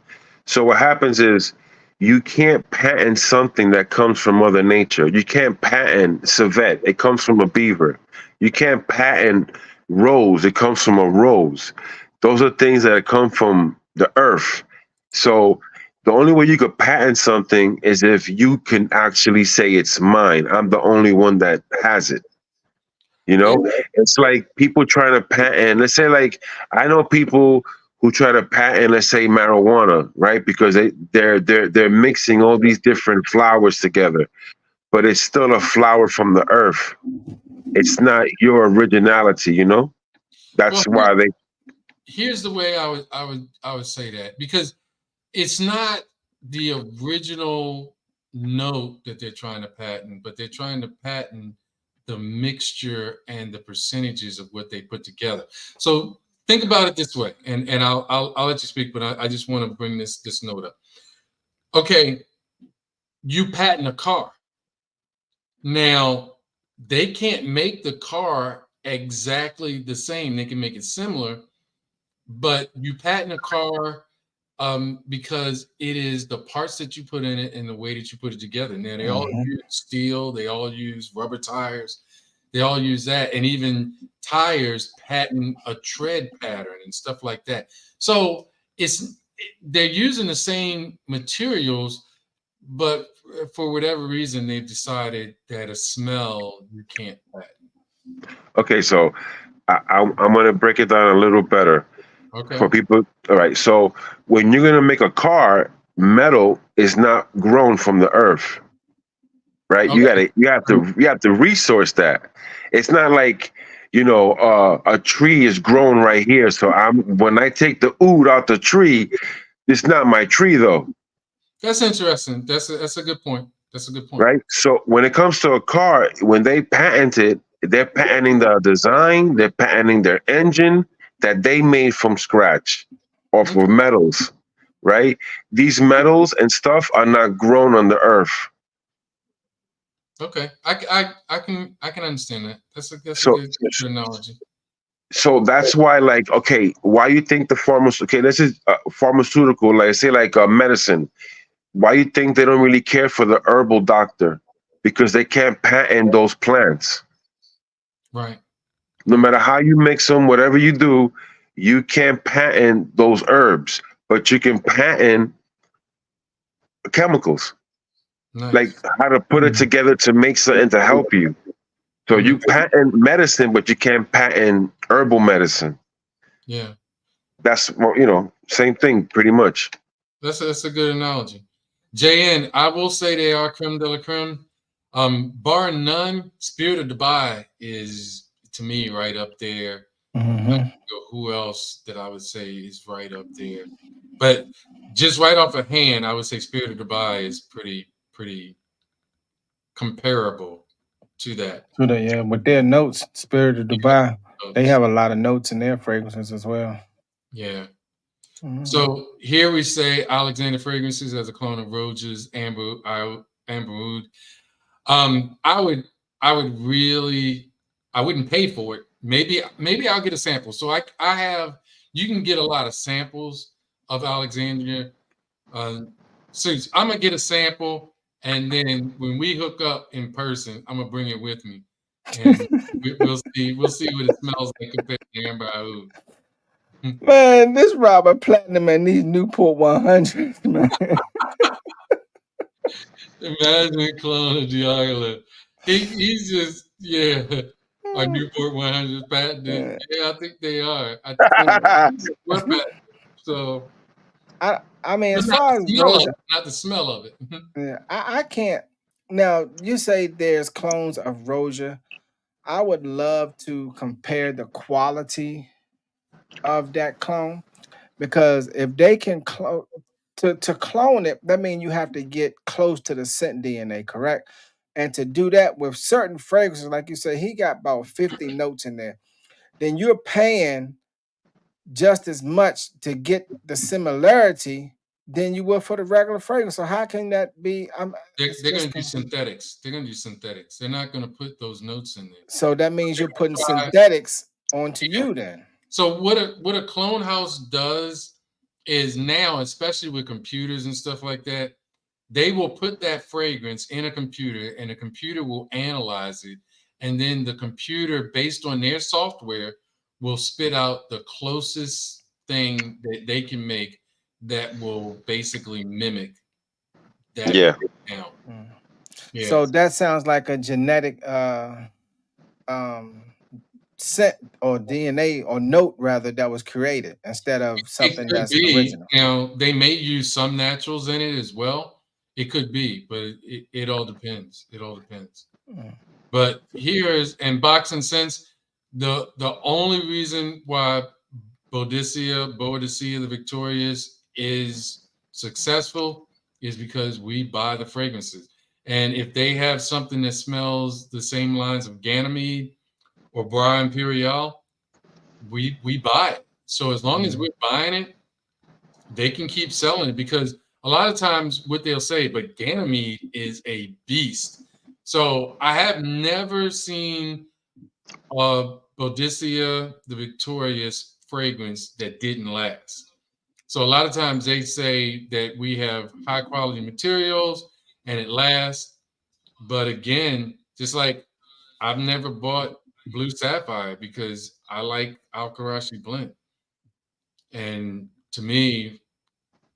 C: So what happens is you can't patent something that comes from Mother Nature. You can't patent civet. It comes from a beaver. You can't patent rose. It comes from a rose. Those are things that come from the earth. So the only way you could patent something is if you can actually say it's mine. I'm the only one that has it. You
B: Yeah,
C: know, it's like people trying to patent. Let's say, like, I know people who try to patent, let's say, marijuana, right? Because they're mixing all these different flowers together, but it's still a flower from the earth. It's not your originality.
B: well,
C: That's why they
B: here's the way I would say that, because it's not the original note that they're trying to patent, but they're trying to patent the mixture and the percentages of what they put together. So think about it this way, and I'll let you speak, but I just want to bring this note up. Okay, you patent a car. Now, they can't make the car exactly the same. They can make it similar, but you patent a car because it is the parts that you put in it and the way that you put it together. Now, they all
D: Hmm.
B: use steel, they all use rubber tires, they all use that, and even tires patent a tread pattern and stuff like that. So they're using the same materials, but for whatever reason, they've decided that a smell you can't patent.
C: okay. So I'm gonna break it down a little better
B: Okay.
C: for people. All right. So when you're gonna make a car, metal is not grown from the earth, right? You
B: Okay.
C: gotta you have to resource that. It's not like a tree is grown right here. So when I take the oud out the tree, it's not my tree though,
B: That's interesting. That's a good point. That's a good point.
C: right? So when it comes to a car, when they patent it, they're patenting the design, they're patenting their engine that they made from scratch off
B: Okay.
C: of metals, right? These metals and stuff are not grown on the earth.
B: Okay. I can understand that. That's a
C: So
B: good analogy.
C: that's why, like, okay, why you think the okay, this is pharmaceutical, like say like medicine. Why you think they don't really care for the herbal doctor? Because they can't patent those plants.
B: Right.
C: No matter how you mix them, whatever you do, you can't patent those herbs, but you can patent chemicals, like
B: Nice.
C: how to put it together to make something to help you. So
B: Mm,
C: you patent medicine, but you can't patent herbal medicine.
B: yeah,
C: That's, well, same thing pretty much.
B: that's a good analogy. JN, I will say they are creme de la creme. Bar none, Spirit of Dubai is to me right up there.
D: Hmm.
B: Who else that I would say is right up there? But just right off a hand, I would say Spirit of Dubai is pretty comparable to that.
D: So they, yeah, with their notes, Spirit of Dubai, they
B: Folks.
D: have a lot of notes in their fragrances as well.
B: Yeah.
D: Hmm.
B: So here we say Alexander Fragrances as a clone of Roja's Amber Oud. I would really, I wouldn't pay for it. Maybe I'll get a sample. So I have, you can get a lot of samples of Alexandria. So I'm gonna get a sample, and then when we hook up in person, I'm gonna bring it with me, and we'll see what it smells like compared to Amber Oud.
D: Man, this Robert Platinum and these Newport 100s, man.
B: Imagine clone of Diaghilev. He's just, yeah. Our Newport 100 patented.
D: Uh,
B: Yeah, I think they are. I think we're patented. So,
D: I mean,
B: but
D: as
B: not
D: far
B: the
D: as
B: smell of
D: Roja,
B: it. Not the smell of it.
D: yeah, I can't. Now, you say there's clones of Roja. I would love to compare the quality of that clone because if they can clone to clone it, that means you have to get close to the scent DNA, correct? And to do that with certain fragrances, like you said, he got about 50 notes in there. Then you're paying just as much to get the similarity than you would for the regular fragrance. So how can that be?
B: they're,
D: It's
B: they're
D: just
B: going to do synthetics. They're going to do synthetics. They're not going to put those notes in there.
D: so that means you're putting
B: Try-
D: synthetics onto
B: yeah.
D: you then.
B: So what a clone house does is now, especially with computers and stuff like that, they will put that fragrance in a computer, and the computer will analyze it, and then the computer, based on their software, will spit out the closest thing that they can make that will basically mimic that
C: Yeah.
B: now.
D: Mm.
B: Yeah.
D: So that sounds like a genetic um scent or DNA or note rather that was created instead of
B: It
D: something
B: could
D: that's
B: be.
D: original.
B: Now, they may use some naturals in it as well. It could be, but it all depends. It all depends.
D: Mm.
B: But here's, in boxing sense, the only reason why Boadicea the Victorious is successful is because we buy the fragrances. And if they have something that smells the same lines of Ganymede or Bra Imperial, we buy it. So as long as
D: Mm.
B: we're buying it, they can keep selling it, because a lot of times what they'll say, but Ganymede is a beast. So I have never seen Boadicea the Victorious fragrance that didn't last. So a lot of times they say that we have high quality materials and it lasts. But again, just like I've never bought Blue Sapphire because I like Alkarashi blend. And to me,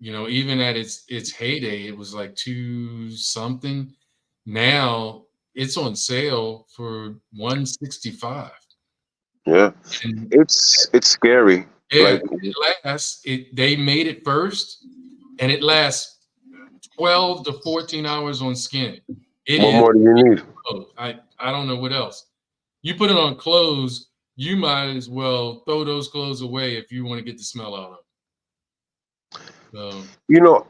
B: even at its heyday, it was like two something. Now it's on sale for 165.
C: Yeah.
B: And
C: It's scary.
B: yeah,
C: Like,
B: it lasts. They made it first, and it lasts 12 to 14 hours on skin. It
C: what
B: is.
C: more do you need?
B: I don't know what else. You put it on clothes, you might as well throw those clothes away if you want to get the smell out of them.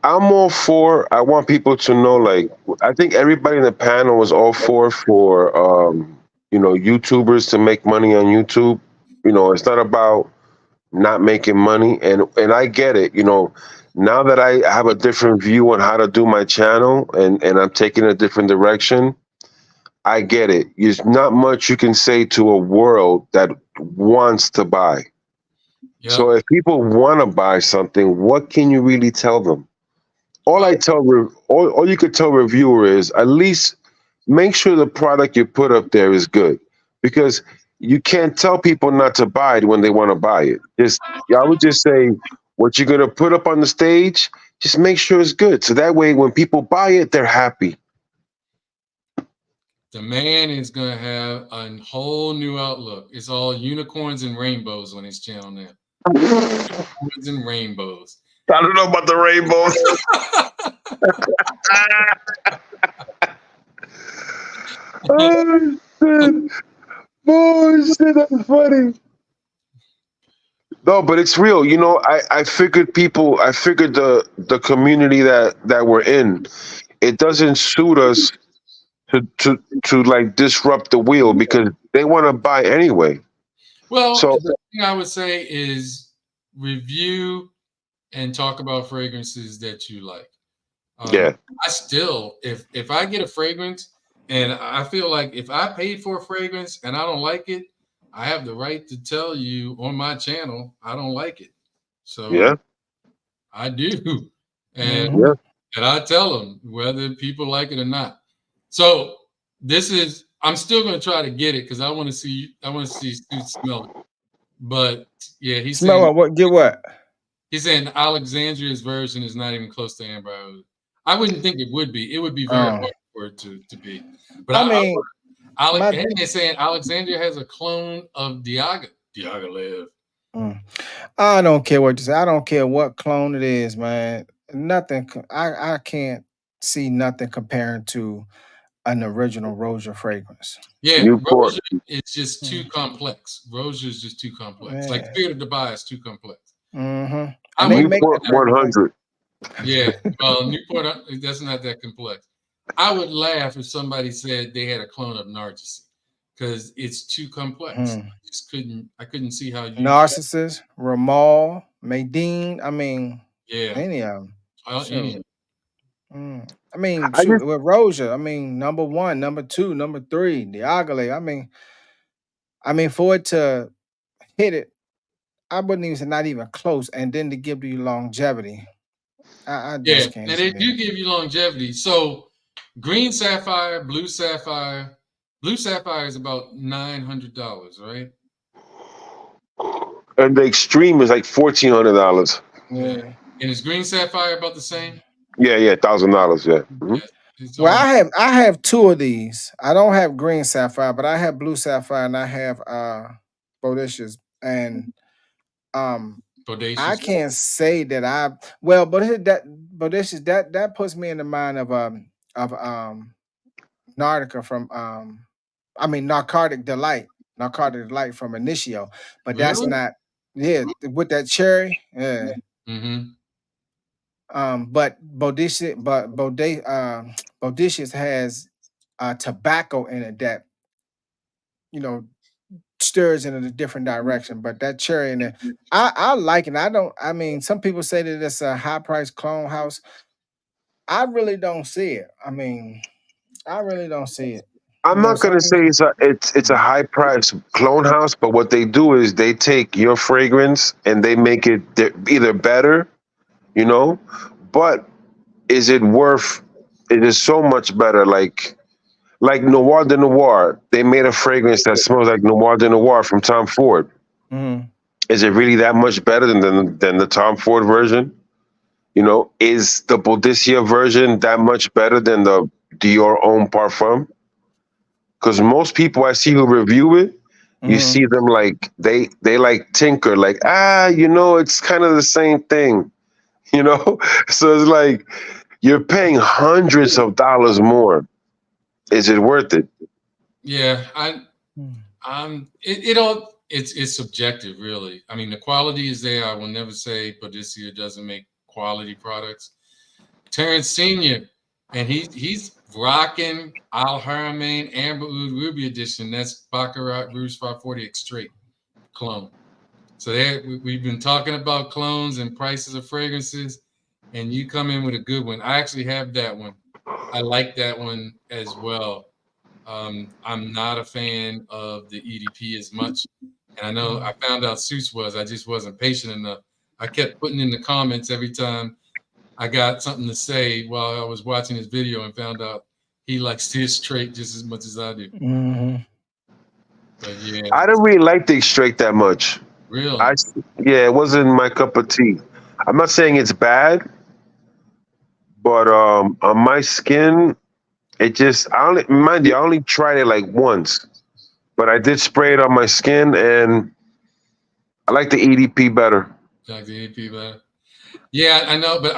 C: I'm all for. I want people to know. Like, I think everybody in the panel was all for YouTubers to make money on YouTube. It's not about not making money, and I get it. Now that I have a different view on how to do my channel, and I'm taking a different direction, I get it. There's not much you can say to a world that wants to buy.
B: Yep.
C: So if people want to buy something, what can you really tell them? All you could tell reviewer is at least make sure the product you put up there is good, because you can't tell people not to buy it when they want to buy it. Just I would just say what you're gonna put up on the stage, just make sure it's good. So that way when people buy it, they're happy.
B: The man is gonna have a whole new outlook. It's all unicorns and rainbows on his channel now.
C: I
B: Unicorns and rainbows.
C: don't know about the rainbows. Oh shit. Oh shit, that's funny. No, but it's real. You know, I figured the community that we're in, it doesn't suit us to like disrupt the wheel because they want to buy anyway.
B: Well,
C: So
B: the thing I would say is review and talk about fragrances that you like.
C: yeah,
B: I still, if I get a fragrance and I feel like if I paid for a fragrance and I don't like it, I have the right to tell you on my channel I don't like it. So
C: yeah,
B: I do, and
D: Hmm.
C: yeah.
B: I tell them whether people like it or not. So this is I'm still going to try to get it because I want to see Stu smell it. But yeah,
D: Smell what? What? Get what?
B: he's saying Alexandria's version is not even close to Amber Rose. I wouldn't think it would be. It would be very
D: Oh,
B: hard for it to be. But
D: I mean, my.
B: And they're saying Alexandria has a clone of Diaga. Diaga live.
D: Mm. I don't care what you say. I don't care what clone it is, man. Nothing. I can't see nothing comparing to an original Roja fragrance.
B: Yeah,
C: Newport.
B: Rosia is just too
D: Mm.
B: complex. Rosia is just too complex. Like
D: Yeah.
B: Spirit of Dubai is too complex.
D: Mm-hmm. And
B: I'm
D: they
B: with
D: make
C: Newport
D: that fragrance.
C: 100.
B: Yeah. Well, Newport, that's not that complex. I would laugh if somebody said they had a clone of Narcissus because it's too complex.
D: Hmm.
B: I couldn't see how you,
D: Narcissus, Ramal, Maydeen. I mean,
B: yeah,
D: any of them.
B: any,
D: Shoot. Mm. I mean,
C: I
D: shoot,
C: just
D: with Roja, I mean, number one, number two, number three, Diagole. I mean, for it to hit it, I wouldn't even say not even close, and then to give you longevity, I
B: yeah.
D: just can't
B: And
D: see
B: they
D: it.
B: do give you longevity. So green sapphire, blue sapphire is about $900, right?
C: and the extreme is like $1,400.
B: Yeah.
D: Yeah.
B: And is green sapphire about the same?
C: Yeah, yeah, $1,000. Yeah.
B: Yeah, it's
D: Well,
B: almost
D: I have two of these. I don't have green sapphire, but I have blue sapphire and I have bodacious. And um I
B: bodacious.
D: can't say that I well, but bodacious that puts me in the mind of Nartica from I mean Narcotic Delight from Initio, but that's
B: Really?
D: not yeah, with that cherry, yeah.
B: Mm-hmm.
D: But Bodacious has tobacco in it that you know stirs in a different direction. But that cherry in it, I like it. I don't. I mean, some people say that it's a high price clone house. I really don't see it. I mean, I really don't see it.
C: I'm not
D: Some
C: gonna say
D: people.
C: it's a high price clone house, but what they do is they take your fragrance and they make it either better, you know, but is it worth? It is so much better. Like Noir de Noir, they made a fragrance that smells like Noir de Noir from Tom Ford.
D: Mhm.
C: Is it really that much better than the Tom Ford version? You know, is the Boudicca version that much better than the Dior Homme Parfum? Because most people I see who review it, you
D: Mhm.
C: see them like they like tinker, like it's kind of the same thing, you know. So it's like you're paying hundreds of dollars more. Is it worth it?
B: Yeah,
D: Mhm.
B: it all it's subjective, really. I mean, the quality is there. I will never say Bodicea doesn't make quality products. Terrence Senior, and he's rocking Al Haramain Amber Oud Ruby Edition. That's Baccarat Rouge 540 straight clone. So there we've been talking about clones and prices of fragrances, and you come in with a good one. I actually have that one. I like that one as well. I'm not a fan of the EDP as much. And I know I found out Seuss was, I just wasn't patient enough. I kept putting in the comments every time I got something to say while I was watching his video and found out he likes his trait just as much as I do.
D: Mhm.
B: But yeah,
C: I didn't really like the extract that much.
B: really.
C: I yeah, it wasn't my cup of tea. I'm not saying it's bad, but on my skin, it just I only mind you, I only tried it like once, but I did spray it on my skin, and I like the EDP better.
B: Like the EP, but yeah, I know, but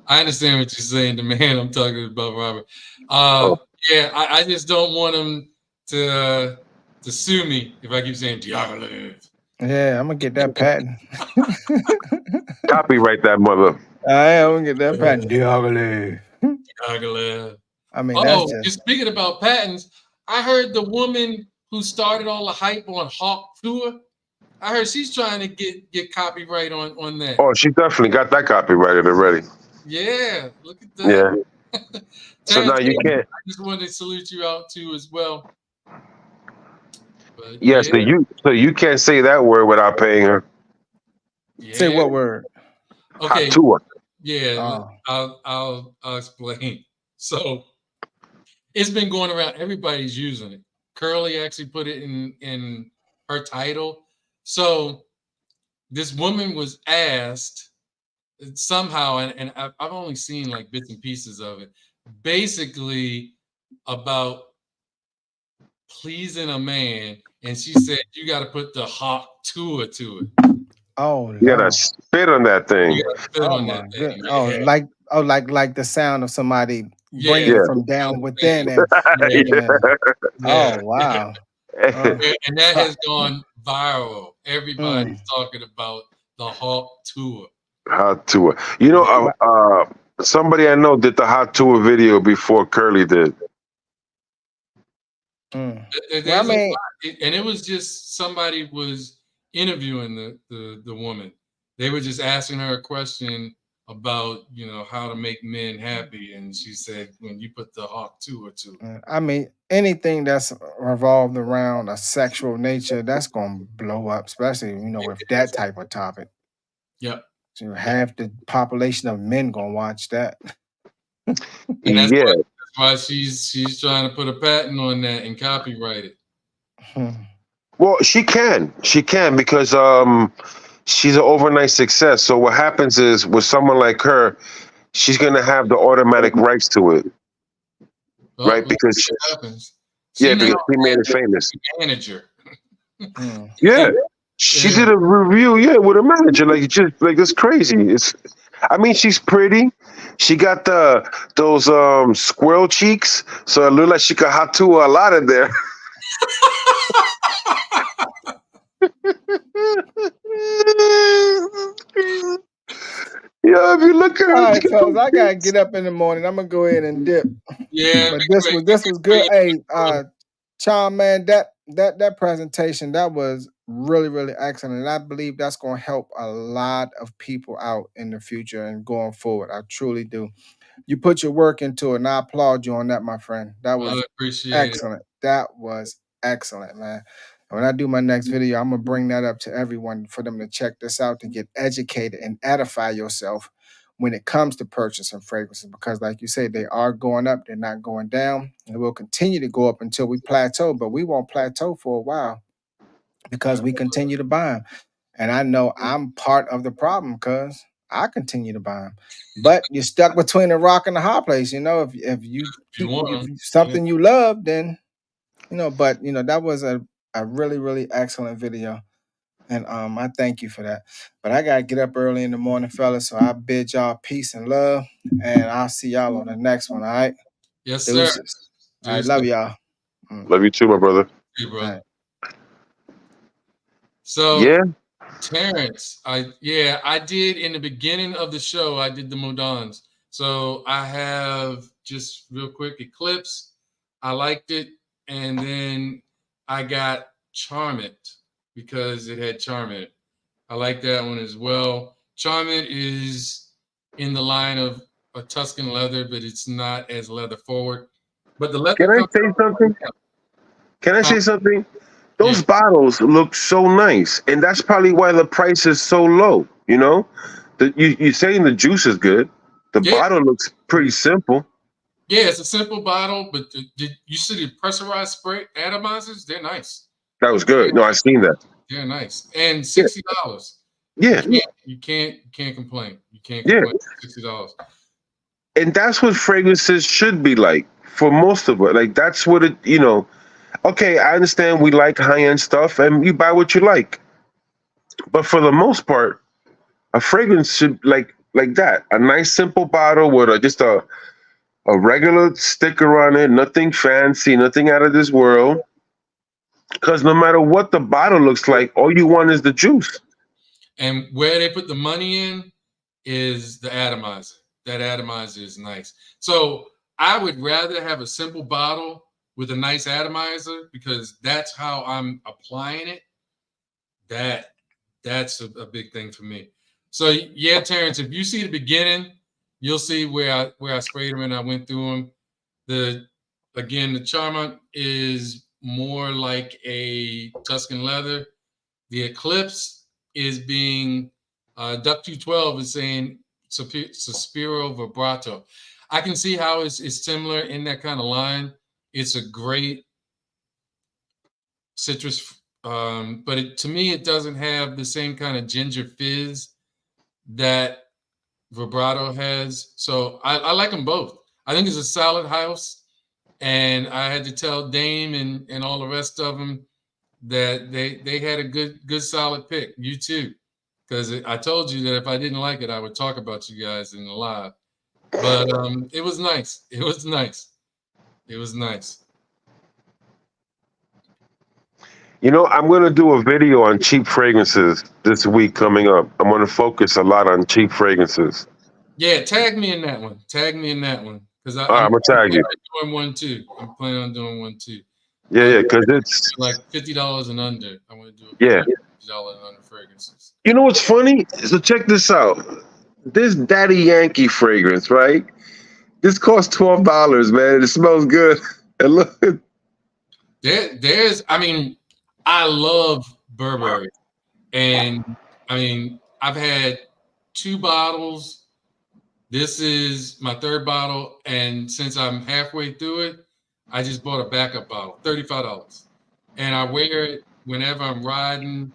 B: I understand what you're saying. The man I'm talking about, Robert. Uh,
C: Oh,
B: yeah, I just don't want him to sue me if I keep saying Diagoleve.
D: Yeah, I'm gonna get that patent.
C: copyright that mother.
D: I am gonna get that patent. Diogly.
B: Diagoleve.
D: I mean, that's
B: Oh,
D: just
B: you're speaking about patents. I heard the woman who started all the hype on Hawk Tour. I heard she's trying to get copyright on that.
C: Oh, she definitely got that copyrighted already.
B: Yeah, look at
C: Yeah.
B: that.
C: So now
B: Terrence,
C: you can't.
B: I just wanted to salute you out too as well. But
C: Yes,
B: yeah,
C: so you can't say that word without paying her.
D: say
B: yeah.
D: what word?
B: Okay,
C: Hatua.
B: yeah.
D: Oh,
B: I'll explain. So it's been going around. Everybody's using it. Curly actually put it in her title. So this woman was asked somehow, and I've only seen like bits and pieces of it, basically about pleasing a man, and she said you got to put the hot tour to it.
D: oh
C: You gotta
D: no.
C: spit on that
B: You
C: thing.
B: got to spit
D: Oh
B: on that
D: my
B: thing.
D: goodness. Oh,
B: Yeah,
D: like the sound of somebody
B: yeah,
D: bringing
C: Yeah.
D: it from down within and
B: yeah,
D: making it.
B: yeah,
D: Oh
B: yeah.
D: wow. Uh,
B: And that
D: huh,
B: has gone viral. Everybody's
D: mm.
B: talking about the Hawk Tour.
C: Hatua. You know,
B: Yeah.
D: But
C: somebody I know did the Hatua video before Curly did.
D: mm. Well, I
B: There's a
D: mean,
B: lot, and it was just somebody was interviewing the woman. They were just asking her a question about how to make men happy, and she said when you put the Hawk Tour to it.
D: I mean, anything that's revolved around a sexual nature, that's gonna blow up, especially with that type of topic.
B: Yep.
D: So
B: Yep.
D: half the population of men gonna watch that.
B: And
C: Yeah.
B: that's why she's trying to put a patent on that and copyright it.
D: Hmm.
C: Well, she can because she's an overnight success. So what happens is with someone like her, she's gonna have the automatic rights to it,
B: Well,
C: right?
B: let's
C: Because
B: see what happens. She
C: yeah,
B: now
C: because she made it
B: has
C: famous.
B: a manager.
D: Hmm.
C: Yeah. She
B: Yeah.
C: did a review, yeah, with a manager. Like just like it's crazy. I mean, she's pretty. She got those squirrel cheeks, so it looked like she could hot to a lot in there. Yeah, if you look at
D: All
C: her,
D: right, fellas, I gotta get up in the morning. I'm gonna go ahead and dip.
B: Yeah,
D: But
B: make
D: this was good.
B: sure
D: Hey,
B: you
D: Charm, man, that presentation that was really really excellent, and I believe that's gonna help a lot of people out in the future and going forward. I truly do. You put your work into it, and I applaud you on that, my friend. That
B: well, I
D: was
B: appreciate it.
D: excellent. That was excellent, man. And when I do my next video, I'm gonna bring that up to everyone for them to check this out to get educated and edify yourself when it comes to purchasing fragrances. Because, like you say, they are going up; they're not going down. And will continue to go up until we plateau. But we won't plateau for a while because we continue to buy them. And I know I'm part of the problem because I continue to buy them. But you're stuck between a rock and a hard place. If you
B: You
D: keep
B: want
D: if
B: 'em. Yeah.
D: something you love, then but that was a really, really excellent video. And I thank you for that. But I gotta get up early in the morning, fellas. So I bid y'all peace and love. And I'll see y'all on the next one. All right.
B: Yes, sir.
D: Deuces. All right,
B: Cheers.
D: love y'all. Mm,
C: love you too, my brother.
B: Hey,
D: all
B: brother.
D: right.
B: So
C: Yeah,
B: Terrence, I did in the beginning of the show, I did the Mudans. So I have just real quick Eclipse. I liked it. And then I got Charm It because it had Charm It. I like that one as well. Charm It is in the line of a Tuscan leather, but it's not as leather forward. But the leather
C: can I
B: comes
C: say something? Can I
B: out.
C: say something?
B: Yeah.
C: Those bottles look so nice, and that's probably why the price is so low. You're saying the juice is good. The
B: Yeah.
C: bottle looks pretty simple.
B: Yeah, it's a simple bottle, but did you see the pressurized spray atomizers? They're nice.
C: That was good. No, I seen that.
B: They're nice. And
C: Yeah,
B: $60.
C: yeah,
B: You can't complain. You can't
C: yeah.
B: complain. $60.
C: And that's what fragrances should be like for most of it. Like that's what it, okay, I understand we like high end stuff and you buy what you like. But for the most part, a fragrance should like that. A nice simple bottle with just a regular sticker on it, nothing fancy, nothing out of this world. Because no matter what the bottle looks like, all you want is the juice.
B: And where they put the money in is the atomizer. That atomizer is nice. So I would rather have a simple bottle with a nice atomizer because that's how I'm applying it. That that's a big thing for me. So yeah, Terrence, if you see the beginning, you'll see where I sprayed them and I went through them. The Again, the Charmant is more like a Tuscan leather. The Eclipse is being Duck 212 is saying Suspiro Vibrato. I can see how it's similar in that kind of line. It's a great citrus, but to me, it doesn't have the same kind of ginger fizz that Vibrato has. So I like them both. I think it's a solid house. And I had to tell Dame and all the rest of them that they had a good solid pick. You too, because I told you that if I didn't like it, I would talk about you guys in the live. But it was nice. It was nice. It was nice.
C: I'm going to do a video on cheap fragrances this week coming up. I'm going to focus a lot on cheap fragrances.
B: Yeah, tag me in that one. Tag me in that one because
C: All right, I'm going to tag you.
B: Doing one too. I'm planning on doing one too.
C: Yeah, because it's
B: like $50 and under. I want to do
C: yeah.
B: $50 and under fragrances.
C: You know what's funny? So check this out. This Daddy Yankee fragrance, right? This costs $12, man. It smells good. And look,
B: I mean, I love Burberry, and I mean, I've had 2 bottles. This is my 3rd bottle, and since I'm halfway through it, I just bought a backup bottle, $35, and I wear it whenever I'm riding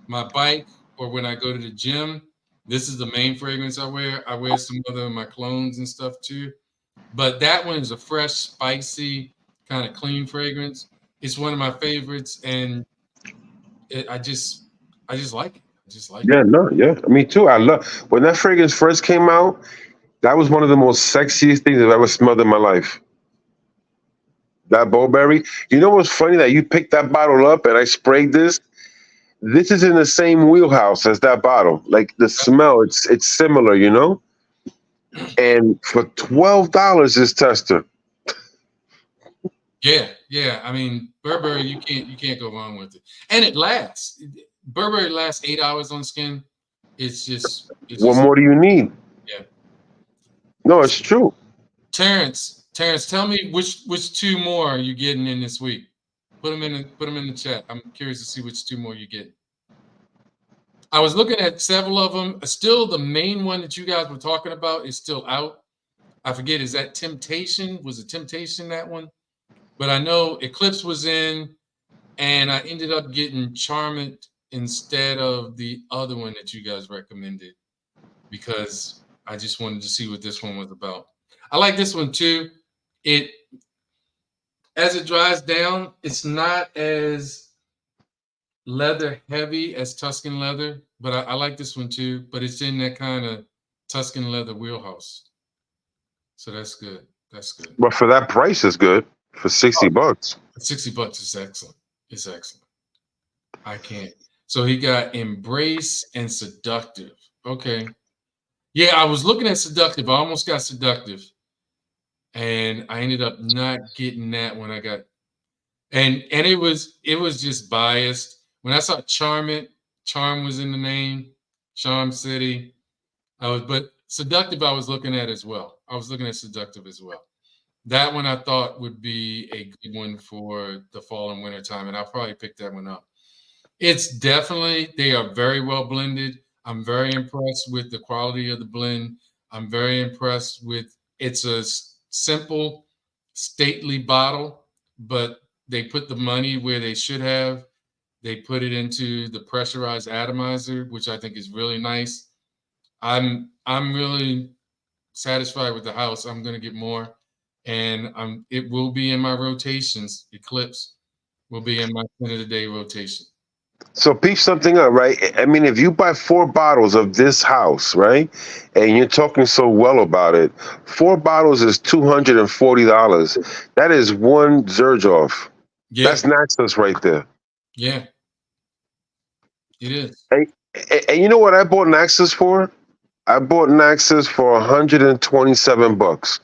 B: my bike or when I go to the gym. This is the main fragrance I wear. I wear some other of my clones and stuff too, but that one is a fresh, spicy, kind of clean fragrance. It's one of my favorites, and I just like it. I just like it.
C: yeah, no, yeah. Me too. I love when that fragrance first came out. That was one of the most sexiest things I've ever smelled in my life. That Burberry. You know what's funny? That you picked that bottle up and I sprayed this. This is in the same wheelhouse as that bottle. Like the smell, it's similar, And for $12, this tester.
B: Yeah. I mean, Burberry, you can't go wrong with it, and it lasts. Burberry lasts 8 hours on skin.
C: What more do you need?
B: Yeah.
C: No, it's true.
B: Terrence, tell me which 2 more are you getting in this week? Put them in the chat. I'm curious to see which 2 more you get. I was looking at several of them. Still, the main one that you guys were talking about is still out. I forget, is that Temptation? Was it Temptation, that one? But I know Eclipse was in, and I ended up getting Charmant instead of the other one that you guys recommended because I just wanted to see what this one was about. I like this one too. As it dries down, it's not as leather heavy as Tuscan leather, but I like this one too. But it's in that kind of Tuscan leather wheelhouse, so that's good. That's good.
C: But for that price, is good for $60.
B: $60 is excellent. It's excellent. I can't. So he got Embrace and Seductive. Okay. Yeah, I was looking at Seductive. I almost got Seductive, and I ended up not getting that when I got. And it was just biased. When I saw Charm was in the name, Charm City. But Seductive I was looking at as well. I was looking at Seductive as well. That one I thought would be a good one for the fall and winter time, and I'll probably pick that one up. It's definitely, they are very well blended. I'm very impressed with the quality of the blend. I'm very impressed with, it's a simple, stately bottle, but they put the money where they should have. They put it into the pressurized atomizer, which I think is really nice. I'm really satisfied with the house. I'm gonna get more, and it will be in my rotations. Eclipse will be in my 10 of the day rotation.
C: So peep something up, right? I mean, if you buy 4 bottles of this house, right, and you're talking so well about it, 4 bottles is $240. That is one Zerjoff.
B: Yeah,
C: That's Naxos right there.
B: yeah, it is.
C: And you know what I bought Naxos for? I bought Naxos for 127 bucks.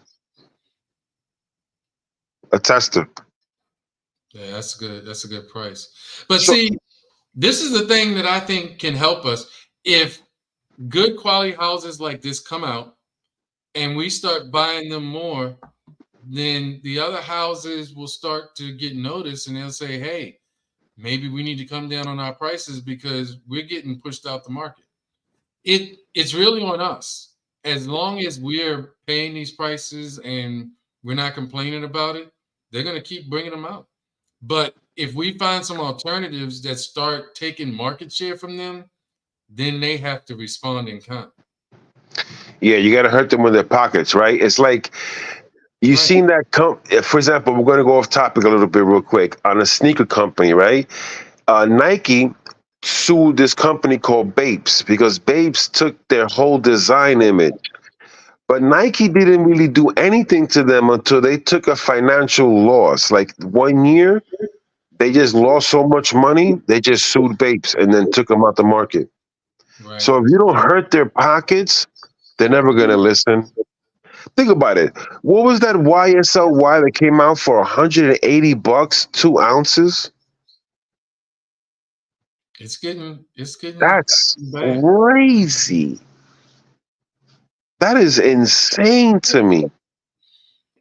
C: A tester.
B: Yeah, that's good. That's a good price. But
C: So
B: see, this is the thing that I think can help us. If good quality houses like this come out and we start buying them more, then the other houses will start to get noticed and they'll say, hey, maybe we need to come down on our prices because we're getting pushed out the market. It's really on us. As long as we're paying these prices and we're not complaining about it, they're going to keep bringing them out. But if we find some alternatives that start taking market share from them, then they have to respond in kind.
C: yeah, you got to hurt them with their pockets, right? It's like you
B: Right.
C: seen that. For example, we're going to go off topic a little bit real quick on a sneaker company, right? Nike sued this company called Babes because Babes took their whole design image. But Nike didn't really do anything to them until they took a financial loss. Like 1 year, they just lost so much money, they just sued Babes and then took them out the market.
B: Right.
C: So if you don't hurt their pockets, they're never going to listen. Think about it. What was that YSLY that came out for 180 bucks, 2 ounces?
B: It's getting
C: That's
B: bad.
C: crazy. That is insane to me.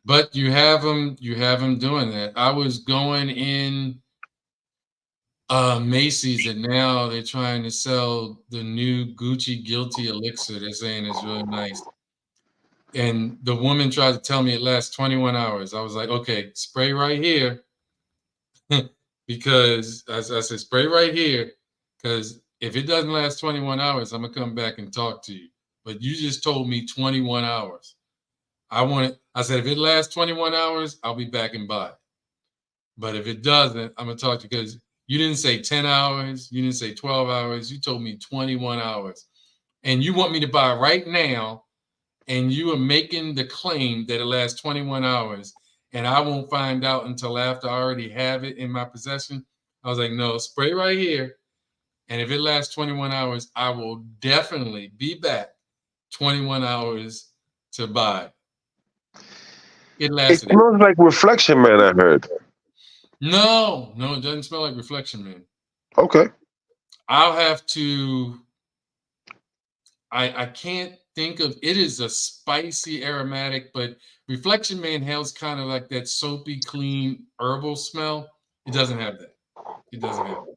B: But you have them doing that. I was going in Macy's and now they're trying to sell the new Gucci Guilty Elixir. They're saying it's really nice. And the woman tried to tell me it lasts 21 hours. I was like, okay, spray right here. Because as I said, spray right here. Because if it doesn't last 21 hours, I'm gonna come back and talk to you. But you just told me 21 hours. I said, if it lasts 21 hours, I'll be back and buy it. But if it doesn't, I'm gonna talk to you because you didn't say 10 hours, you didn't say 12 hours, you told me 21 hours. And you want me to buy right now, and you are making the claim that it lasts 21 hours, and I won't find out until after I already have it in my possession. I was like, no, spray right here. And if it lasts 21 hours, I will definitely be back 21 hours to buy. It
C: It
B: lasted.
C: smells like Reflection Man, I heard.
B: No, it doesn't smell like Reflection Man.
C: Okay.
B: I'll have to. I can't think of it. Is a spicy aromatic, but Reflection Man has kind of like that soapy, clean herbal smell. It doesn't have that. It doesn't have that.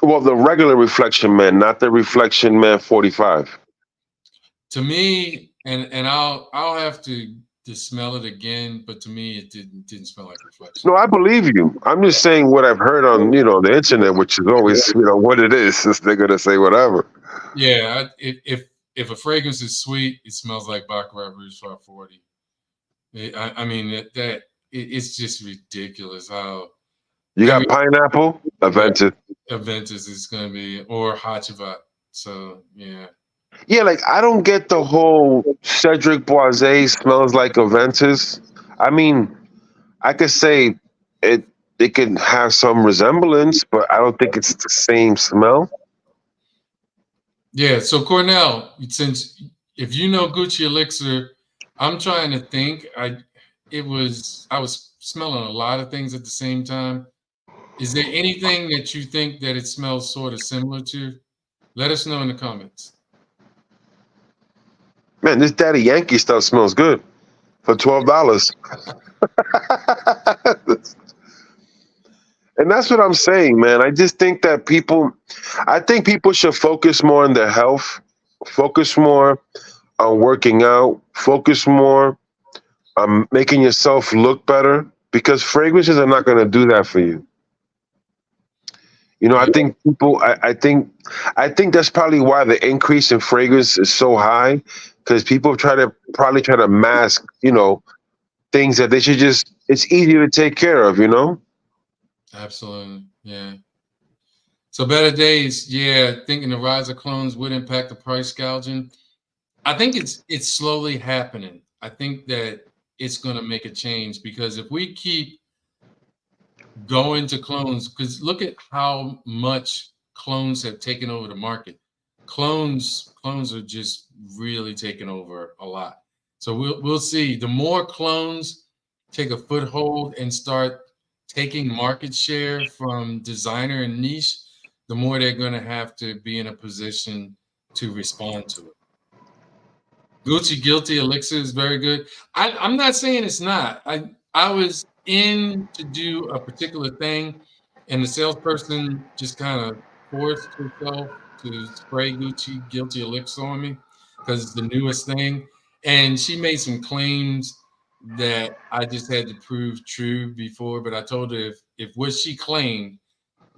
C: Well, the regular Reflection Man, not the Reflection Man 45.
B: To me, and I'll have to smell it again, but to me it didn't smell like Reflection.
C: No, I believe you. I'm just saying what I've heard on, the internet, which is always, what it is. They're going to say whatever.
B: Yeah, if a fragrance is sweet, it smells like Baccarat Rouge 540. I mean it's just ridiculous how
C: You got
B: every
C: Pineapple, Aventus.
B: Aventus is going to be or Hachivat. So yeah,
C: Yeah, like I don't get the whole Cedric Boise smells like Aventus. I mean, I could say it can have some resemblance, but I don't think it's the same smell.
B: yeah. So Cornell, since if you know Gucci Elixir, I'm trying to think. I was smelling a lot of things at the same time. Is there anything that you think that it smells sort of similar to? Let us know in the comments.
C: Man, this Daddy Yankee stuff smells good for $12. And that's what I'm saying, man. I just think that I think people should focus more on their health, focus more on working out, focus more on making yourself look better because fragrances are not going to do that for you. You know, I
B: Yeah,
C: think people. I think that's probably why the increase in fragrance is so high, because people probably try to mask, things that they should just. It's easier to take care of. You know.
B: absolutely. Yeah. So better days. Yeah, thinking the rise of clones would impact the price gouging. I think it's slowly happening. I think that it's going to make a change because if we keep going to clones, because look at how much clones have taken over the market. Clones are just really taking over a lot. So we'll see. The more clones take a foothold and start taking market share from designer and niche, the more they're going to have to be in a position to respond to it. Gucci Guilty Elixir is very good. I'm not saying it's not. I was in to do a particular thing, and the salesperson just kind of forced herself to spray Gucci Guilty Elixir on me because it's the newest thing, and she made some claims that I just had to prove true before. But I told her if what she claimed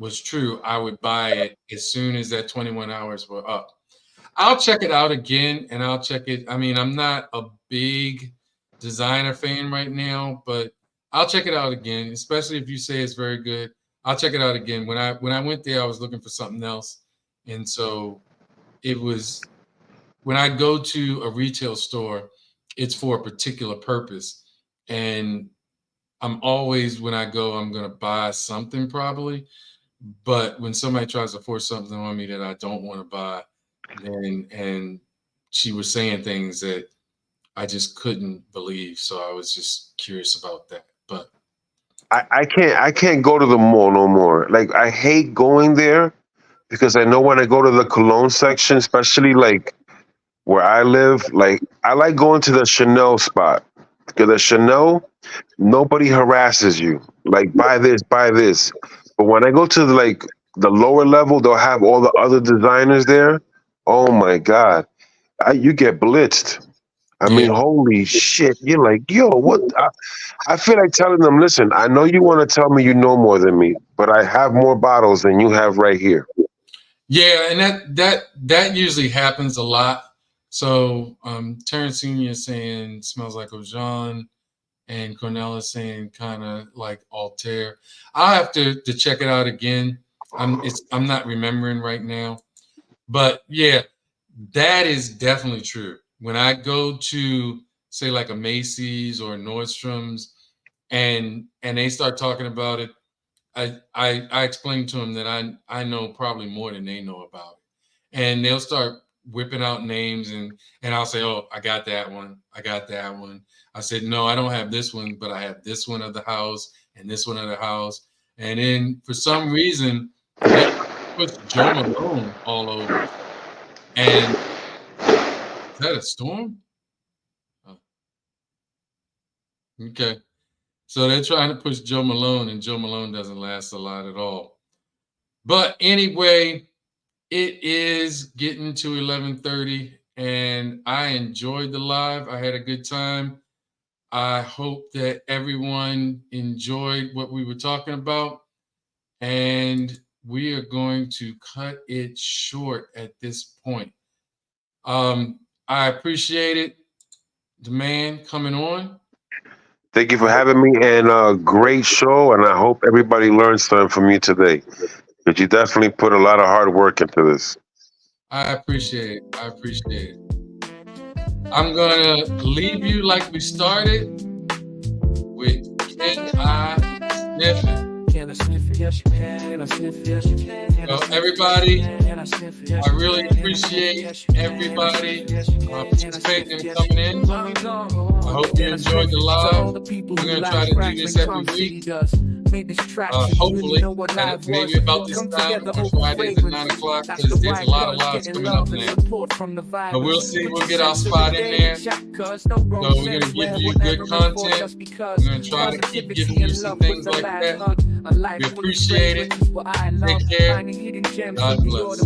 B: was true, I would buy it as soon as that 21 hours were up. I'll check it out again and I'll check it. I mean, I'm not a big designer fan right now, but I'll check it out again, especially if you say it's very good. I'll check it out again. When I went there, I was looking for something else. And so it was when I go to a retail store, it's for a particular purpose. And I'm always when I go, I'm gonna buy something probably. But when somebody tries to force something on me that I don't want to buy, then and she was saying things that I just couldn't believe. So I was just curious about that. But
C: I can't go to the mall no more. Like I hate going there because I know when I go to the cologne section, especially like where I live, like I like going to the Chanel spot because the Chanel nobody harasses you. Like buy this. But when I go to like the lower level, they'll have all the other designers there. Oh my god, you get blitzed. I
B: yeah,
C: mean, holy shit! You're like, yo, what? I feel like telling them, listen, I know you want to tell me you know more than me, but I have more bottles than you have right here.
B: yeah, and that usually happens a lot. So Terrence Senior is saying smells like Ojan, and Cornell is saying kind of like Altair. I'll have to check it out again. I'm not remembering right now. But yeah, that is definitely true. When I go to say like a Macy's or Nordstrom's and they start talking about it, I explain to them that I know probably more than they know about it. And they'll start whipping out names and I'll say, "Oh, I got that one. I got that one." I said, "No, I don't have this one, but I have this one of the house and this one of the house." And then for some reason, they put Joe Malone all over. And is that a storm? Oh, okay. So they're trying to push Joe Malone, and Joe Malone doesn't last a lot at all. But anyway, it is getting to 11:30, and I enjoyed the live. I had a good time. I hope that everyone enjoyed what we were talking about, and we are going to cut it short at this point. I appreciate it, the man coming on.
C: Thank you for having me, and great show. And I hope everybody learns something from you today, because you definitely put a lot of hard work into this.
B: I appreciate it. I appreciate it. I'm gonna leave you like we started with Can I Sniff It?
A: Can I sniff it? Yes, you can. Can I sniff it? Yes, you can. Can I
B: So
A: sniff it?
B: everybody,
A: Can I sniff it? Yes,
B: I
A: you
B: really
A: can.
B: appreciate everybody participating and coming in. I
A: I
B: hope you enjoyed the live. We're gonna try to do this every week. Hopefully, and maybe about this time on Fridays at 9 o'clock, because there's a lot of lives coming up now. But we'll see. We'll get our spot in there. So we're going to give you good content. We're going to try to keep giving you some things like that. We appreciate it. Take care. God bless.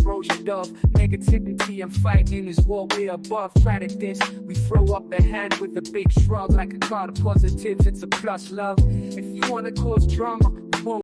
A: Negativity and fighting is what we're above. Try to this. We throw up the hand with a big shrug like a card of positives. It's a plus love. If you want to cause drama,